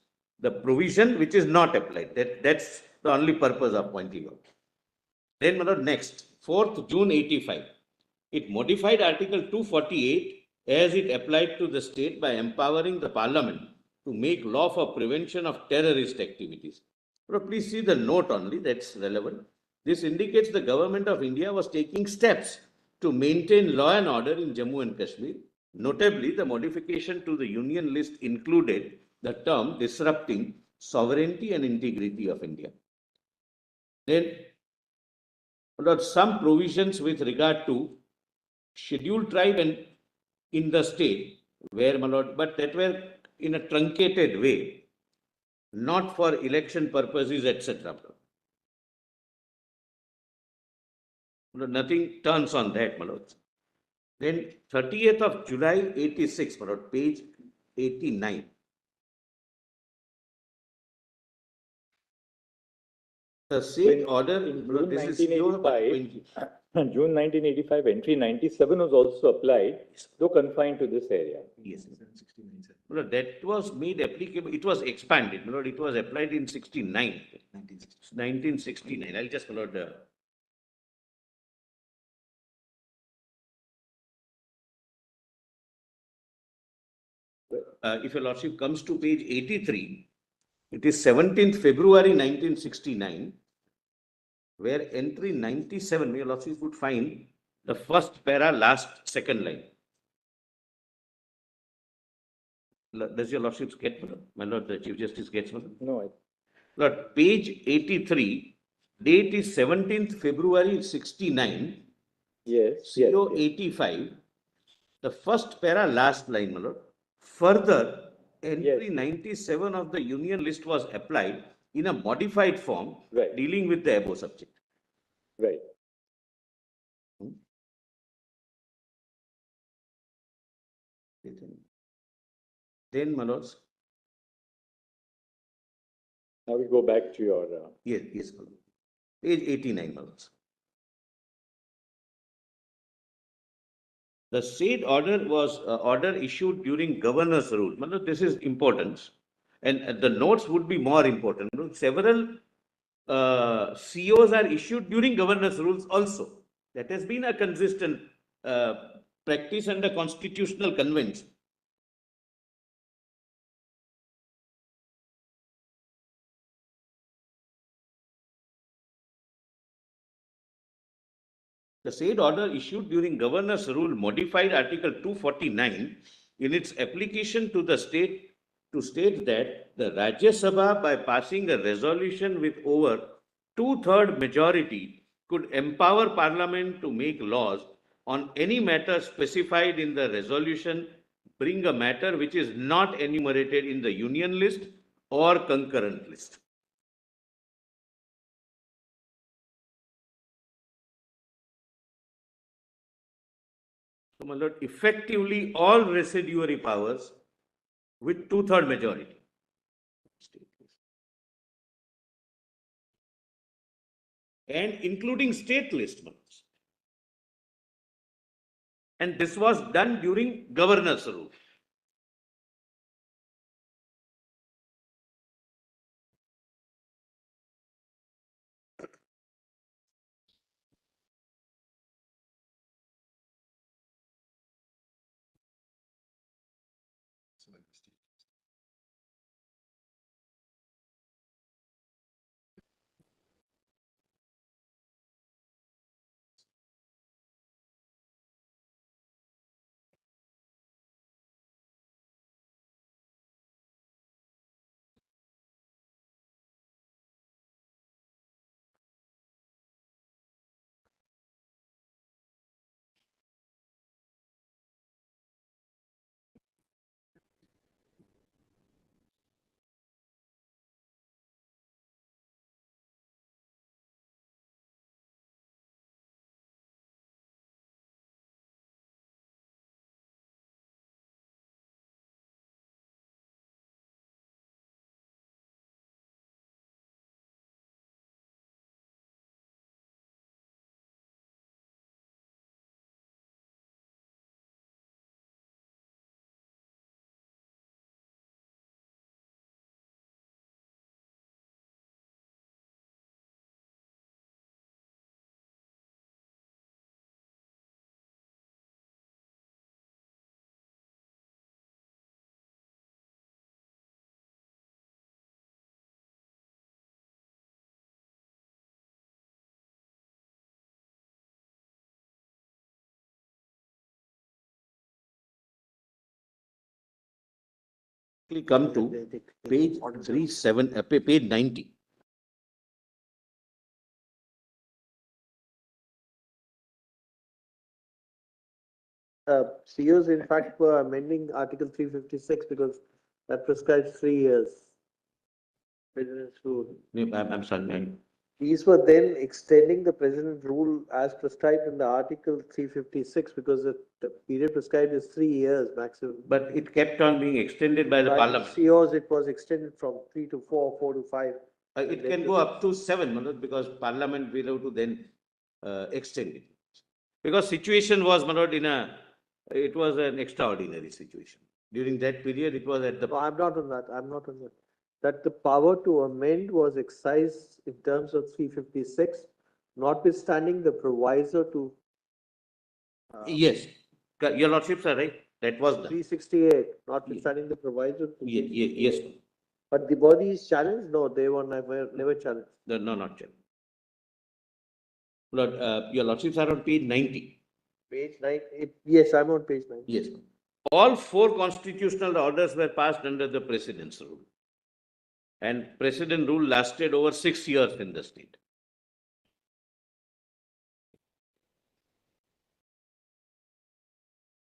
the provision which is not applied. That's the only purpose of pointing out. Then, my lord, next, 4th June 85. It modified Article 248 as it applied to the state by empowering the Parliament to make law for prevention of terrorist activities. But please see the note only, that's relevant. This indicates the government of India was taking steps to maintain law and order in Jammu and Kashmir. Notably, the modification to the union list included the term disrupting sovereignty and integrity of India. Then, some provisions with regard to scheduled tribe and in the state where, my lord, but that were in a truncated way, not for election purposes, etc. Nothing turns on that, my lord. Then 30th of July 86, my lord, page 89. The said order
in
June
this is June 1985, entry 97 was also applied, though confined to this area.
Yes. Well, that was made applicable, it was expanded, my lord, it was applied in 69. 1969. I'll just, my lord, if your lordship comes to page 83, it is 17th February 1969, where entry 97, your lordship would find the first para, second line. Does your lordship get, my lord, the Chief Justice gets, my lord?
No.
Lord, page 83, date is 17th February 69.
Yes.
CO 85, the first para, last line, my lord. Further, entry 97 of the union list was applied in a modified form, dealing with the above subject.
Right.
Then, my lords.
Now we go back to your.
Yes, my lord. Page 89, my lords. The said order was order issued during governor's rule. My lord, this is important, and the notes would be more important. Several COs are issued during governor's rules also. That has been a consistent practice under constitutional convention. The said order issued during governor's rule modified Article 249 in its application to the state to state that the Rajya Sabha, by passing a resolution with over two-third majority, could empower Parliament to make laws on any matter specified in the resolution, bring a matter which is not enumerated in the union list or concurrent list. So, my lord, effectively all residuary powers with two-third majority. And including state list members. And this was done during governor's rule. Come to page 37, page 90.
COs in fact were amending Article 356 because that prescribes 3 years. President's rule.
I'm sorry.
These were then extending the president rule as prescribed in the Article 356 because the period prescribed is 3 years maximum.
But it kept on being extended by the
By
Parliament.
COs, it was extended from 3 to 4, 4 to 5.
It can go up to 7, Manoj, because Parliament will have to then extend it. Because situation was, Manoj, it was an extraordinary situation. During that period, it was at the.
No, I'm not on that. I'm not on that. That the power to amend was excised in terms of 356, notwithstanding the proviso to.
Yes, your lordships are right. That was done.
368, notwithstanding the proviso to.
Yes.
But the body is challenged? No, they were never challenged.
No, not challenged. Lord, your lordships are on page 90.
Page 9, yes, I'm on page 9.
Yes. All 4 constitutional orders were passed under the President's rule. And President rule lasted over 6 years in the state.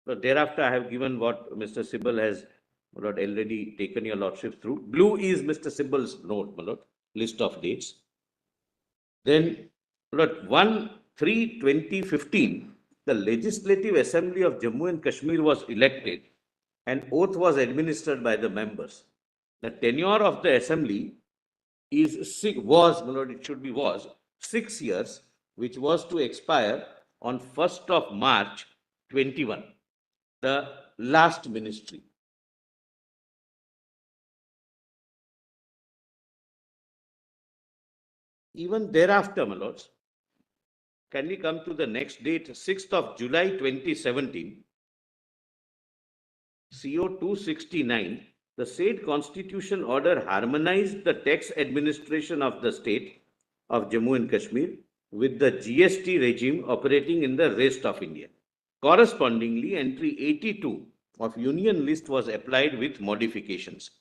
So thereafter, I have given what Mr. Sibal has already taken your lordship through. Blue is Mr. Sibal's note, my lord, list of dates. Then, Lord, 1/3/2015, the Legislative Assembly of Jammu and Kashmir was elected and oath was administered by the members. The tenure of the assembly was 6 years, which was to expire on 1st of March 21, the last ministry. even thereafter, my lords, can we come to the next date, 6th of July 2017, CO 269, the said constitution order harmonized the tax administration of the state of Jammu and Kashmir with the GST regime operating in the rest of India. Correspondingly, entry 82 of Union list was applied with modifications.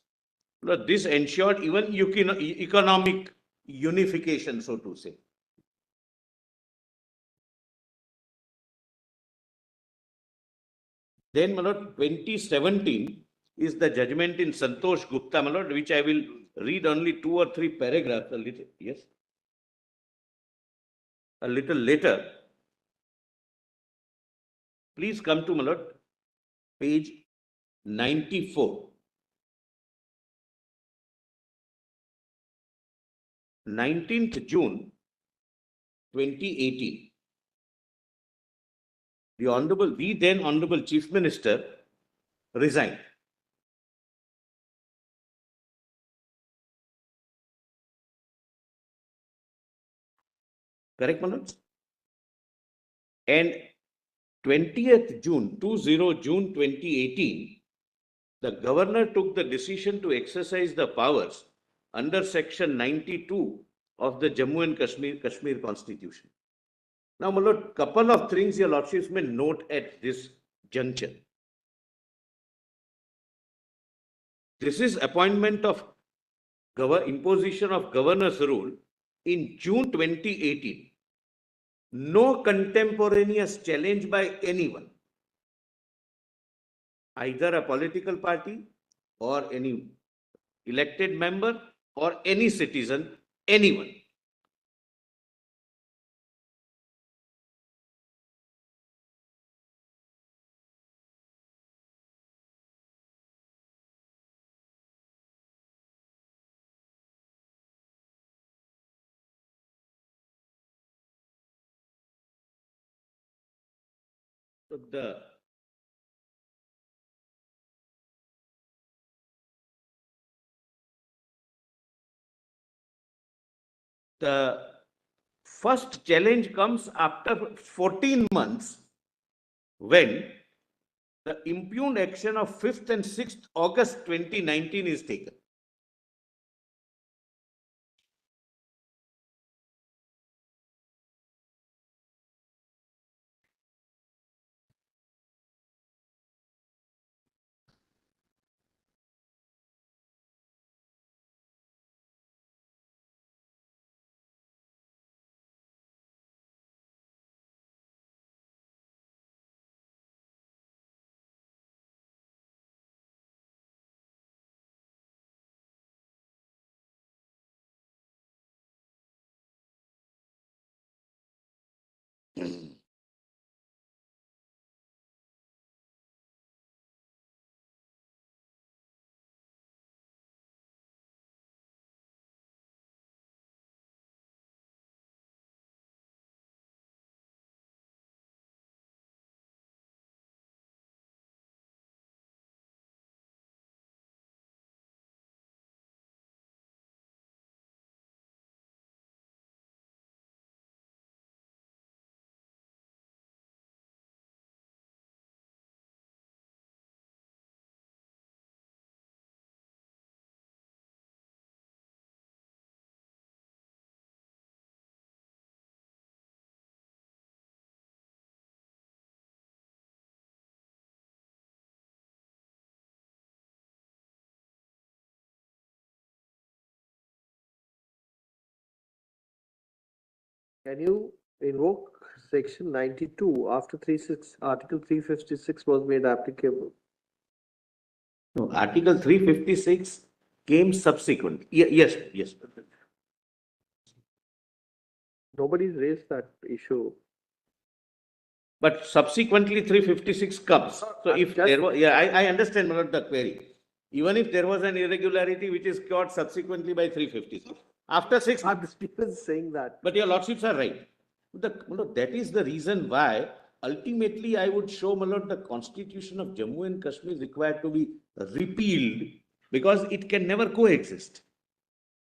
This ensured even economic unification, so to say. Then, my lord, 2017 is the judgment in Santosh Gupta, my lord, which I will read only 2 or 3 paragraphs, a little, yes, a little later. Please come to, my lord, page 94. 19th June 2018. The then Honorable Chief Minister resigned. Correct, Manoj? And 20th June, 2018, the governor took the decision to exercise the powers under section 92 of the Jammu and Kashmir Constitution. Now, my lord, couple of things your lordships may note at this juncture. This is appointment of imposition of governor's rule in June 2018. No contemporaneous challenge by anyone, either a political party or any elected member or any citizen, anyone. So the first challenge comes after 14 months when the impugned action of 5th and 6th August 2019 is taken.
Can you invoke section 92 after Article 356 was made applicable?
No, Article 356 came subsequent. Yes.
Nobody's raised that issue.
But subsequently 356 comes. So if there was, I understand the query. Even if there was an irregularity which is caught subsequently by 356. After 6 months.
I'm still saying that.
But your lordships are right. That is the reason why ultimately I would show, my lord, the constitution of Jammu and Kashmir is required to be repealed because it can never coexist.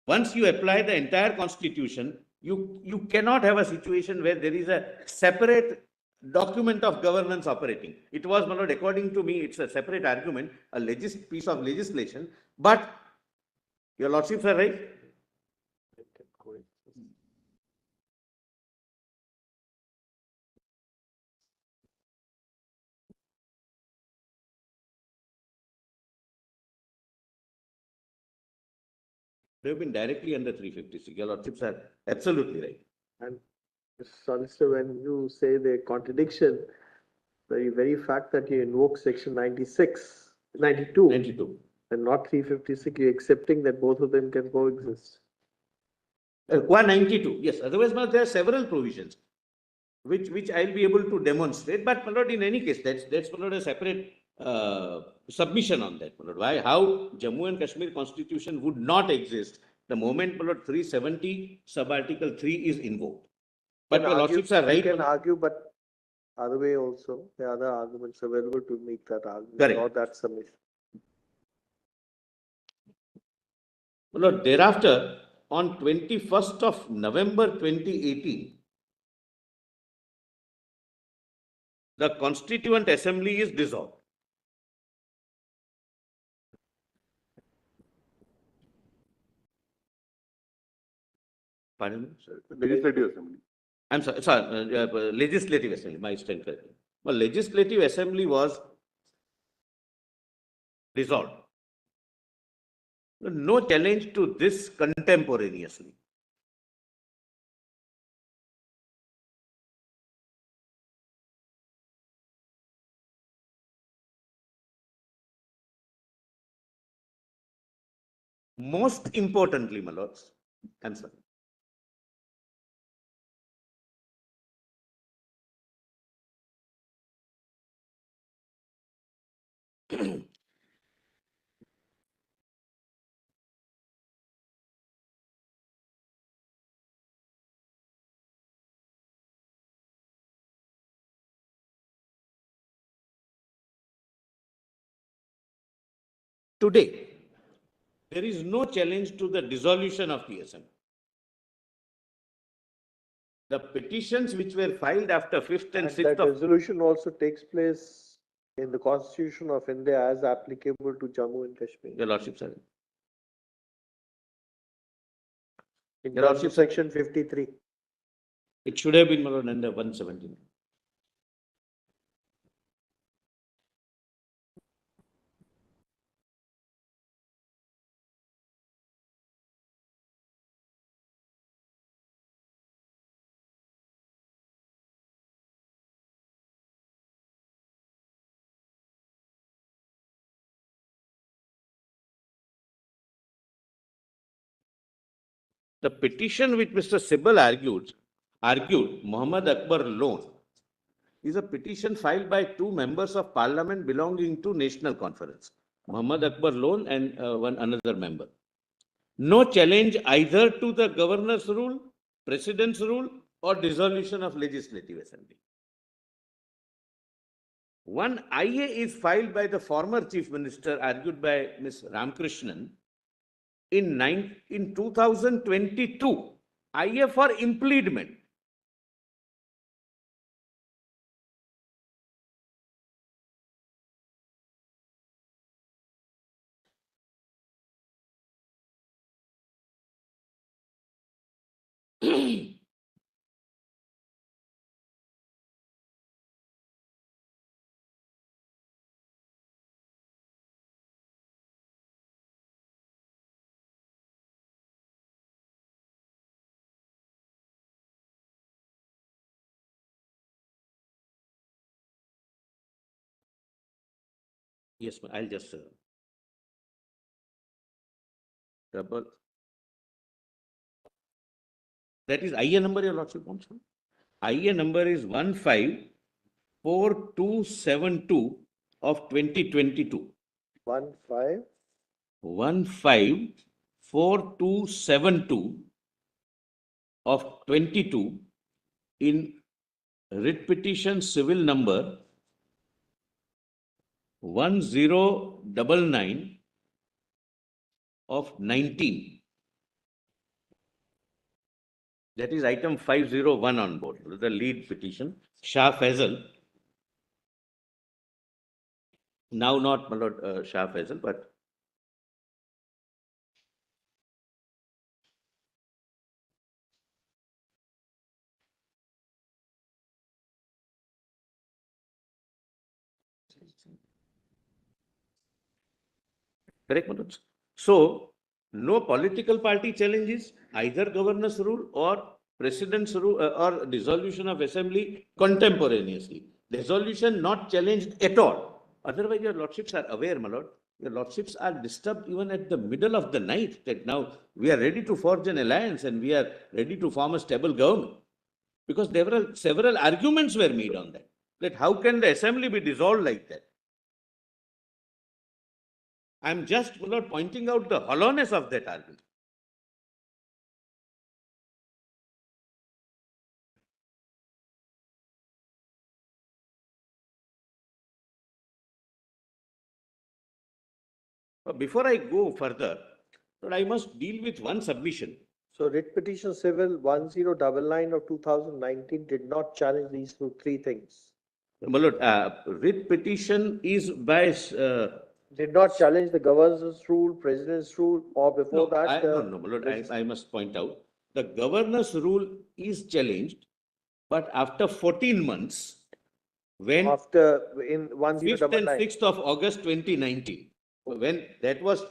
Once you apply the entire constitution You cannot have a situation where there is a separate document of governance operating. It was, my lord, according to me, it's a separate argument, a piece of legislation, but your lordships are right. They have been directly under 356. Your lordships are absolutely right.
And Mr. Solicitor, when you say the contradiction, the very fact that you invoke section 96, 92,
92.
and not 356, you're accepting that both of them can coexist.
Qua 92, yes. Otherwise, my lord, there are several provisions which I'll be able to demonstrate. But, my lord, in any case, that's my lord, a separate submission on that, my lord. Why? How Jammu and Kashmir Constitution would not exist the moment, my lord, 370 sub-article 3 is invoked. But your lordships are right.
You can argue, but other way also, there are other arguments available to make that argument,
Correct.
or that submission.
My lord, thereafter, on 21st of November 2018, the Constituent Assembly is dissolved. Pardon me, sir?
Legislative Assembly.
I'm sorry, Legislative Assembly, my stand correctly. Well, Legislative Assembly was dissolved. No challenge to this contemporaneously. Most importantly, my lords, I'm sorry. Today, there is no challenge to the dissolution of the assembly. The petitions which were filed after 5th and 6th
That
of
resolution also takes place in the Constitution of India as applicable to Jammu and Kashmir.
your lordships are
In
Your
terms
Lordship,
of section 53.
it should have been, my lord, under 117. The petition which Mr. Sibal argued Muhammad Akbar loan is a petition filed by two members of parliament belonging to National Conference, Muhammad Akbar loan and one another member. No challenge either to the governor's rule, president's rule, or dissolution of legislative assembly. One IA is filed by the former chief minister, argued by Ms. Ramkrishnan, in 2022, IA for impleadment. Yes, I'll just double. That is IA number, your lordship wants. IA number is 154272 of 2022. 154272 of 22 in writ petition civil number 1099 of 19. That is item 501 on board, the lead petition, Shah Faisal. Now not my lord, Shah Faisal, but correct, my lords? So, no political party challenges either governor's rule or president's rule or dissolution of assembly contemporaneously. Dissolution not challenged at all. Otherwise, your lordships are aware, my lord. Your lordships are disturbed even at the middle of the night that now we are ready to forge an alliance and we are ready to form a stable government. Because there were several arguments were made on that. That how can the assembly be dissolved like that? I am just, my lord, pointing out the hollowness of that argument. But before I go further, Lord, I must deal with one submission.
So writ petition civil 1099 of 2019 did not challenge these three things.
My lord, writ petition is by
Did not challenge the governor's rule, president's rule, or before that.
no, my lord, I must point out the governor's rule is challenged, but after 14 months, when
After in
5th and
1099.
6th of August 2019, when that was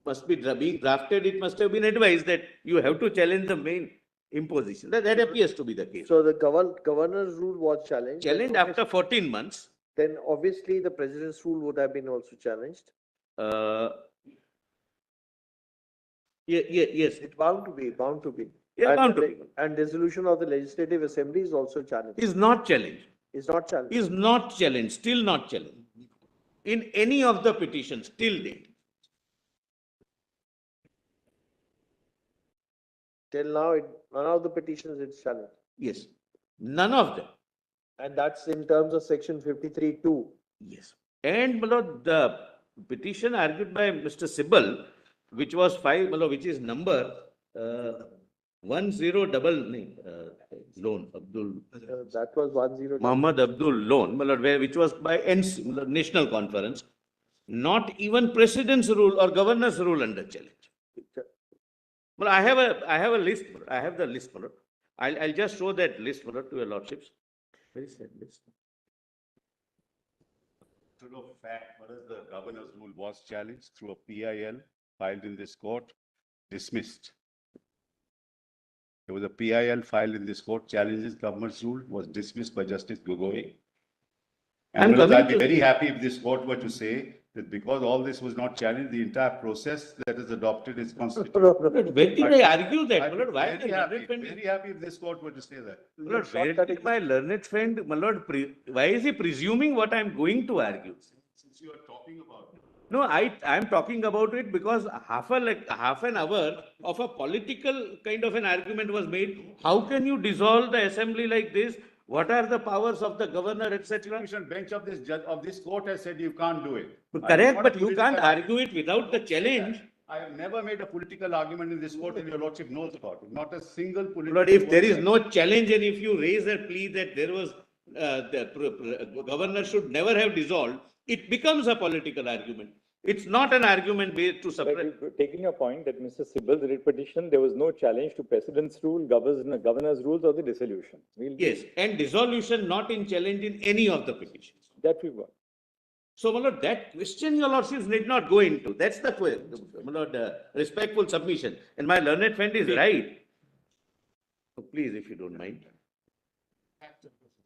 must be being drafted, it must have been advised that you have to challenge the main imposition. That appears to be the case.
So the governor's rule was challenged.
Challenged after 14 months.
Then obviously the president's rule would have been also challenged.
Yes.
It's bound to be, bound to be.
Yeah,
And
bound to
the-
be.
And dissolution of the legislative assembly is also challenged.
Is not challenged.
Is not challenged.
Is not challenged, still not challenged. In any of the petitions till date.
Till now, none of the petitions it's challenged.
Yes. None of them.
And that's in terms of section 53(2).
Yes. And, my lord, the petition argued by Mr. Sibal, which was which is number 1099, loan, Abdul,
That was 10.
Muhammad Abdul loan, my lord, which was by NC, my lord, National Conference, not even president's rule or governor's rule under challenge. Well, I have a list, I have the list, my lord. I'll just show that list, my lord, to your lordships. Where is that list?
True of fact, what is the governor's rule was challenged through a PIL filed in this court, dismissed. There was a PIL filed in this court, challenges governor's rule, was dismissed by Justice Gogoi. And I'd be very happy if this court were to say that because all this was not challenged, the entire process that is adopted is constitutional.
When did I argue that, my lord? Why
I'd be very happy if this court were to say that.
My lord, where did my learned friend, my lord, why is he presuming what I'm going to argue?
Since you are talking about it.
No, I'm talking about it because half an hour of a political kind of an argument was made. How can you dissolve the assembly like this? What are the powers of the governor, etc.?
Bench of this judge, of this court has said you can't do it.
Correct, but you can't argue it without the challenge.
I have never made a political argument in this court and your lordship knows about it. Not a single political.
But if there is no challenge and if you raise a plea that there was, the governor should never have dissolved, it becomes a political argument. It's not an argument based to suppress.
Taking your point that Mr. Sibal's writ petition, there was no challenge to president's rule, governor's rules or the dissolution.
Yes, and dissolution not in challenge in any of the petitions.
That we got.
So, my lord, that question your lordships need not go into. That's the my lord, respectful submission. And my learned friend is right. So please, if you don't mind.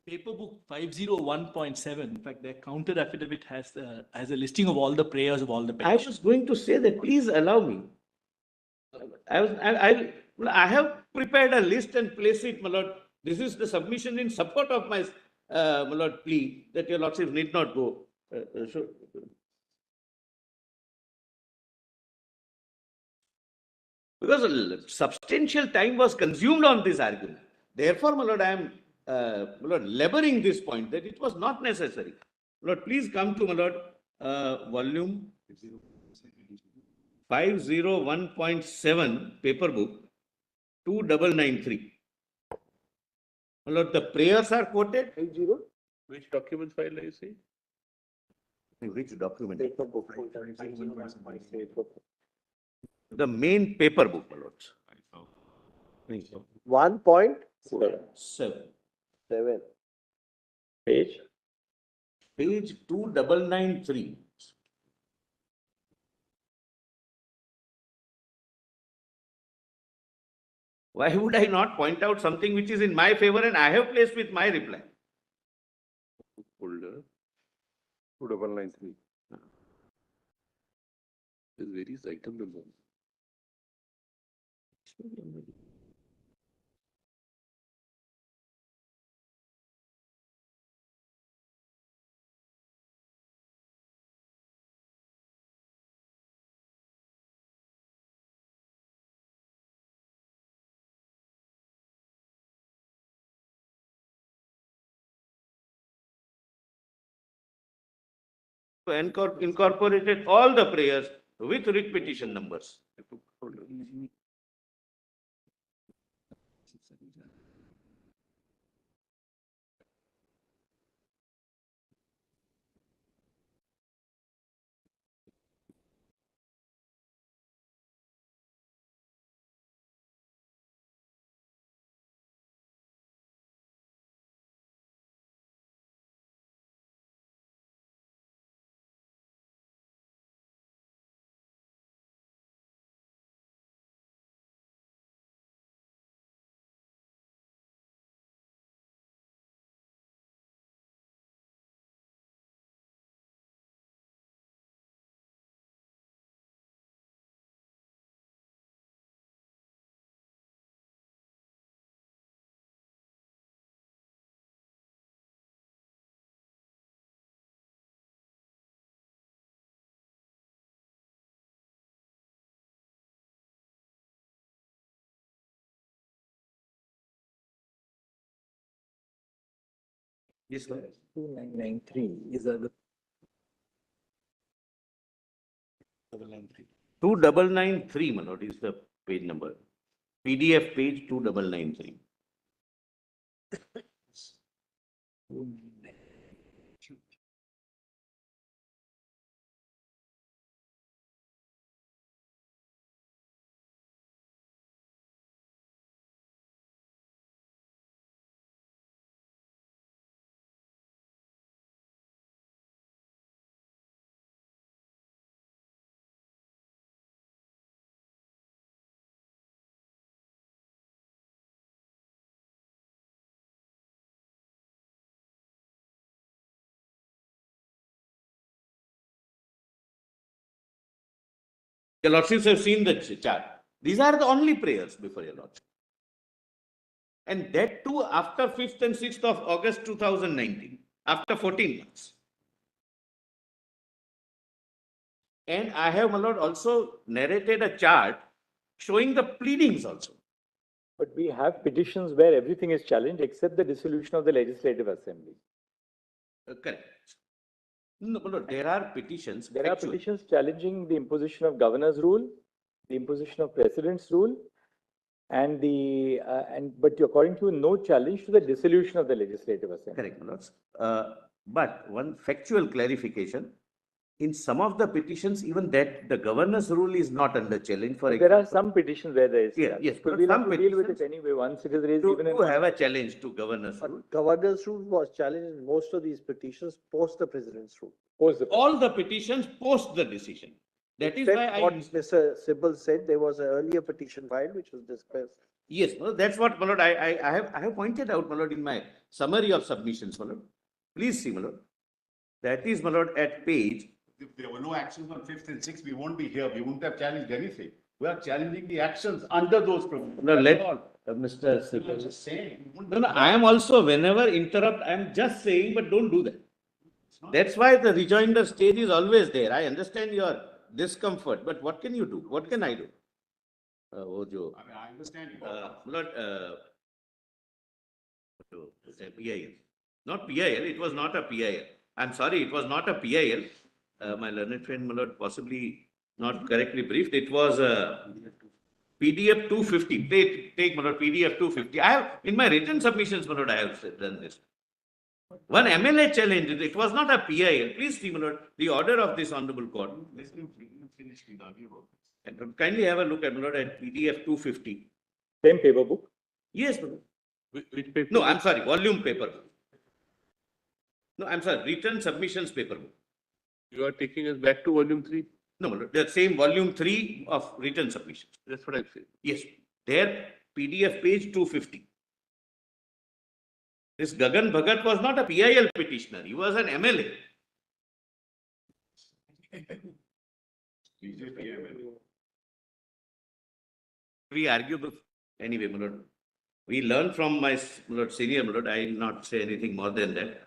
Paper book 501.7, in fact, the counter affidavit has a listing of all the prayers of all the
I was going to say that, please allow me. I have prepared a list and placed it, my lord. This is the submission in support of my, my lord, plea that your lordship need not go. Because substantial time was consumed on this argument. Therefore, my lord, I am my lord, laboring this point that it was not necessary. Lord, please come to my lord, volume 501.7, paper book 2993. My lord, the prayers are quoted.
80.
Which document file are you saying?
Which document?
Paper book.
The main paper book, my lords.
1.7.
Page?
Page 2993. Why would I not point out something which is in my favor and I have placed with my reply?
Folder.
2993.
There's various item numbers.
Incorporated all the prayers with writ petition numbers. Yes, sir.
2993 is the
2993, my lord, is the page number. PDF page 2993. Your lordships have seen the chart. These are the only prayers before your lordship. And that too after 5th and 6th of August 2019, after 14 months. And I have, my lord, also narrated a chart showing the pleadings also.
But we have petitions where everything is challenged except the dissolution of the Legislative Assembly.
Correct. No, my lord, there are petitions.
There are petitions challenging the imposition of governor's rule, the imposition of president's rule, and but according to you, no challenge to the dissolution of the Legislative Assembly.
Correct, my lords. But one factual clarification. In some of the petitions, even that the governor's rule is not under challenge. For
There are some petitions where there is.
Yeah, yes,
So
but
we'll have
some
to deal with it
petitions
anyway once it is raised.
to,
Even in
to have a challenge to governor's rule.
Governor's rule was challenged in most of these petitions post the president's rule.
All the petitions post the decision. That is
Except
why
what
I.
Mr. Sybil said, there was an earlier petition filed which was discussed.
Yes, well, that's what, my lord, I have pointed out, my lord, in my summary of submissions, my lord. Please see, my lord. That is, my lord, at page.
If there were no actions on 5th and 6th, we won't be here. We wouldn't have challenged anything. We are challenging the actions under those provisions.
No, Mr. Sybil.
I'm just saying.
No, I am also, whenever interrupt, I am just saying, but don't do that. That's why the rejoinder stage is always there. I understand your discomfort, but what can you do? What can I do?
I mean, I understand you.
PIL. Not PIL, it was not a PIL. I'm sorry, it was not a PIL. My learned friend, my lord, possibly not correctly briefed. It was PDF 250, take my lord, PDF 250. I have, in my written submissions, my lord, I have done this. One MLA challenge, it was not a PIL. Please see, my lord, the order of this honorable court. And kindly have a look at, my lord, at PDF 250.
Same paper book?
Yes, my lord.
Which paper?
No, I'm sorry, volume paper. No, I'm sorry, written submissions paper book.
You are taking us back to volume 3?
No, my lord, the same volume 3 of written submissions.
That's what I'm saying.
Yes, there PDF page 250. This Gagan Bhagat was not a PIL petitioner, he was an MLA. We argue, anyway, my lord, we learn from my lord, senior, my lord, I will not say anything more than that.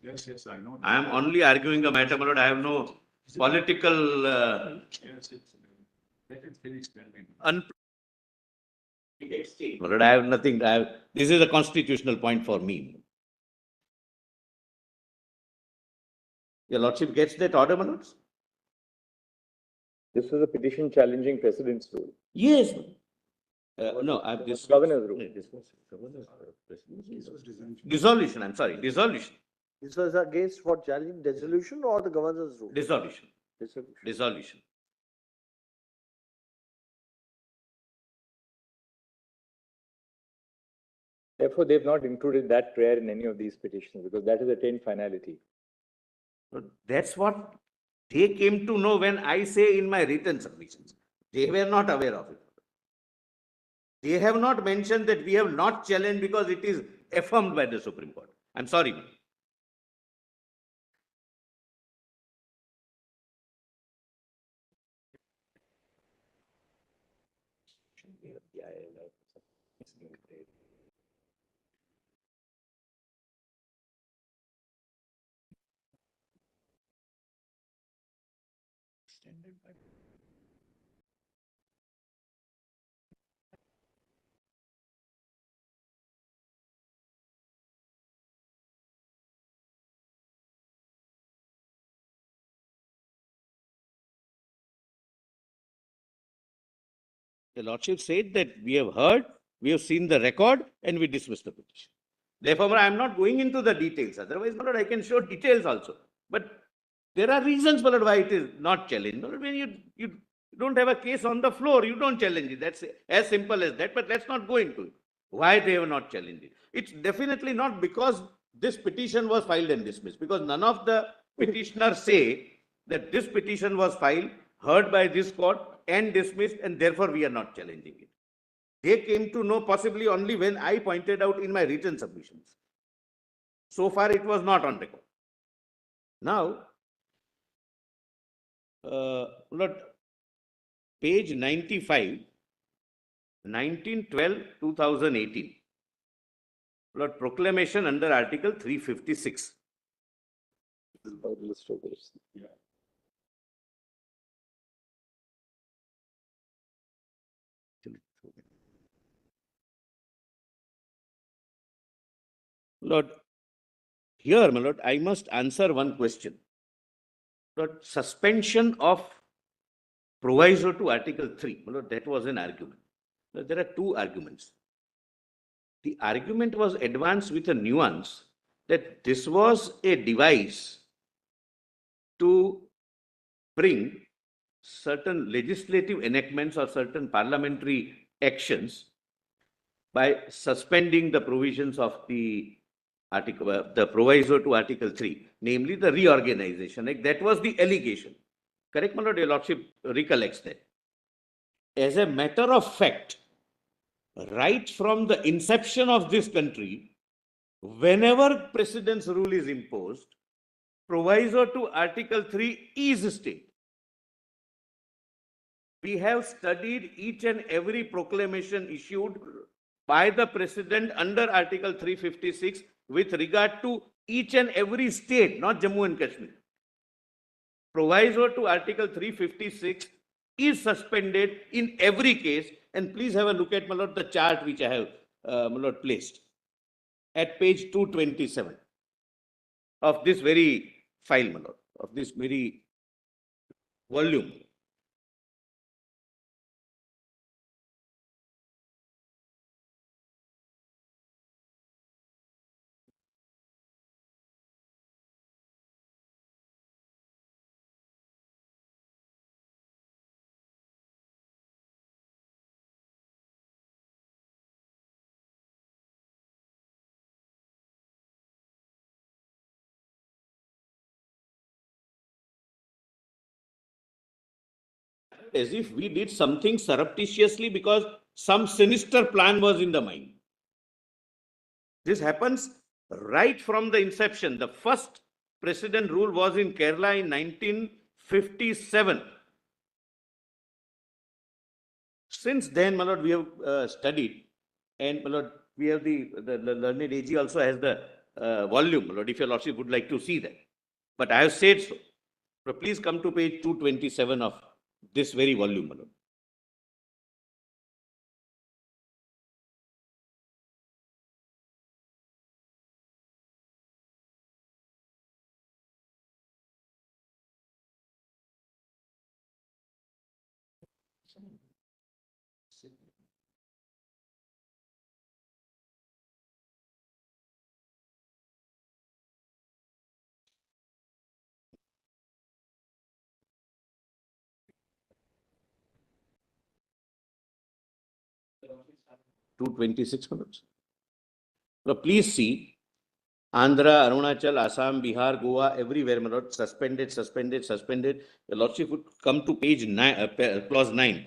Yes, I know.
I am only arguing a matter, my lord, I have no political
Let it finish.
My lord, I have nothing, this is a constitutional point for me. Your lordship gets that order, my lords?
This was a petition challenging precedent's rule.
Yes. No, I have this.
Governor's rule.
Dissolution, I'm sorry, dissolution.
This was against what, challenging dissolution or the governor's rule?
Dissolution.
Dissolution.
Dissolution.
Therefore, they've not included that prayer in any of these petitions because that has attained finality.
That's what they came to know when I say in my written submissions. They were not aware of it. They have not mentioned that we have not challenged because it is affirmed by the Supreme Court. I'm sorry. The lordship said that we have heard, we have seen the record, and we dismiss the petition. Therefore, I am not going into the details. Otherwise, my lord, I can show details also. But there are reasons, my lord, why it is not challenged. My lord, when you don't have a case on the floor, you don't challenge it. That's as simple as that. But let's not go into it. Why they have not challenged it? It's definitely not because this petition was filed and dismissed. Because none of the petitioners say that this petition was filed, heard by this court, and dismissed, and therefore we are not challenging it. They came to know possibly only when I pointed out in my written submissions. So far, it was not on record. Now, Lord, page 95, 1912-2018. Lord, proclamation under Article 356.
Yeah.
Lord, here, my lord, I must answer one question. Lord, suspension of proviso to Article 3, my lord, that was an argument. Lord, there are two arguments. The argument was advanced with a nuance that this was a device to bring certain legislative enactments or certain parliamentary actions by suspending the provisions of the article, the proviso to Article 3, namely the Reorganization Act. That was the allegation. Correct, my lord? Your lordship recollects that. As a matter of fact, right from the inception of this country, whenever President's rule is imposed, proviso to Article 3 is stayed. We have studied each and every proclamation issued by the President under Article 356 with regard to each and every state, not Jammu and Kashmir. Proviso to Article 356 is suspended in every case, and please have a look at, my lord, the chart which I have, my lord, placed at page 227 of this very file, my lord, of this very volume. as if we did something surreptitiously because some sinister plan was in the mind. This happens right from the inception. The first president rule was in Kerala in 1957. Since then, my lord, we have studied, and my lord, we have the learned AG also has the volume, my lord, if your lordship would like to see that. But I have said so. So please come to page 227 of this very volume, my lord. Two 26 minutes. Now, please see Andhra, Arunachal, Assam, Bihar, Goa, everywhere, my lord, suspended. The lordship would come to page 9, clause 9,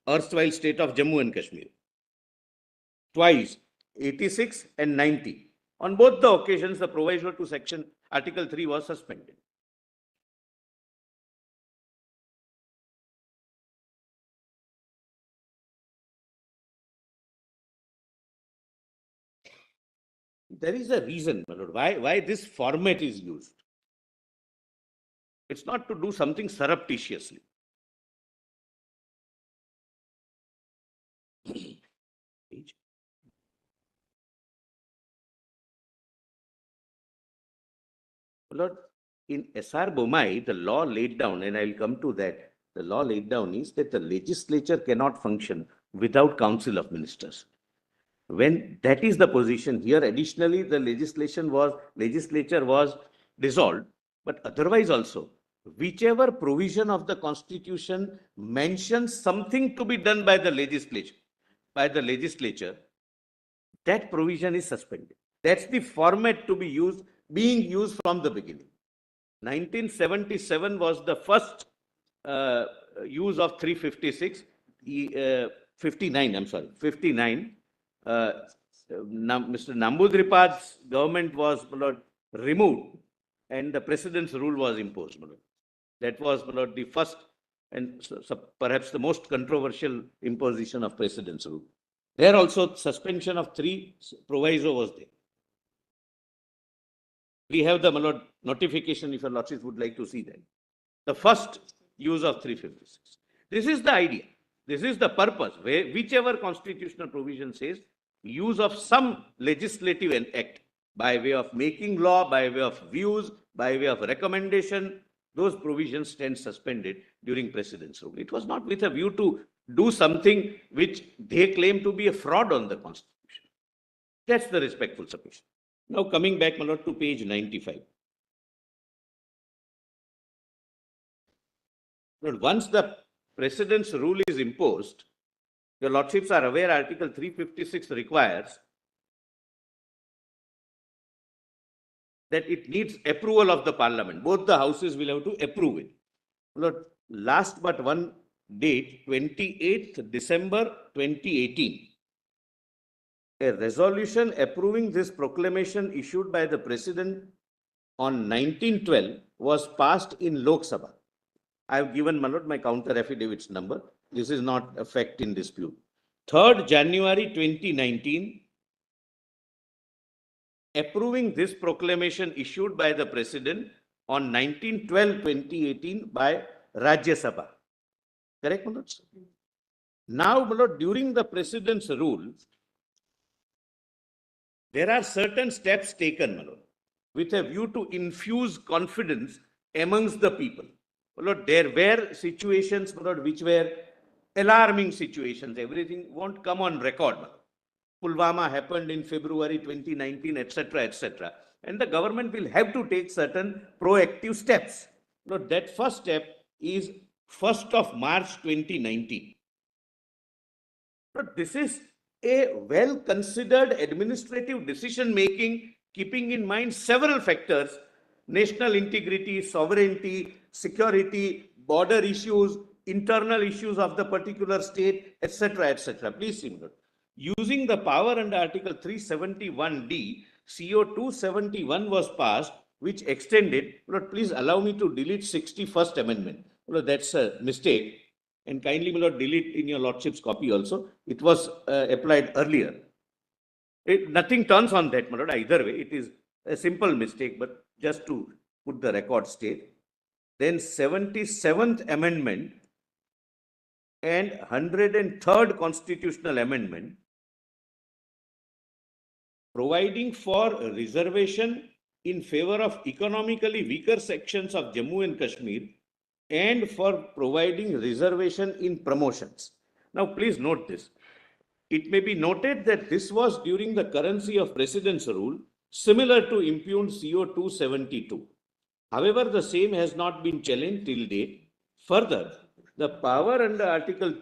erstwhile state of Jammu and Kashmir. Twice, 86 and 90. On both the occasions, the proviso to section Article 3 was suspended. There is a reason, my lord, why this format is used. It's not to do something surreptitiously. Lord, in S.R. Bomai, the law laid down, and I will come to that, the law laid down is that the legislature cannot function without council of ministers. When that is the position here, additionally, the legislature was dissolved, but otherwise also, whichever provision of the constitution mentions something to be done by the legislature, that provision is suspended. That's the format to be used, being used from the beginning. 1977 was the first use of 356, 59, I'm sorry, 59. Mr. Nambudripad's government was removed and the president's rule was imposed. That was the first and perhaps the most controversial imposition of president's rule. There also suspension of 3 proviso was there. We have the notification if your lordship would like to see that. The first use of 356. This is the idea. This is the purpose. Whichever constitutional provision says use of some legislative act by way of making law, by way of views, by way of recommendation, those provisions stand suspended during president's rule. It was not with a view to do something which they claim to be a fraud on the constitution. That's the respectful submission. Now coming back, my lord, to page 95. Lord, once the president's rule is imposed, your lordships are aware Article 356 requires that it needs approval of the parliament. Both the houses will have to approve it. Lord, last but one date, 28th December 2018. A resolution approving this proclamation issued by the president on 1912 was passed in Lok Sabha. I have given, my lord, my counter affidavit's number. This is not a fact in dispute. 3rd January 2019, approving this proclamation issued by the president on 19/12/2018 by Rajya Sabha. Correct, my lord? Now, my lord, during the president's rule, there are certain steps taken, my lord, with a view to infuse confidence amongst the people. My lord, there were situations, my lord, which were alarming situations. Everything won't come on record. Pulwama happened in February 2019, etc., etc. And the government will have to take certain proactive steps. Now, that first step is 1st of March 2019. But this is a well-considered administrative decision-making, keeping in mind several factors: national integrity, sovereignty, security, border issues, internal issues of the particular state, etc., etc. Please see, my lord. Using the power under Article 371D, CO 271 was passed, which extended, Lord, please allow me to delete 61st Amendment. Lord, that's a mistake. And kindly, my lord, delete in your lordship's copy also. It was applied earlier. Nothing turns on that, my lord, either way. It is a simple mistake, but just to put the record straight. Then 77th Amendment and 103rd Constitutional Amendment, providing for reservation in favor of economically weaker sections of Jammu and Kashmir and for providing reservation in promotions. Now, please note this. It may be noted that this was during the currency of President's rule, similar to impugned CO 272. However, the same has not been challenged till date. Further, the power under Article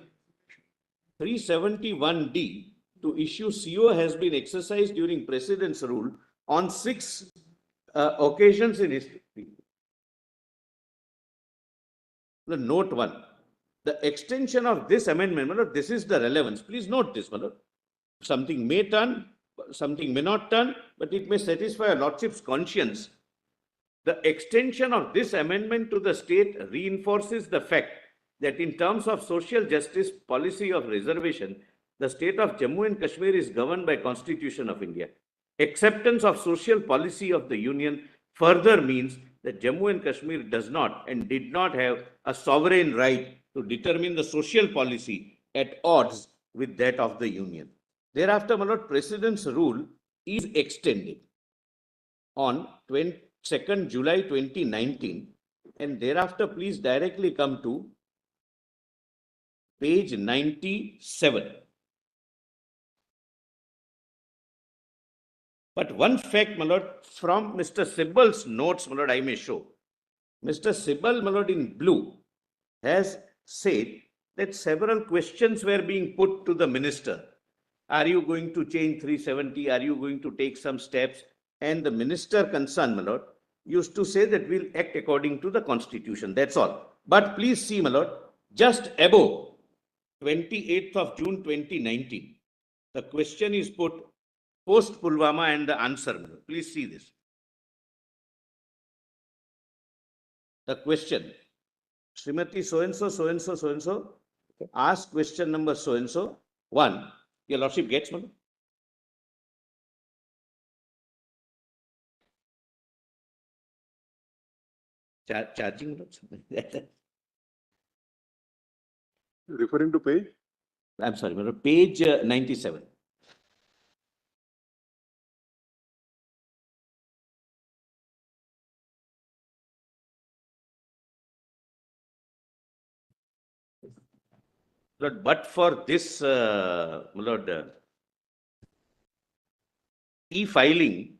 371D to issue CO has been exercised during President's rule on 6 occasions in history. The note 1. The extension of this amendment, my lord, this is the relevance. Please note this, my lord. Something may turn, something may not turn, but it may satisfy a lordship's conscience. The extension of this amendment to the state reinforces the fact that in terms of social justice policy of reservation, the state of Jammu and Kashmir is governed by Constitution of India. Acceptance of social policy of the Union further means that Jammu and Kashmir does not and did not have a sovereign right to determine the social policy at odds with that of the Union. Thereafter, my lord, President's rule is extended on 22nd July 2019, and thereafter please directly come to page 97. But one fact, my lord, from Mr. Sibbal's notes, my lord, I may show. Mr. Sibbal, my lord, in blue, has said that several questions were being put to the minister. Are you going to change 370? Are you going to take some steps? And the minister concerned, my lord, used to say that we'll act according to the Constitution. That's all. But please see, my lord, just above 28th of June 2019, the question is put post Pulwama and the answer. Please see this. The question, Srimati so-and-so, so-and-so, so-and-so, ask question number so-and-so, 1. Your lordship gets, madam? Charging,
Referring to page?
I'm sorry, madam, page 97. Lord, but for this, Lord, e-filing,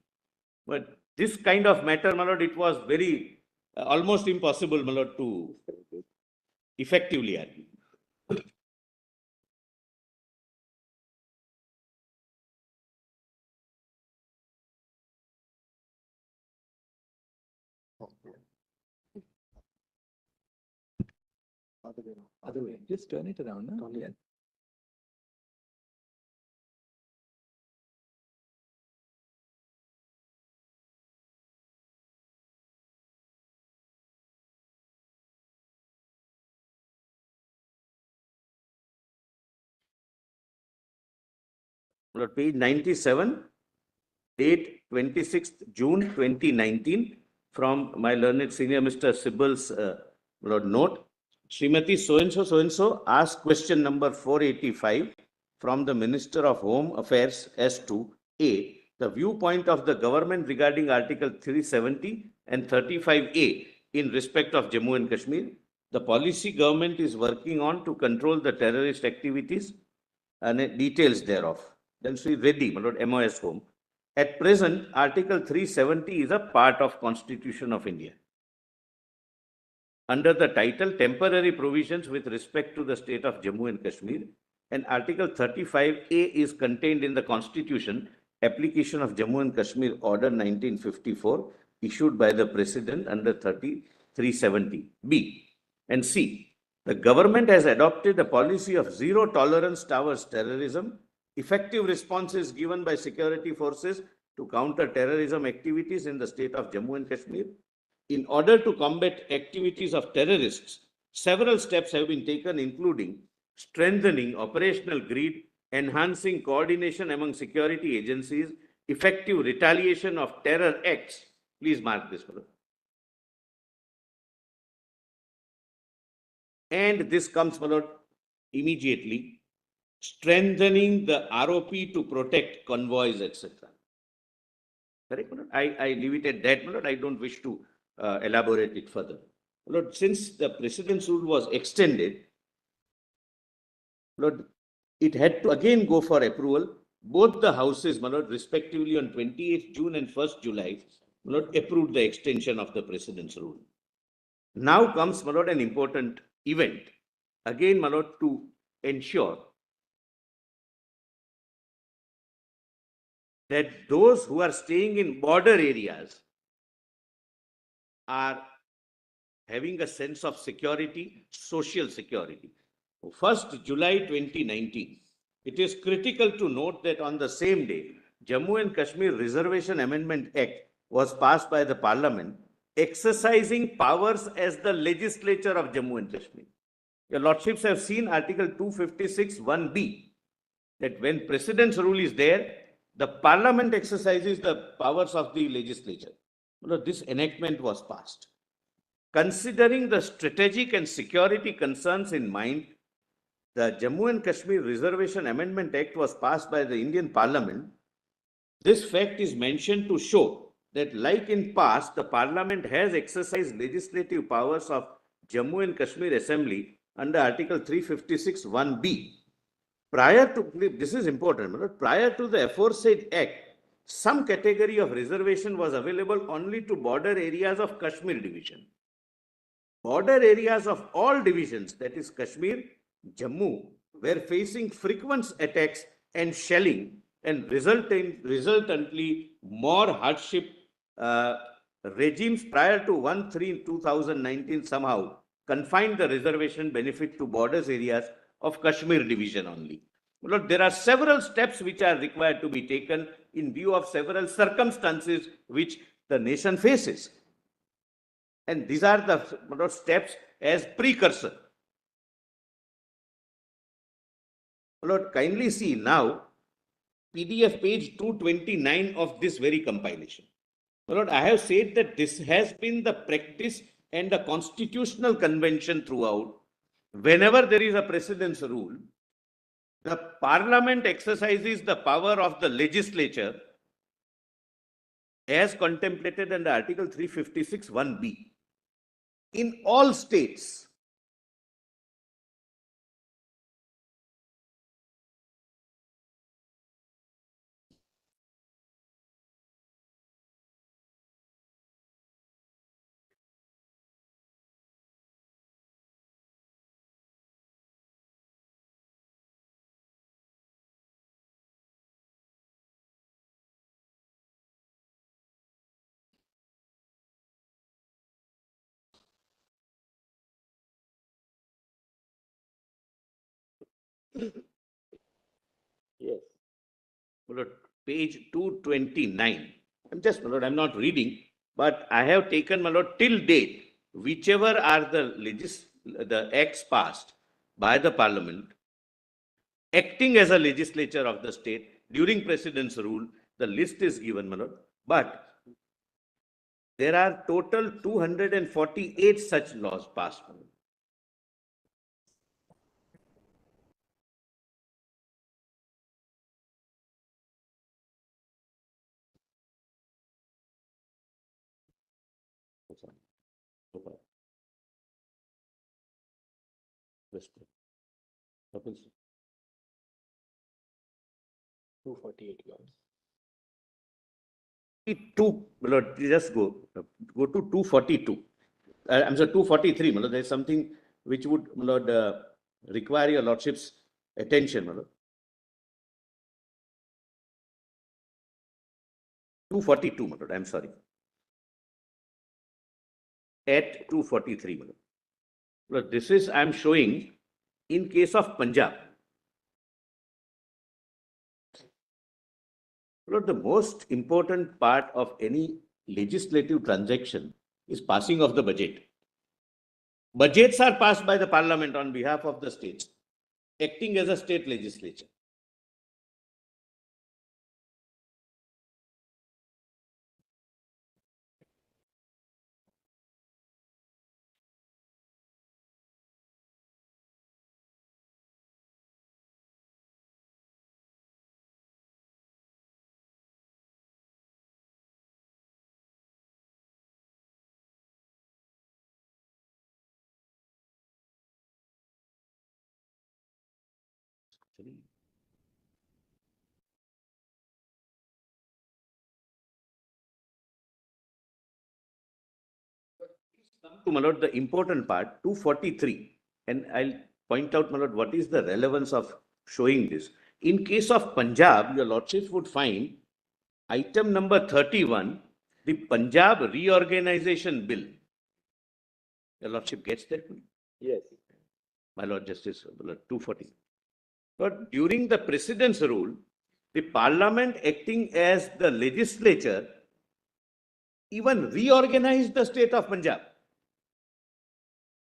but this kind of matter, my lord, it was very almost impossible, my lord, to effectively argue.
Other way. Just turn it around. No? Yeah.
Lord, page 97, date 26th June 2019, from my learned senior Mr. Sibbal's Lord note. Srimati so-and-so, so-and-so asked question number 485 from the Minister of Home Affairs as to A, the viewpoint of the government regarding Article 370 and 35A in respect of Jammu and Kashmir. The policy government is working on to control the terrorist activities and details thereof. Then Sri Reddy, my lord, MOS Home. At present, Article 370 is a part of Constitution of India. Under the title Temporary Provisions with respect to the state of Jammu and Kashmir, and Article 35A is contained in the Constitution, application of Jammu and Kashmir Order 1954, issued by the President under 370. B and C. The government has adopted a policy of zero tolerance towards terrorism. Effective response is given by security forces to counter terrorism activities in the state of Jammu and Kashmir. In order to combat activities of terrorists, several steps have been taken, including strengthening operational grid, enhancing coordination among security agencies, effective retaliation of terror acts. Please mark this, brother. And this comes, my lord, immediately, strengthening the ROP to protect convoys, etc. Correct, my lord? I leave it at that, my lord. I don't wish to elaborate it further. My lord, since the President's rule was extended, my lord, it had to again go for approval. Both the houses, my lord, respectively on 28th June and 1st July, my lord, approved the extension of the President's rule. Now comes, my lord, an important event. Again, my lord, to ensure that those who are staying in border areas are having a sense of security, social security. 1st July 2019, it is critical to note that on the same day, Jammu and Kashmir Reservation Amendment Act was passed by the Parliament, exercising powers as the legislature of Jammu and Kashmir. Your Lordships have seen Article 256 1B, that when President's rule is there, the Parliament exercises the powers of the legislature. This enactment was passed. Considering the strategic and security concerns in mind, the Jammu and Kashmir Reservation Amendment Act was passed by the Indian Parliament. This fact is mentioned to show that, like in past, the Parliament has exercised legislative powers of Jammu and Kashmir Assembly under Article 356 1B. Prior to, this is important, prior to the aforesaid act, some category of reservation was available only to border areas of Kashmir division. Border areas of all divisions, that is Kashmir, Jammu, were facing frequent attacks and shelling, and resultantly more hardship. Regimes prior to 1/3/2019 somehow confined the reservation benefit to borders areas of Kashmir division only. Lord, there are several steps which are required to be taken in view of several circumstances which the nation faces. And these are the steps as precursor. Lord, kindly see now PDF page 229 of this very compilation. Lord, I have said that this has been the practice and the constitutional convention throughout. Whenever there is a President's rule, the Parliament exercises the power of the legislature as contemplated under Article 356 1B in all states.
Yes.
Lord, page 229. I'm not reading, but I have taken, my lord, till date, whichever are the acts passed by the Parliament, acting as a legislature of the state during President's rule, the list is given, my lord. But there are total 248 such laws passed, my lord. West.
248 laws.
Lord, just go to 242. I'm sorry, 243. Lord, there is something which would, Lord, require your Lordship's attention. Lord. 242, Lord, I'm sorry. At 243, Lord. Look, this is, I'm showing in case of Punjab. Look, the most important part of any legislative transaction is passing of the budget. Budgets are passed by the parliament on behalf of the states, acting as a state legislature. Come to, my lord, the important part, 243, and I'll point out, my lord, what is the relevance of showing this. In case of Punjab, your lordships would find item number 31, the Punjab Reorganization Bill. Your lordship gets that?
Yes.
My lord Justice, my lord, 240. But during the President's rule, the Parliament acting as the legislature even reorganized the state of Punjab.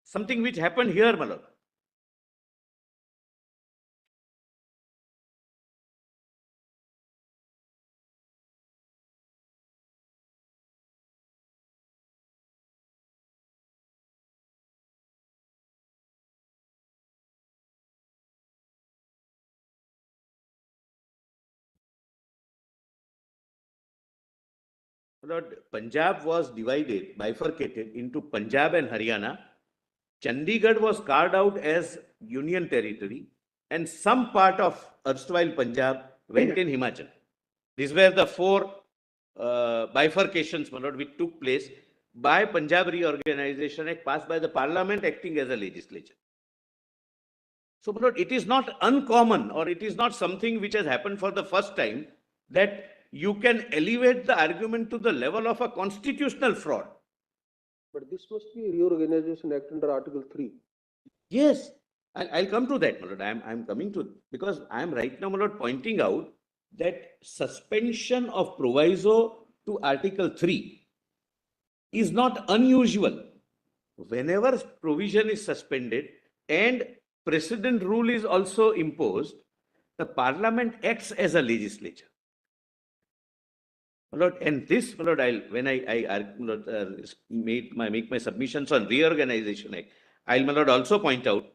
Something which happened here, my lord. Lord, Punjab was divided, bifurcated into Punjab and Haryana. Chandigarh was carved out as union territory, and some part of erstwhile Punjab went in Himachal. These were the four bifurcations, my lord, which took place by Punjab Reorganization Act passed by the Parliament acting as a legislature. So, my lord, it is not uncommon, or it is not something which has happened for the first time, that you can elevate the argument to the level of a constitutional fraud.
But this must be a Reorganization Act under Article 3.
Yes, I'll come to that, my lord. I'm coming to, because I'm right now, my lord, pointing out that suspension of proviso to Article 3 is not unusual. Whenever provision is suspended and precedent rule is also imposed, the Parliament acts as a legislature. My lord, and this, my lord, when I make my submissions on Reorganization Act, I'll, my lord, also point out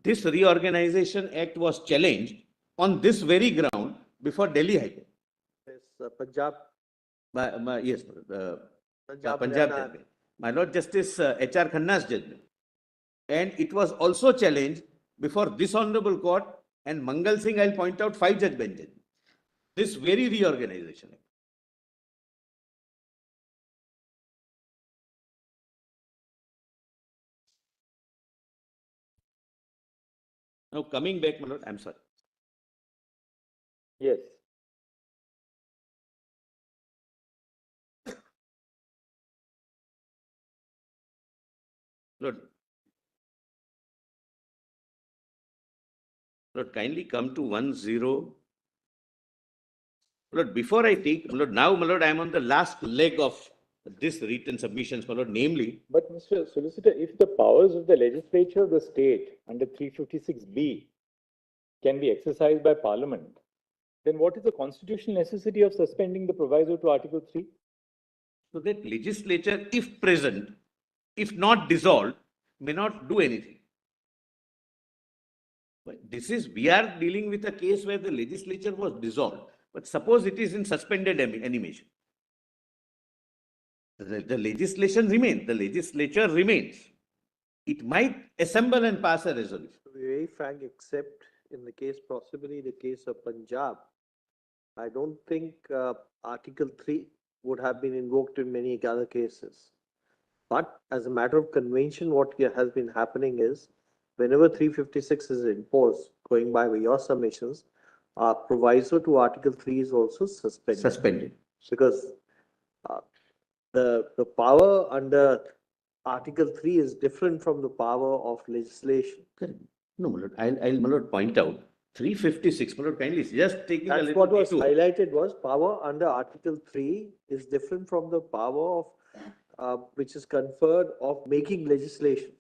this Reorganization Act was challenged on this very ground before Delhi High Court.
Yes, Punjab.
Yes,
Punjab,
Punjab
Haryana.
judgment. My Lord Justice H.R. Khanna's judgment. And it was also challenged before this Honorable Court and Mangal Singh, I'll point out 5-judge bench judgment. This very Reorganization Act. Now coming back, my lord, I'm sorry.
Yes.
Lord, kindly come to 10. Lord, before I take, Lord, now, my lord, I am on the last leg of this written submissions, my lord, namely.
But Mr. Solicitor, if the powers of the legislature of the state under 356B can be exercised by Parliament, then what is the constitutional necessity of suspending the proviso to Article 3?
So that legislature, if present, if not dissolved, may not do anything. But this is, we are dealing with a case where the legislature was dissolved. But suppose it is in suspended animation. The legislation remains, the legislature remains. It might assemble and pass a resolution.
To be very frank, except in the case, possibly the case of Punjab, I don't think Article 3 would have been invoked in many other cases. But as a matter of convention, what has been happening is whenever 356 is imposed, going by your submissions, proviso to Article 3 is also suspended.
Suspended.
Because the power under Article 3 is different from the power of legislation.
No, my lord, I'll, my lord, point out 356, my lord, kindly just taking a
That's
little
what was
detour.
highlighted was power under Article 3 is different from the power of, which is conferred of making legislation,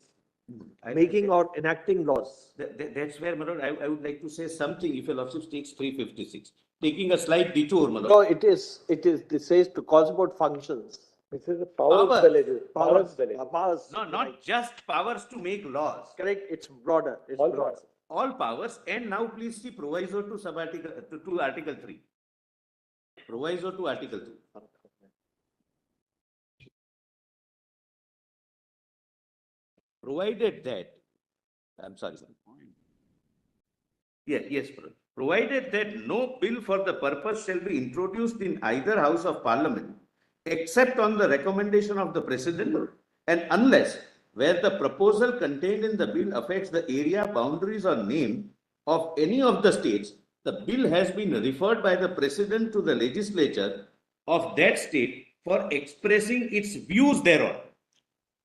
making or enacting laws.
That's where, my lord, I would like to say something if your lordship takes 356. Taking a slight detour, my lord.
No, it says to cause about functions.
This is the powers
Power.
the legislature.
Powers.
No, not
right.
just powers to make laws.
Correct, it's broader, it's
All
broader.
powers.
All powers, and now please see proviso to subarticle, to Article 3. Proviso to Article 3. Provided that, I'm sorry, sir. Yes, brother. Provided that no bill for the purpose shall be introduced in either House of Parliament, except on the recommendation of the President, and unless where the proposal contained in the bill affects the area, boundaries, or name of any of the states, the bill has been referred by the President to the legislature of that state for expressing its views thereon.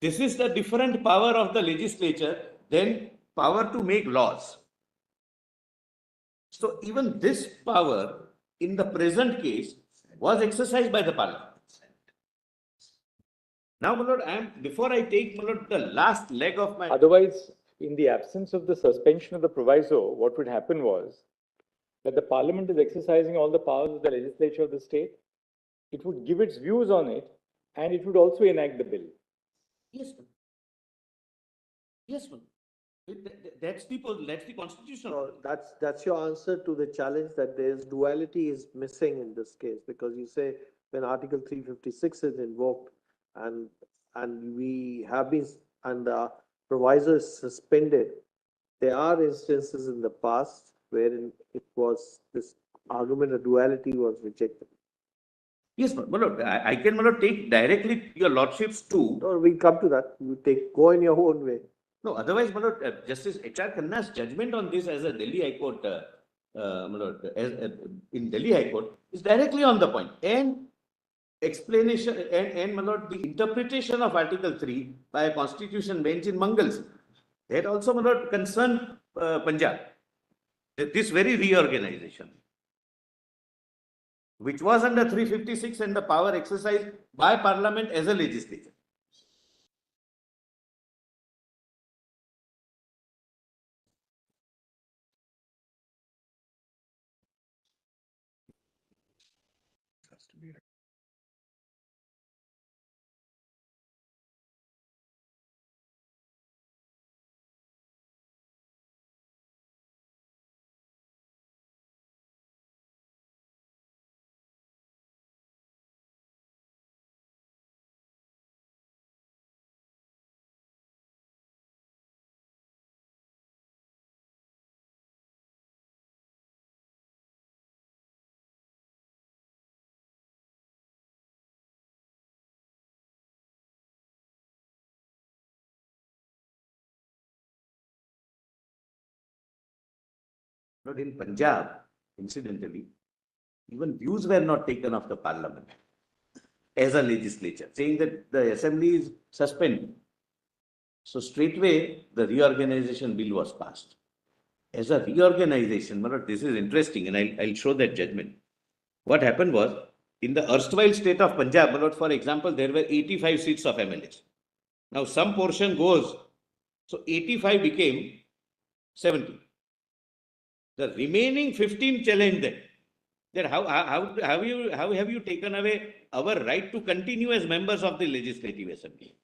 This is the different power of the legislature than power to make laws. So even this power in the present case was exercised by the Parliament. Now, my lord, before I take, my lord, the last leg of my...
Otherwise, in the absence of the suspension of the proviso, what would happen was that the Parliament is exercising all the powers of the legislature of the state. It would give its views on it, and it would also enact the bill.
Yes, ma'am. Yes, ma'am. That's the constitution.
So that's your answer to the challenge that there's duality is missing in this case, because you say when Article 356 is invoked and we have been, and the proviso is suspended, there are instances in the past wherein it was, this argument of duality was rejected.
Yes, my lord, I can, my lord, take directly your lordships to...
Or we come to that, you go in your own way.
No, otherwise, my lord, Justice H.R. Khanna's judgment on this as a Delhi High Court, my lord, in Delhi High Court is directly on the point. And explanation, and my lord, the interpretation of Article 3 by a constitution bench in Mangal, that also, my lord, concerned Punjab. This very reorganization, which was under 356 and the power exercised by Parliament as a legislature. But in Punjab, incidentally, even views were not taken of the Parliament as a legislature, saying that the assembly is suspended. So straightway, the reorganization bill was passed. As a reorganization, this is interesting, and I'll show that judgment. What happened was, in the erstwhile state of Punjab, for example, there were 85 seats of MLAs. Now some portion goes, so 85 became 70. The remaining 15 challenged them. That how have you taken away our right to continue as members of the Legislative Assembly?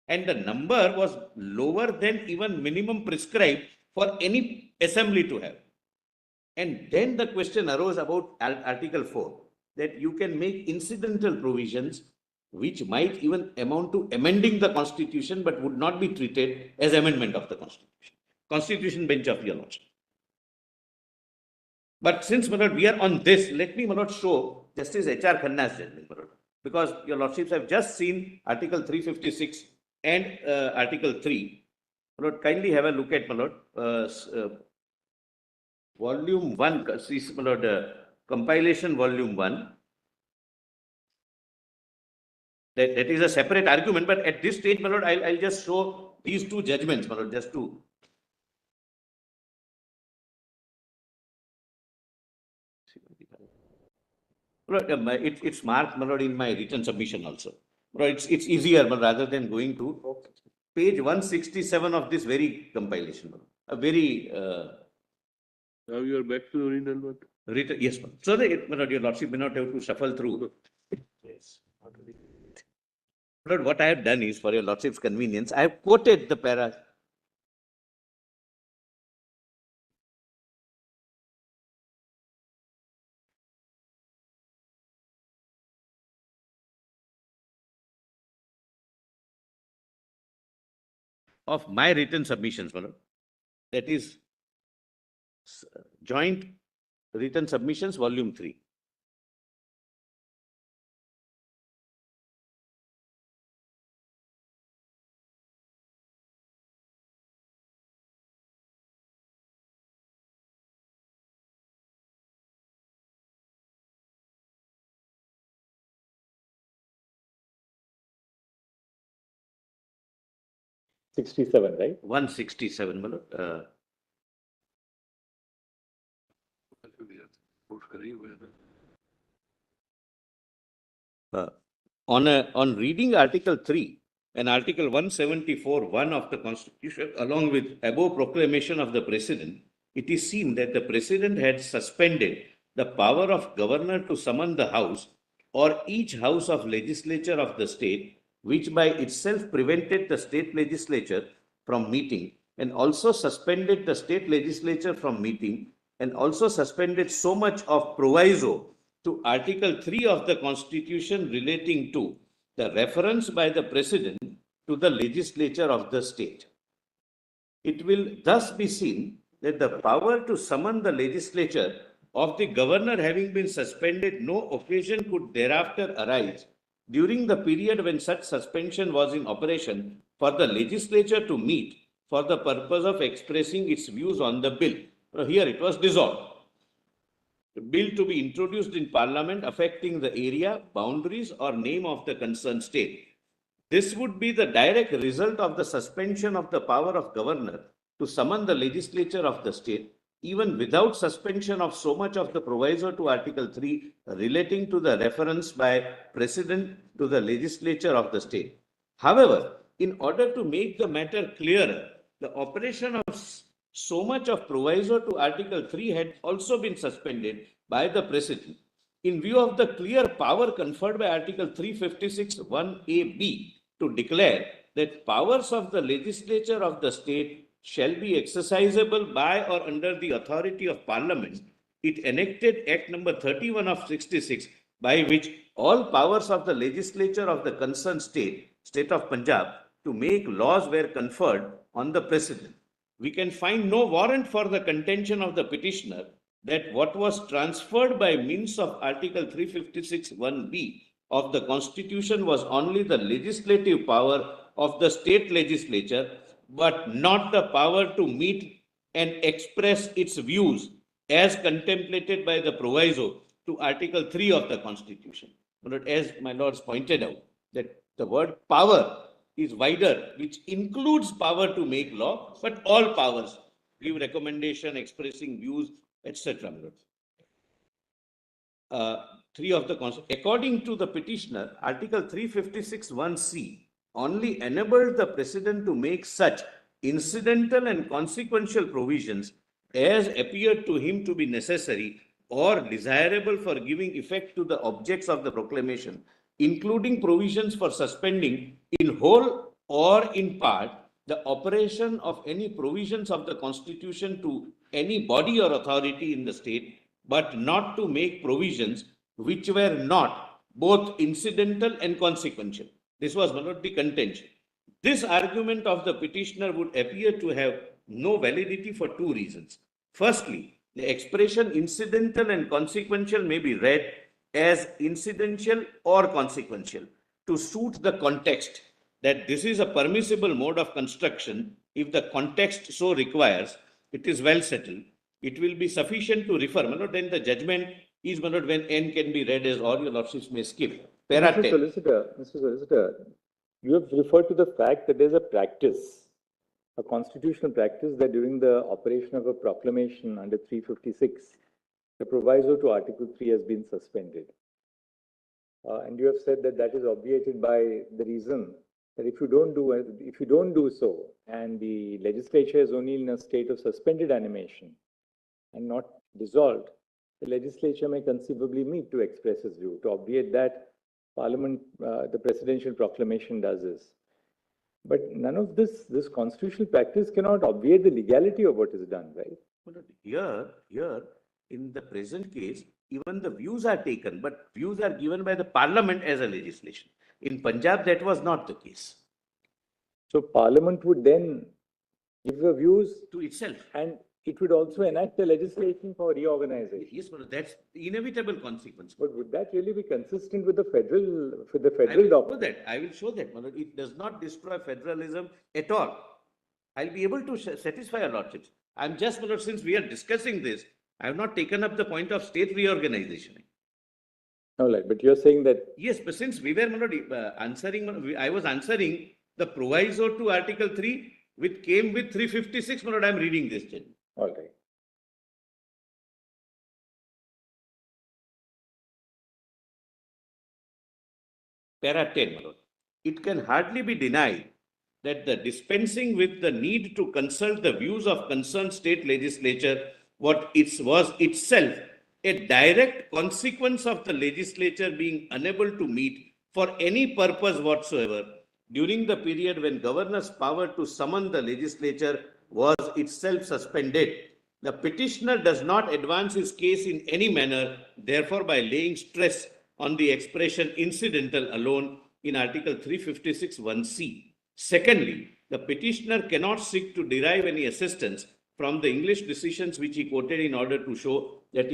And the number was lower than even minimum prescribed for any assembly to have. And then the question arose about Article 4, that you can make incidental provisions which might even amount to amending the Constitution but would not be treated as amendment of the Constitution. Constitution bench of your lordship. But since, my lord, we are on this, let me, my lord, show Justice H.R. Khanna's judgment, my lord, because your lordships have just seen Article 356 and Article 3. My lord, kindly have a look at, my lord, Volume 1, my lord, compilation Volume 1. That is a separate argument, but at this stage, my lord, I'll just show these two judgments, my lord, just to. Lord, it's marked, my lord, in my written submission also. Lord, it's easier, but rather than going to page 167 of this very compilation, my lord. A very
Now you are back to the original one.
written, yes, my lord. So that, my lord, your lordship may not have to shuffle through. Yes. Lord, what I have done is, for your lordship's convenience, I have quoted the para. Of my written submissions, my lord. That is joint written submissions, volume 3.
'67, right?
167, my lord. On reading Article 3 and Article 174(1) of the Constitution, along with above proclamation of the President, it is seen that the President had suspended the power of Governor to summon the House or each House of Legislature of the state, which by itself prevented the state legislature from meeting, and also suspended the state legislature from meeting, and also suspended so much of proviso to Article 3 of the Constitution relating to the reference by the President to the legislature of the state. It will thus be seen that the power to summon the legislature of the governor having been suspended, no occasion could thereafter arise during the period when such suspension was in operation for the legislature to meet for the purpose of expressing its views on the bill. Here it was dissolved. The bill to be introduced in Parliament affecting the area, boundaries, or name of the concerned state. This would be the direct result of the suspension of the power of governor to summon the legislature of the state, even without suspension of so much of the proviso to Article 3 relating to the reference by President to the legislature of the state. However, in order to make the matter clearer, the operation of so much of proviso to Article 3 had also been suspended by the President. In view of the clear power conferred by Article 356(1)(a)(b) to declare that powers of the legislature of the state shall be exercisable by or under the authority of Parliament, it enacted Act number 31 of '66, by which all powers of the legislature of the concerned state of Punjab, to make laws were conferred on the President. We can find no warrant for the contention of the petitioner that what was transferred by means of Article 356(1)(b) of the Constitution was only the legislative power of the state legislature, but not the power to meet and express its views as contemplated by the proviso to Article 3 of the Constitution. But as my lords pointed out, that the word power is wider, which includes power to make law, but all powers, give recommendation, expressing views, etc. 3 of the Constitution. According to the petitioner, Article 356(1)(c) only enabled the President to make such incidental and consequential provisions as appeared to him to be necessary or desirable for giving effect to the objects of the proclamation, including provisions for suspending in whole or in part the operation of any provisions of the Constitution to any body or authority in the state, but not to make provisions which were not both incidental and consequential. This was one of the contention. This argument of the petitioner would appear to have no validity for two reasons. Firstly, the expression incidental and consequential may be read as incidental or consequential to suit the context, that this is a permissible mode of construction if the context so requires. It is well settled. It will be sufficient to refer. Then the judgment is when N can be read as, or your lordships may skip. Para
Mr.
10.
Solicitor, you have referred to the fact that there's a practice, a constitutional practice that during the operation of a proclamation under 356, the proviso to Article 3 has been suspended. And you have said that that is obviated by the reason that if you don't do so, and the legislature is only in a state of suspended animation and not dissolved, the legislature may conceivably meet to express its view. To obviate that, Parliament, the presidential proclamation does this. But none of this constitutional practice cannot obviate the legality of what is done, right?
Here, in the present case, even the views are taken, but views are given by the Parliament as a legislation. In Punjab, that was not the case.
So Parliament would then give the views
To itself.
and it would also enact the legislation for reorganization.
Yes, but that's the inevitable consequence.
But would that really be consistent with the federal
I will show
doctrine?
that. I will show that. It does not destroy federalism at all. I'll be able to satisfy your lordships. I'm just, since we are discussing this, I have not taken up the point of state reorganization.
No, like, but you're saying that.
Yes, but since we were answering, I was answering the proviso to Article 3, which came with 356, I'm reading this.
All right.
Para 10, it can hardly be denied that the dispensing with the need to consult the views of concerned state legislature was itself a direct consequence of the legislature being unable to meet for any purpose whatsoever during the period when governor's power to summon the legislature was itself suspended. The petitioner does not advance his case in any manner, therefore by laying stress on the expression incidental alone in Article 356 1C. Secondly, the petitioner cannot seek to derive any assistance from the English decisions which he quoted in order to show that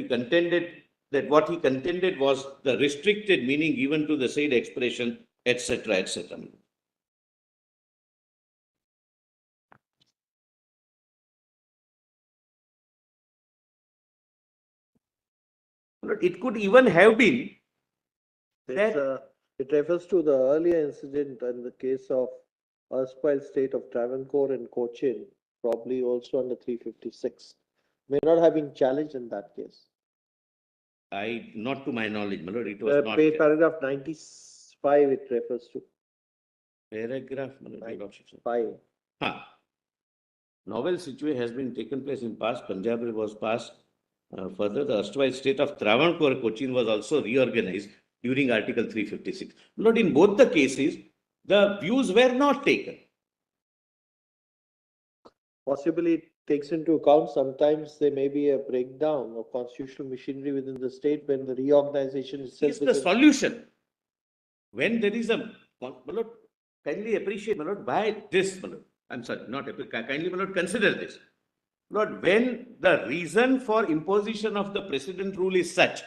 what he contended was the restricted meaning given to the said expression, etc., etc. It could even have been that
It refers to the earlier incident in the case of erstwhile state of Travancore and Cochin, probably also under 356. May not have been challenged in that case.
not to my knowledge, my lord, it was not.
Paragraph 95 it refers to.
Paragraph, my lord, your lordship, sir.
5.
Novel situation has been taken place in past. Punjab was passed. Further, the erstwhile state of Travancore, Cochin was also reorganized during Article 356. Lord, in both the cases, the views were not taken.
Possibly it takes into account sometimes there may be a breakdown of constitutional machinery within the state when the reorganization itself
Is the solution. When there is a, my lord, kindly appreciate, my lord, why this, my lord. I'm sorry, not kindly, my lord, consider this. Lord, when the reason for imposition of the precedent rule is such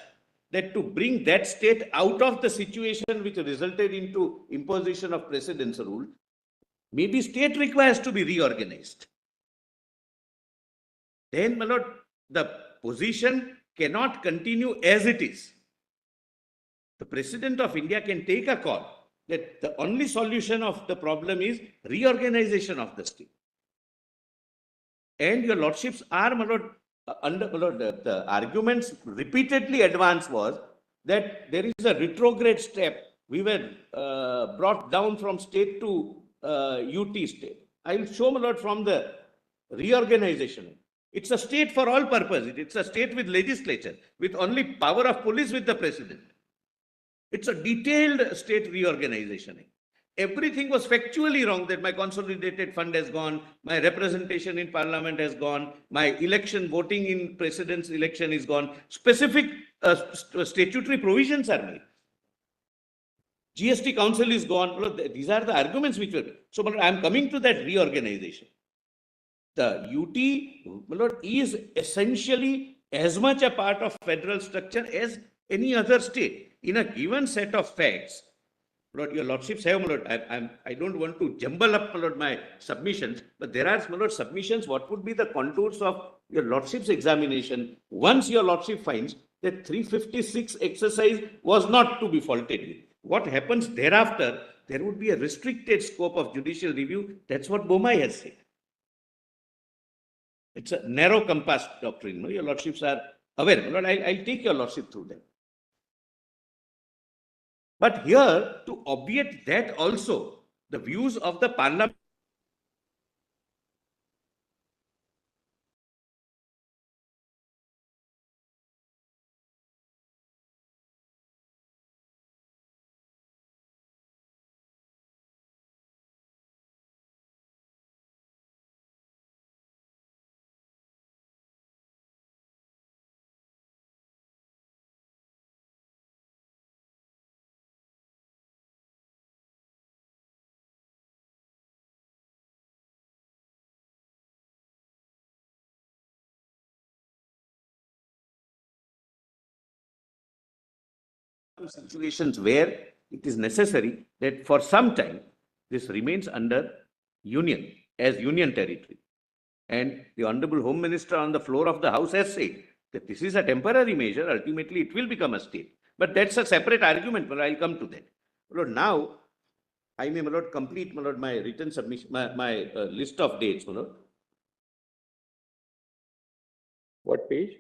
that to bring that state out of the situation which resulted into imposition of precedence rule, maybe state requires to be reorganized. Then, my lord, the position cannot continue as it is. The President of India can take a call that the only solution of the problem is reorganization of the state. And your lordships are, my lord, the arguments repeatedly advanced was that there is a retrograde step. We were brought down from state to UT state. I will show, my lord, from the reorganization. It's a state for all purposes. It's a state with legislature, with only power of police with the president. It's a detailed state reorganization. Everything was factually wrong, that my consolidated fund has gone, my representation in parliament has gone, my election voting in president's election is gone. Specific statutory provisions are made. GST council is gone. These are the arguments which were. So I am coming to that reorganization. The UT is essentially as much a part of federal structure as any other state. In a given set of facts, your lordships have, I don't want to jumble up my submissions, but there are submissions. What would be the contours of your lordship's examination once your lordship finds that 356 exercise was not to be faulted with? what happens thereafter, there would be a restricted scope of judicial review. That's what Bomai has said. It's a narrow compass doctrine. No? Your lordships are aware. Lord, I'll take your lordship through that. But here, to obviate that also, the views of the Parliament situations where it is necessary that for some time this remains under union as union territory. And the Honorable Home Minister on the floor of the House has said that this is a temporary measure. Ultimately, it will become a state. But that's a separate argument. But I'll come to that. Lord, now I may, my Lord, complete, my Lord, my written submission, my list of dates, my Lord.
What page?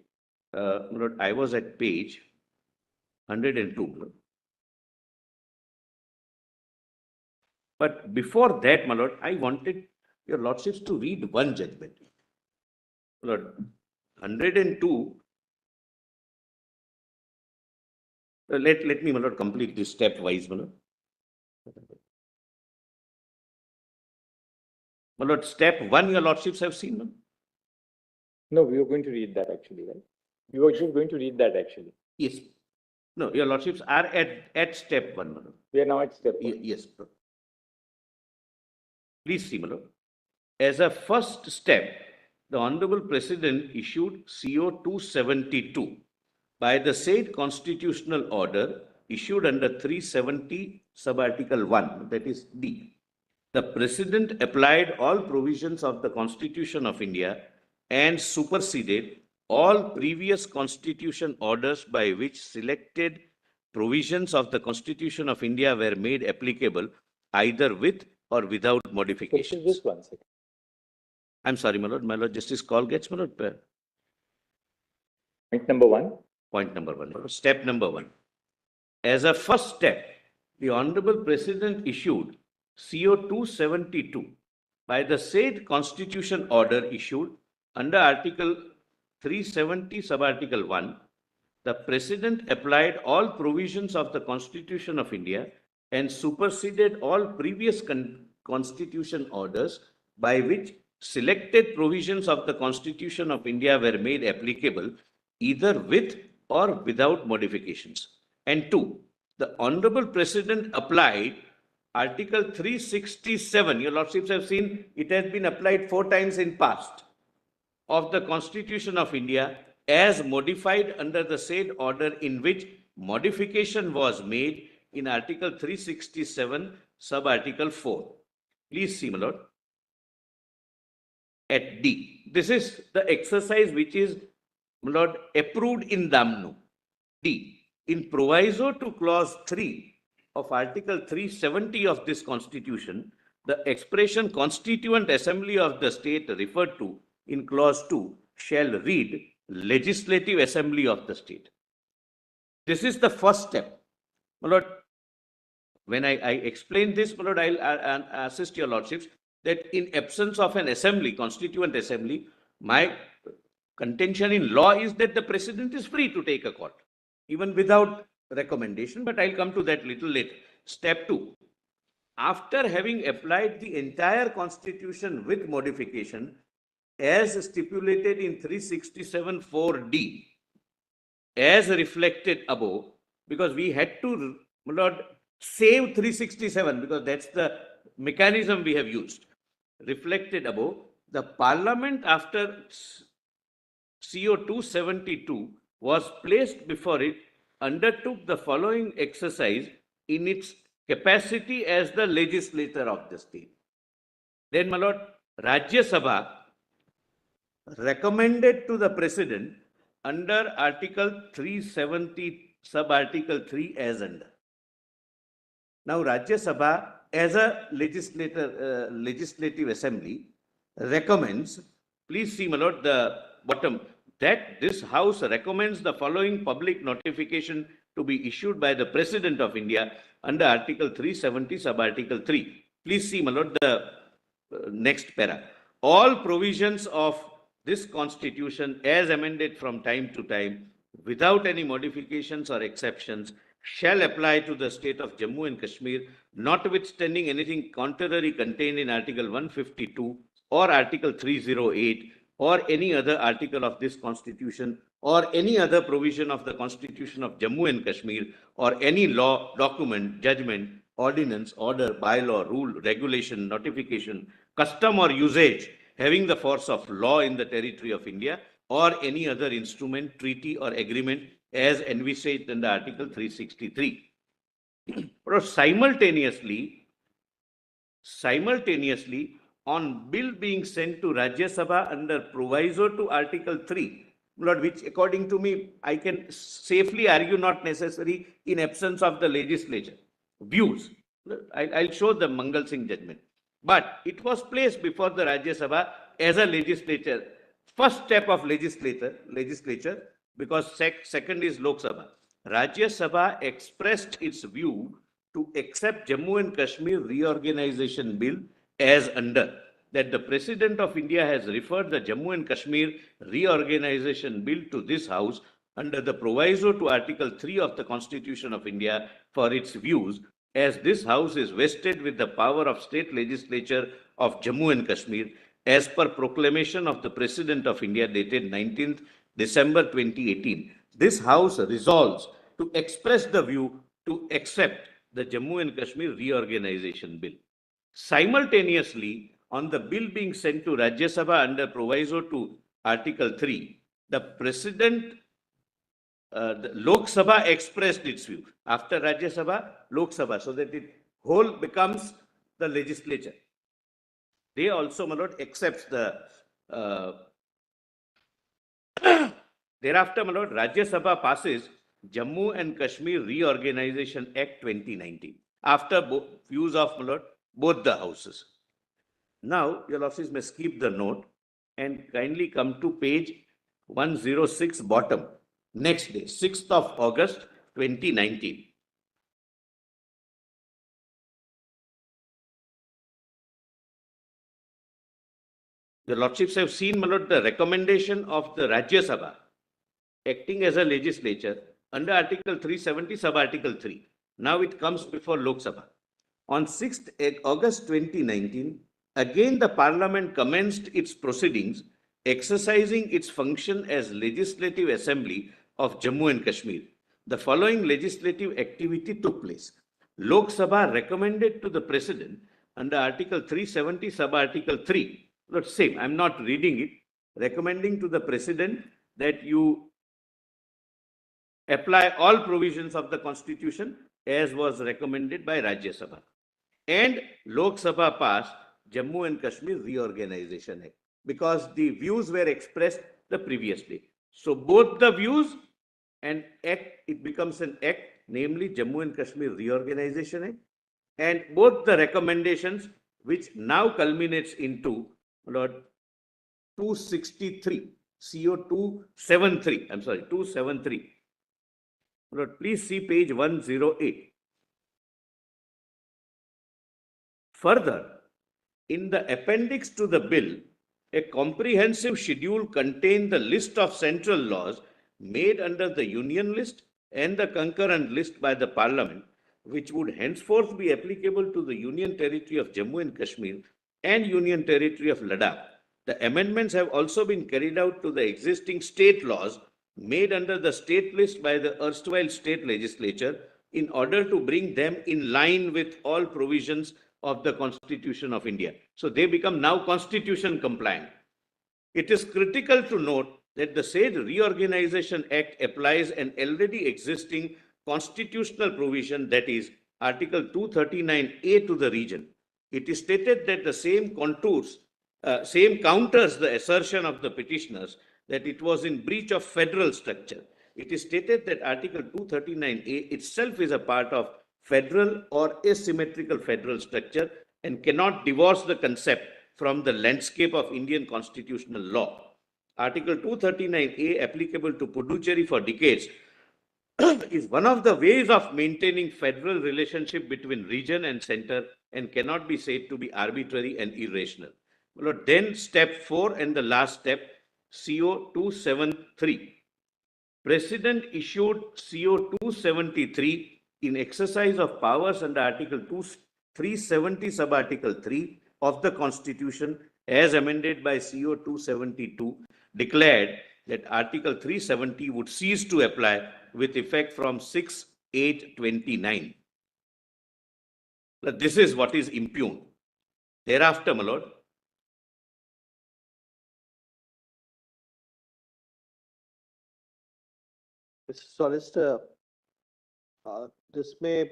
My Lord, I was at page 102. My Lord. But before that, my Lord, I wanted your lordships to read one judgment. My Lord, 102. Let me, my Lord, complete this stepwise, my Lord. My Lord, step 1, your lordships have seen, no?
No, we were going to read that actually, right? We were just going to read that actually.
Yes. No, your lordships are at step 1, my Lord.
We are now at step 1.
Yes, bro. Please see, my Lord. As a first step, the Honorable President issued CO 272 by the said constitutional order issued under 370 subarticle 1, that is D. The President applied all provisions of the Constitution of India and superseded all previous Constitution orders by which selected provisions of the Constitution of India were made applicable either with or without modifications.
Just 1 second.
I'm sorry, my Lord Justice call gets, my Lord.
Point number 1.
Point number 1. Step number 1. As a first step, the Honorable President issued CO 272 by the said Constitution order issued under Article 370 subarticle 1. The President applied all provisions of the Constitution of India and superseded all previous Constitution orders by which selected provisions of the Constitution of India were made applicable either with or without modifications. And 2, the Honorable President applied Article 367, your lordships have seen it has been applied 4 times in past, of the Constitution of India as modified under the said order, in which modification was made in Article 367 subarticle 4. Please see, my Lord. At D. This is the exercise which is, my Lord, approved in Damnu. D. In proviso to clause 3 of Article 370 of this Constitution, the expression Constituent Assembly of the State referred to in clause 2 shall read Legislative Assembly of the State. This is the first step. My Lord, when I explain this, my Lord, I'll assist your lordships that in absence of an assembly, Constituent Assembly, my contention in law is that the President is free to take a court, even without recommendation, but I'll come to that little later. Step 2. After having applied the entire Constitution with modification as stipulated in 367 4D, as reflected above, because we had to, my Lord, save 367 because that's the mechanism we have used. Reflected above, the Parliament after CO 272 was placed before it, undertook the following exercise in its capacity as the legislator of the state. Then, my Lord, Rajya Sabha recommended to the President under Article 370 subarticle 3 as under. Now, Rajya Sabha as a legislative assembly recommends, please see, my lord, the bottom, that this house recommends the following public notification to be issued by the President of India under Article 370, sub-article 3. Please see, my lord, the next para. All provisions of this constitution as amended from time to time without any modifications or exceptions shall apply to the state of Jammu and Kashmir, notwithstanding anything contrary contained in Article 152 or Article 308 or any other article of this constitution or any other provision of the Constitution of Jammu and Kashmir or any law, document, judgment, ordinance, order, bylaw, rule, regulation, notification, custom or usage having the force of law in the territory of India or any other instrument, treaty or agreement as envisaged under Article 363. But simultaneously, on bill being sent to Rajya Sabha under proviso to Article 3, Lord, which according to me, I can safely argue not necessary in absence of the legislature views. I'll show the Mangal Singh judgment. But it was placed before the Rajya Sabha as a legislature, first step of legislature, because second is Lok Sabha. Rajya Sabha expressed its view to accept Jammu and Kashmir Reorganization Bill as under, that the President of India has referred the Jammu and Kashmir Reorganization Bill to this House under the proviso to Article 3 of the Constitution of India for its views, as this House is vested with the power of state legislature of Jammu and Kashmir as per proclamation of the President of India dated 19th December 2018. This House resolves to express the view to accept the Jammu and Kashmir Reorganization Bill. Simultaneously, on the bill being sent to Rajya Sabha under proviso to Article 3, the President, the Lok Sabha expressed its view. After Rajya Sabha, Lok Sabha, so that it whole becomes the legislature. They also, my lord, accepts the thereafter, my lord, Rajya Sabha passes Jammu and Kashmir Reorganization Act 2019 after views of, my lord, both the houses. Now, your office may skip the note and kindly come to page 106 bottom. Next day, 6th of August 2019. The Lordships have seen, my lord, the recommendation of the Rajya Sabha acting as a legislature under Article 370, sub-article 3. Now it comes before Lok Sabha. On 6th August 2019, again the Parliament commenced its proceedings exercising its function as Legislative Assembly of Jammu and Kashmir. The following legislative activity took place. Lok Sabha recommended to the President under Article 370, sub-article 3, not same, I'm not reading it, recommending to the President that you apply all provisions of the Constitution as was recommended by Rajya Sabha. And Lok Sabha passed Jammu and Kashmir Reorganization Act because the views were expressed the previous day. So both the views and act, it becomes an act, namely Jammu and Kashmir Reorganization Act, and both the recommendations which now culminates into, Lord, 263, CO 273, I'm sorry, 273. Lord, please see page 108. Further, in the appendix to the bill, a comprehensive schedule contained the list of central laws made under the Union list and the concurrent list by the Parliament, which would henceforth be applicable to the Union Territory of Jammu and Kashmir and Union Territory of Ladakh. The amendments have also been carried out to the existing state laws made under the state list by the erstwhile state legislature in order to bring them in line with all provisions of the Constitution of India. So they become now Constitution compliant. It is critical to note that the said Reorganization Act applies an already existing constitutional provision, that is Article 239A to the region. It is stated that the same counters the assertion of the petitioners that it was in breach of federal structure. It is stated that Article 239A itself is a part of federal or asymmetrical federal structure and cannot divorce the concept from the landscape of Indian constitutional law. Article 239A, applicable to Puducherry for decades, is one of the ways of maintaining federal relationship between region and center and cannot be said to be arbitrary and irrational. Then step 4 and the last step, CO 273. President issued CO 273 in exercise of powers under Article 370 sub-Article 3 of the Constitution as amended by CO 272 declared that Article 370 would cease to apply with effect from 6/8/29. This is what is impugned. Thereafter, my lord,
Mr. Solicitor, this may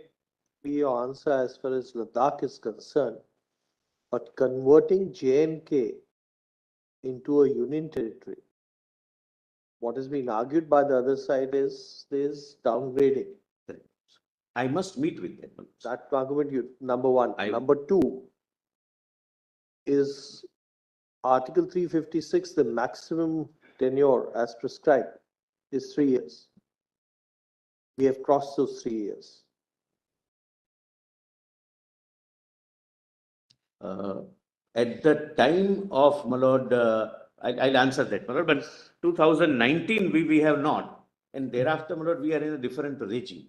be your answer as far as Ladakh is concerned, but converting J&K into a union territory, what is being argued by the other side is downgrading.
I must meet with them.
That argument, number one. Number two is Article 356, the maximum tenure as prescribed is 3 years. We have crossed those 3 years.
At the time of, my lord, I'll answer that, my lord, but 2019 we have not, and thereafter, my lord, we are in a different regime.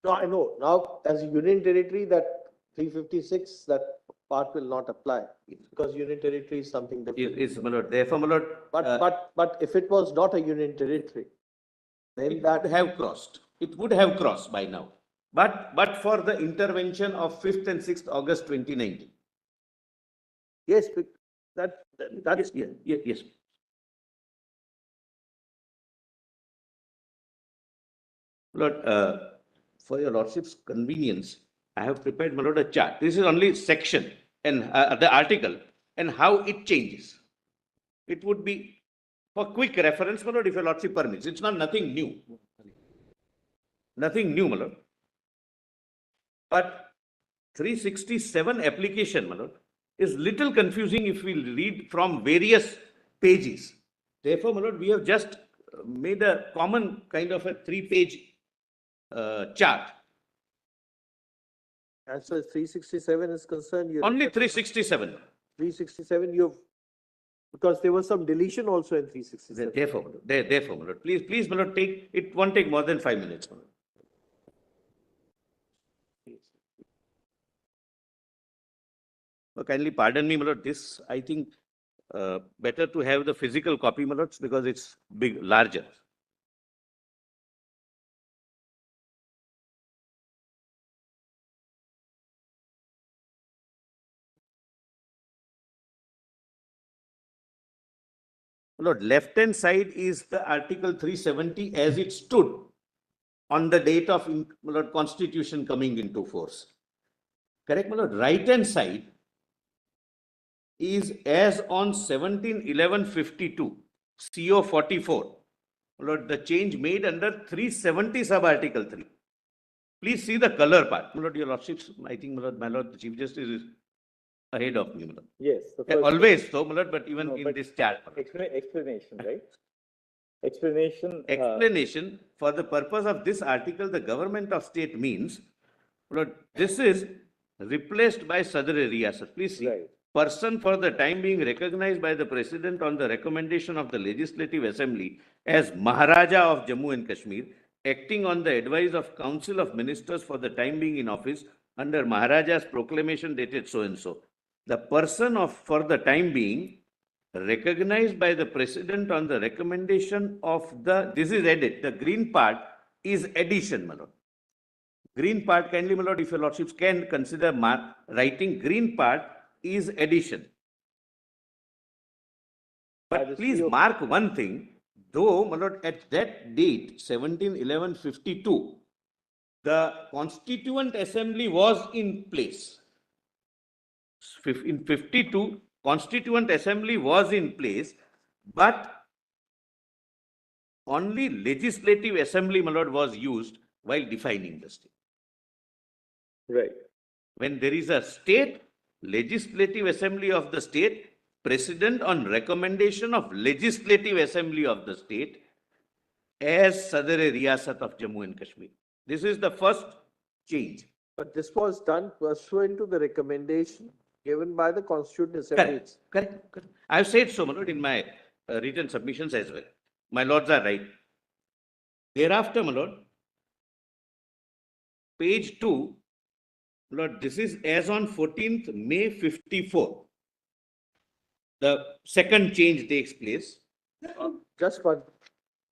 No, I know. Now, as a union territory, that 356, that part will not apply because union territory is something different.
Is, my lord, therefore, my lord,
But if it was not a union territory, then
it
that
would have crossed. It would have crossed by now. But for the intervention of 5th and 6th August 2019.
yes, that's
Yes. Lord, for your lordship's convenience, I have prepared, my lord, a chart. This is only section and the article and how it changes. It would be for quick reference, my lord, if your lordship permits. It's not nothing new. Nothing new, my lord. But 367 application, my lord, is little confusing if we read from various pages. Therefore, my lord, we have just made a common kind of a 3-page chart.
as far as 367 is concerned.
Only 367.
367, because there was some deletion also in 367.
Therefore, my lord, please, my lord, it won't take more than 5 minutes, my lord. Kindly pardon me, my lord. This, I think, better to have the physical copy, my lords, because it's larger. Lord, left-hand side is the Article 370 as it stood on the date of Lord, Constitution coming into force. Correct, my lord? Right-hand side is as on 17/11/52, CO 44. Lord, the change made under 370 sub-Article 3. Please see the color part. My lord, your lordships, I think, my lord, the Chief Justice is ahead of me, my lord.
Yes.
Always so, my lord, but even in this chart.
Explanation, right? Explanation.
Explanation, for the purpose of this article, the government of state means, Lord, this is replaced by Sadr Riyasat. Please see.
Right.
Person for the time being recognized by the President on the recommendation of the Legislative Assembly as Maharaja of Jammu and Kashmir, acting on the advice of Council of Ministers for the time being in office under Maharaja's proclamation dated so-and-so. The person for the time being recognized by the President on the recommendation of this is edit. The green part is addition, my lord. Green part, kindly, my lord, if your lordships can consider writing green part is addition. But please mark one thing, though, my lord, at that date, 17/11/52, the Constituent Assembly was in place. In 52, Constituent Assembly was in place, but only Legislative Assembly, my lord, was used while defining the state.
Right.
When there is a state legislative assembly of the state, president on recommendation of legislative assembly of the state as Sadr-e Riyasat of Jammu and Kashmir. This is the first change.
But this was done pursuant to the recommendation given by the Constituent Assembly.
Correct. I have said so, my lord, in my written submissions as well. My lords are right. Thereafter, my lord, page 2, Lord, this is as on 14th May 54. The second change takes place.
Just one,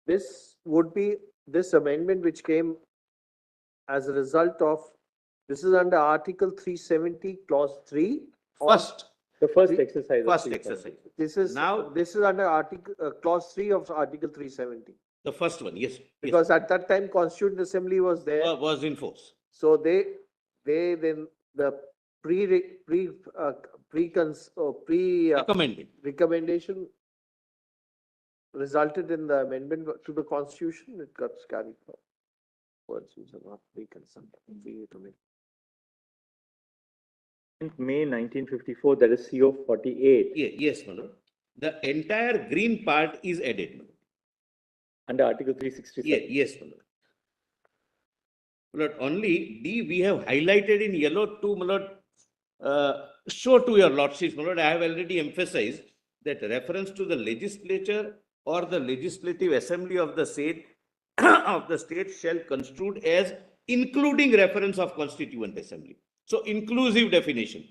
this would be, this amendment which came as a result of, this is under Article 370, Clause 3.
First,
The first exercise.
first exercise.
This is,
Now-
this is under Article, Clause 3 of Article 370.
The first one, yes.
Because at that time, Constituent Assembly was there.
Was in force.
So they then, the
Recommended.
recommendation resulted in the amendment to the Constitution. It got carried forward. Words which are not pre-consent.
May 1954, that is CO 48,
Yes, my lord. The entire green part is added, my lord.
under Article 367.
Yes, my lord. My lord, only D we have highlighted in yellow to, my lord, show to your lordships, my lord, I have already emphasized that reference to the legislature or the legislative assembly of the state shall construed as including reference of constituent assembly. So inclusive definition.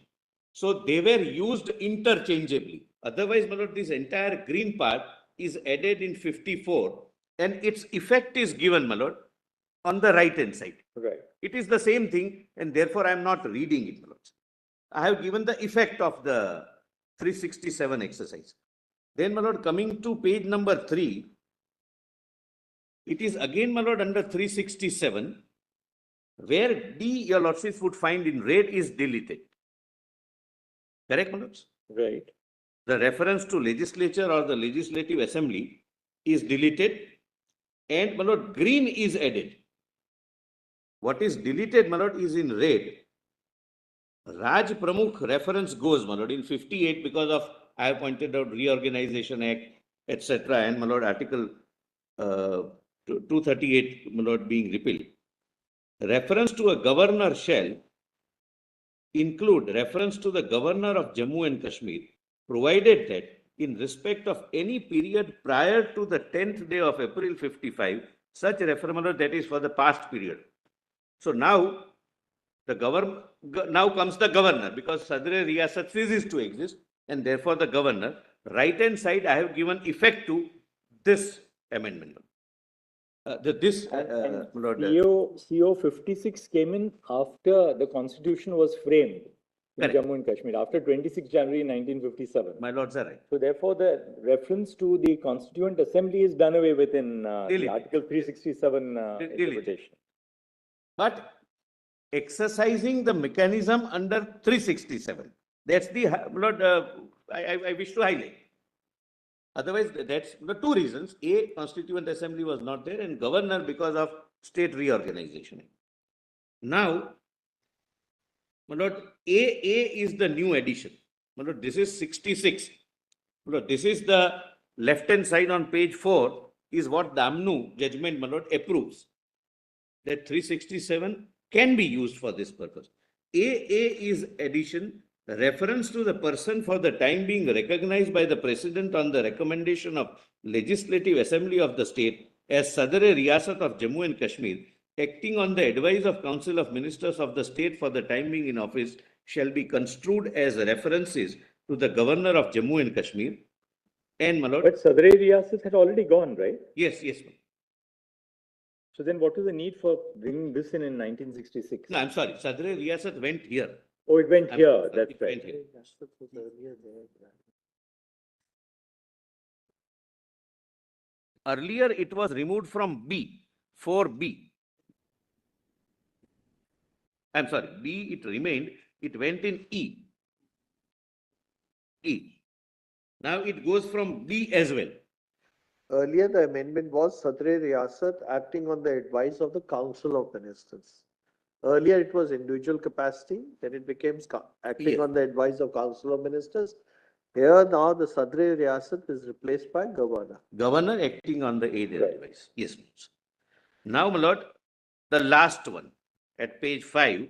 So they were used interchangeably. Otherwise, my lord, this entire green part is added in 54 and its effect is given, my lord, on the right hand side.
Right.
It is the same thing and therefore I am not reading it, my lord. I have given the effect of the 367 exercise. Then, my lord, coming to page number 3, it is again, my lord, under 367, where D, your lordships would find in red is deleted. Correct, my lords?
Right.
The reference to legislature or the legislative assembly is deleted and, my lord, green is added. What is deleted, my lord, is in red. Raj Pramukh reference goes, my lord, in 58 because of, I have pointed out, Reorganization Act, etc. and, my lord, Article 238, my lord, being repealed. Reference to a governor shall include reference to the governor of Jammu and Kashmir, provided that in respect of any period prior to the 10th day of April 55, such reference, that is for the past period. So now, now comes the governor because Sadr-e Riyasat ceases to exist and therefore the governor. Right hand side, I have given effect to this amendment.
CO 56 came in after the constitution was framed in
Correct.
Jammu and Kashmir, after 26 January 1957.
My lords are right.
So therefore, the reference to the Constituent Assembly is done away with in the
Deleted.
Article 367
Deleted.
interpretation.
But exercising the mechanism under 367. That's the, Lord, I wish to highlight. Otherwise, that's the two reasons. A, Constituent Assembly was not there and governor because of state reorganization. Now, my lord, AA is the new addition. My lord, this is 66. My lord, this is the left-hand side on page 4 is what the AMNU judgment, my lord, approves. That 367 can be used for this purpose. AA is addition, reference to the person for the time being recognized by the president on the recommendation of Legislative Assembly of the state as Sadr-e Riyasat of Jammu and Kashmir, acting on the advice of Council of Ministers of the state for the time being in office, shall be construed as references to the governor of Jammu and Kashmir. And, my lord.
But Sadr-e Riyasat had already gone, right?
Yes.
So then what is the need for bringing this in 1966?
No, I'm sorry. Sadr-e Riyasat went here.
Oh, it went here,
It
that's
went
right.
here. Earlier, it was removed from B, 4B. I'm sorry, B, it remained, it went in E. Now it goes from B as well.
Earlier, the amendment was Sadr-e Riyasat acting on the advice of the Council of Ministers. Earlier, it was individual capacity, then it became acting
Yes.
on the advice of Council of Ministers. Here now, the Sadr Riyasat is replaced by governor.
Governor acting on the aid advice. Yes, my lord. Now, my lord, the last one at page 5,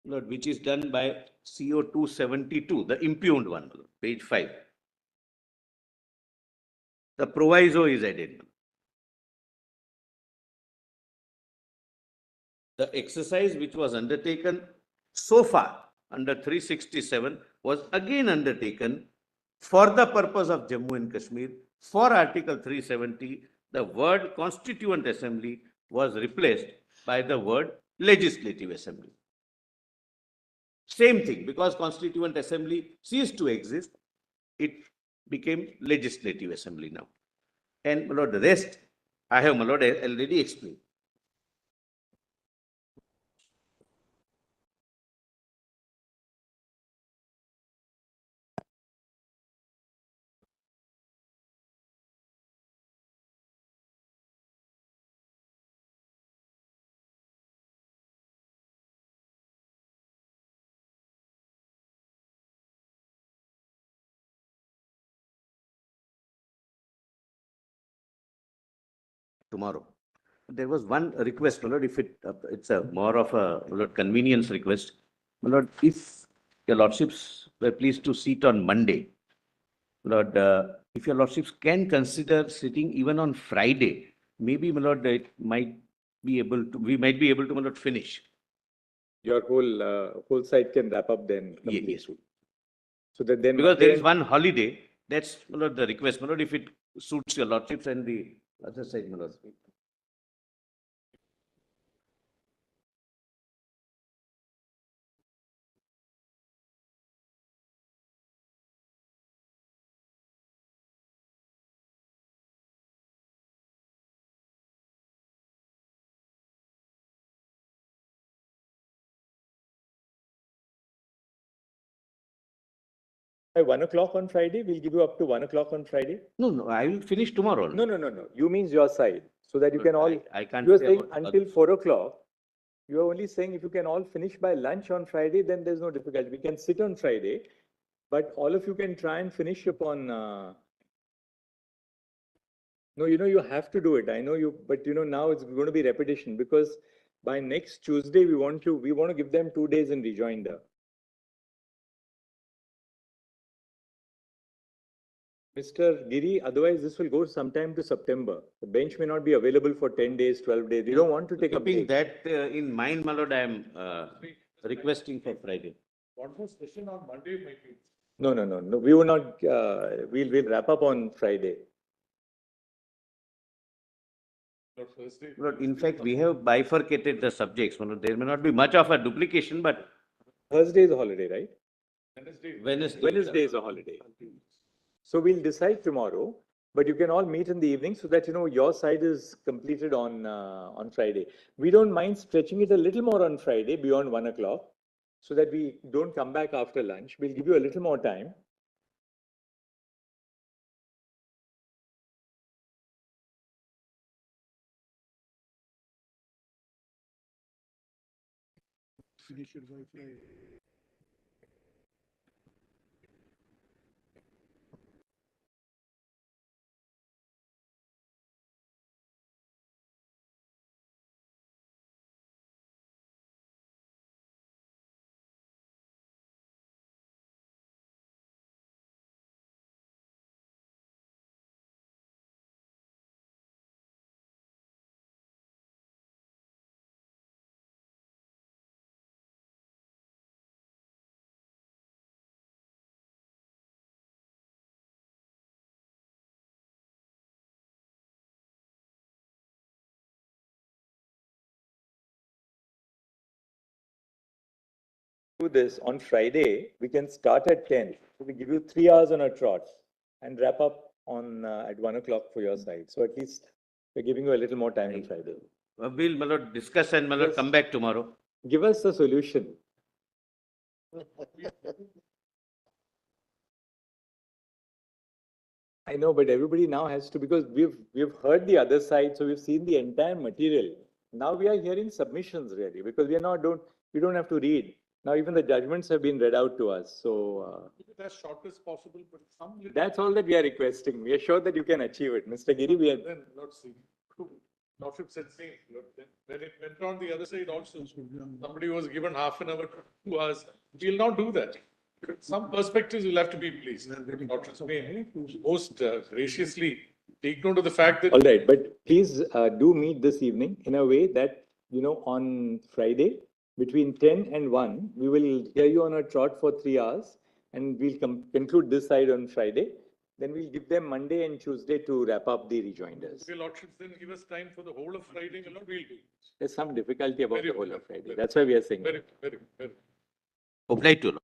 Lord, which is done by CO 272, the impugned one, my lord, page 5. The proviso is added. The exercise which was undertaken so far under 367 was again undertaken for the purpose of Jammu and Kashmir. For Article 370, the word Constituent Assembly was replaced by the word Legislative Assembly. Same thing, because Constituent Assembly ceased to exist, it became Legislative Assembly now. And, my lord, the rest, I have, my lord, already explained. Tomorrow. There was one request, my lord, if it's a more of a, my lord, convenience request. My lord, if your lordships were pleased to sit on Monday, my lord, if your lordships can consider sitting even on Friday, maybe, my lord, it might be able to, we might be able to, my lord, finish.
Your whole site can wrap up then. completely.
Yes.
So that then.
Because there is one holiday, that's, my lord, the request, my lord, if it suits your lordships and the other side, my lord.
By 1 o'clock on Friday, we'll give you up to 1 o'clock on Friday.
No, I will finish tomorrow.
No. You means your side, so that you can all.
I can't.
You are
say
saying
about
until
others.
4 o'clock. You are only saying if you can all finish by lunch on Friday, then there's no difficulty. We can sit on Friday, but all of you can try and finish upon. No, you have to do it. I know you, but now it's going to be repetition because by next Tuesday we want to give them 2 days in rejoinder. Mr. Giri, otherwise this will go sometime to September. The bench may not be available for 10 days, 12 days. We don't want to take a
Keeping
break.
that in mind, my lord, I am requesting for Friday.
What was session on Monday might be?
No. We will not, we'll wrap up on Friday.
Not Thursday.
Lord, in fact, we have bifurcated the subjects. My lord. There may not be much of a duplication, but
Thursday is a holiday, right?
Wednesday
is a holiday. So we'll decide tomorrow, but you can all meet in the evening so that your side is completed on Friday. We don't mind stretching it a little more on Friday beyond 1 o'clock, so that we don't come back after lunch. We'll give you a little more time.
Finish it by Friday.
Do this on Friday. We can start at 10. So we give you 3 hours on a trot and wrap up on at 1 o'clock for your side. So at least we're giving you a little more time on Friday.
we'll, my lord, discuss and, my lord,
Yes.
come back tomorrow.
Give us a solution. I know, but everybody now has to, because we've heard the other side, so we've seen the entire material. Now we are hearing submissions really, because we don't have to read. Now even the judgments have been read out to us, so.
Keep it as short as possible, but some.
That's all that we are requesting. We are sure that you can achieve it. Mr. Giri, we are.
Then, let's see. Lordship said same. When it went on the other side also, somebody was given half an hour, 2 hours. We'll not do that. Some perspectives will have to be placed. Lordship's may most graciously take note of the fact that.
All right, but please do meet this evening in a way that, on Friday, between 10 and 1, we will hear you on a trot for 3 hours and we'll conclude this side on Friday. Then we'll give them Monday and Tuesday to wrap up the rejoinders.
Will Lordships then give us time for the whole of Friday? We'll do.
There's some difficulty about
Very
the whole
well.
of Friday. That's why we are saying.
Very, very, very.
Obliged to.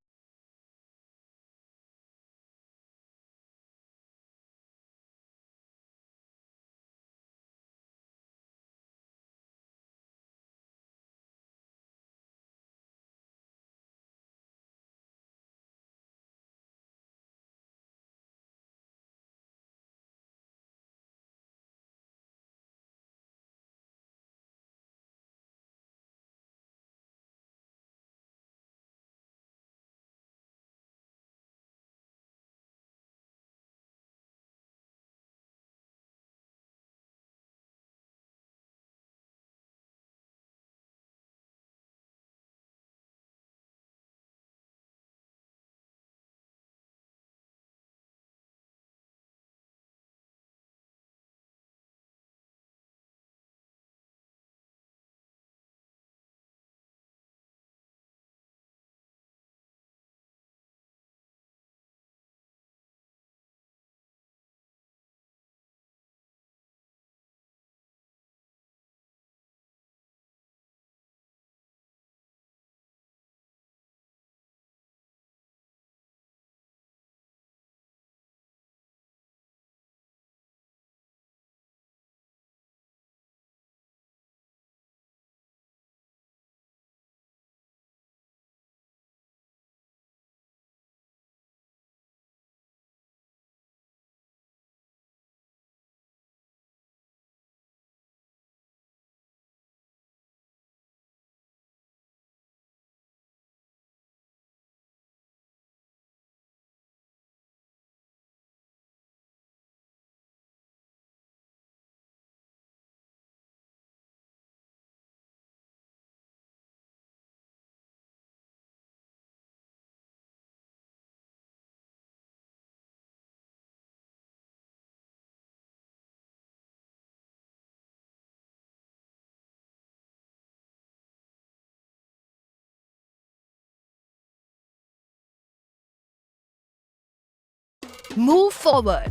Move forward.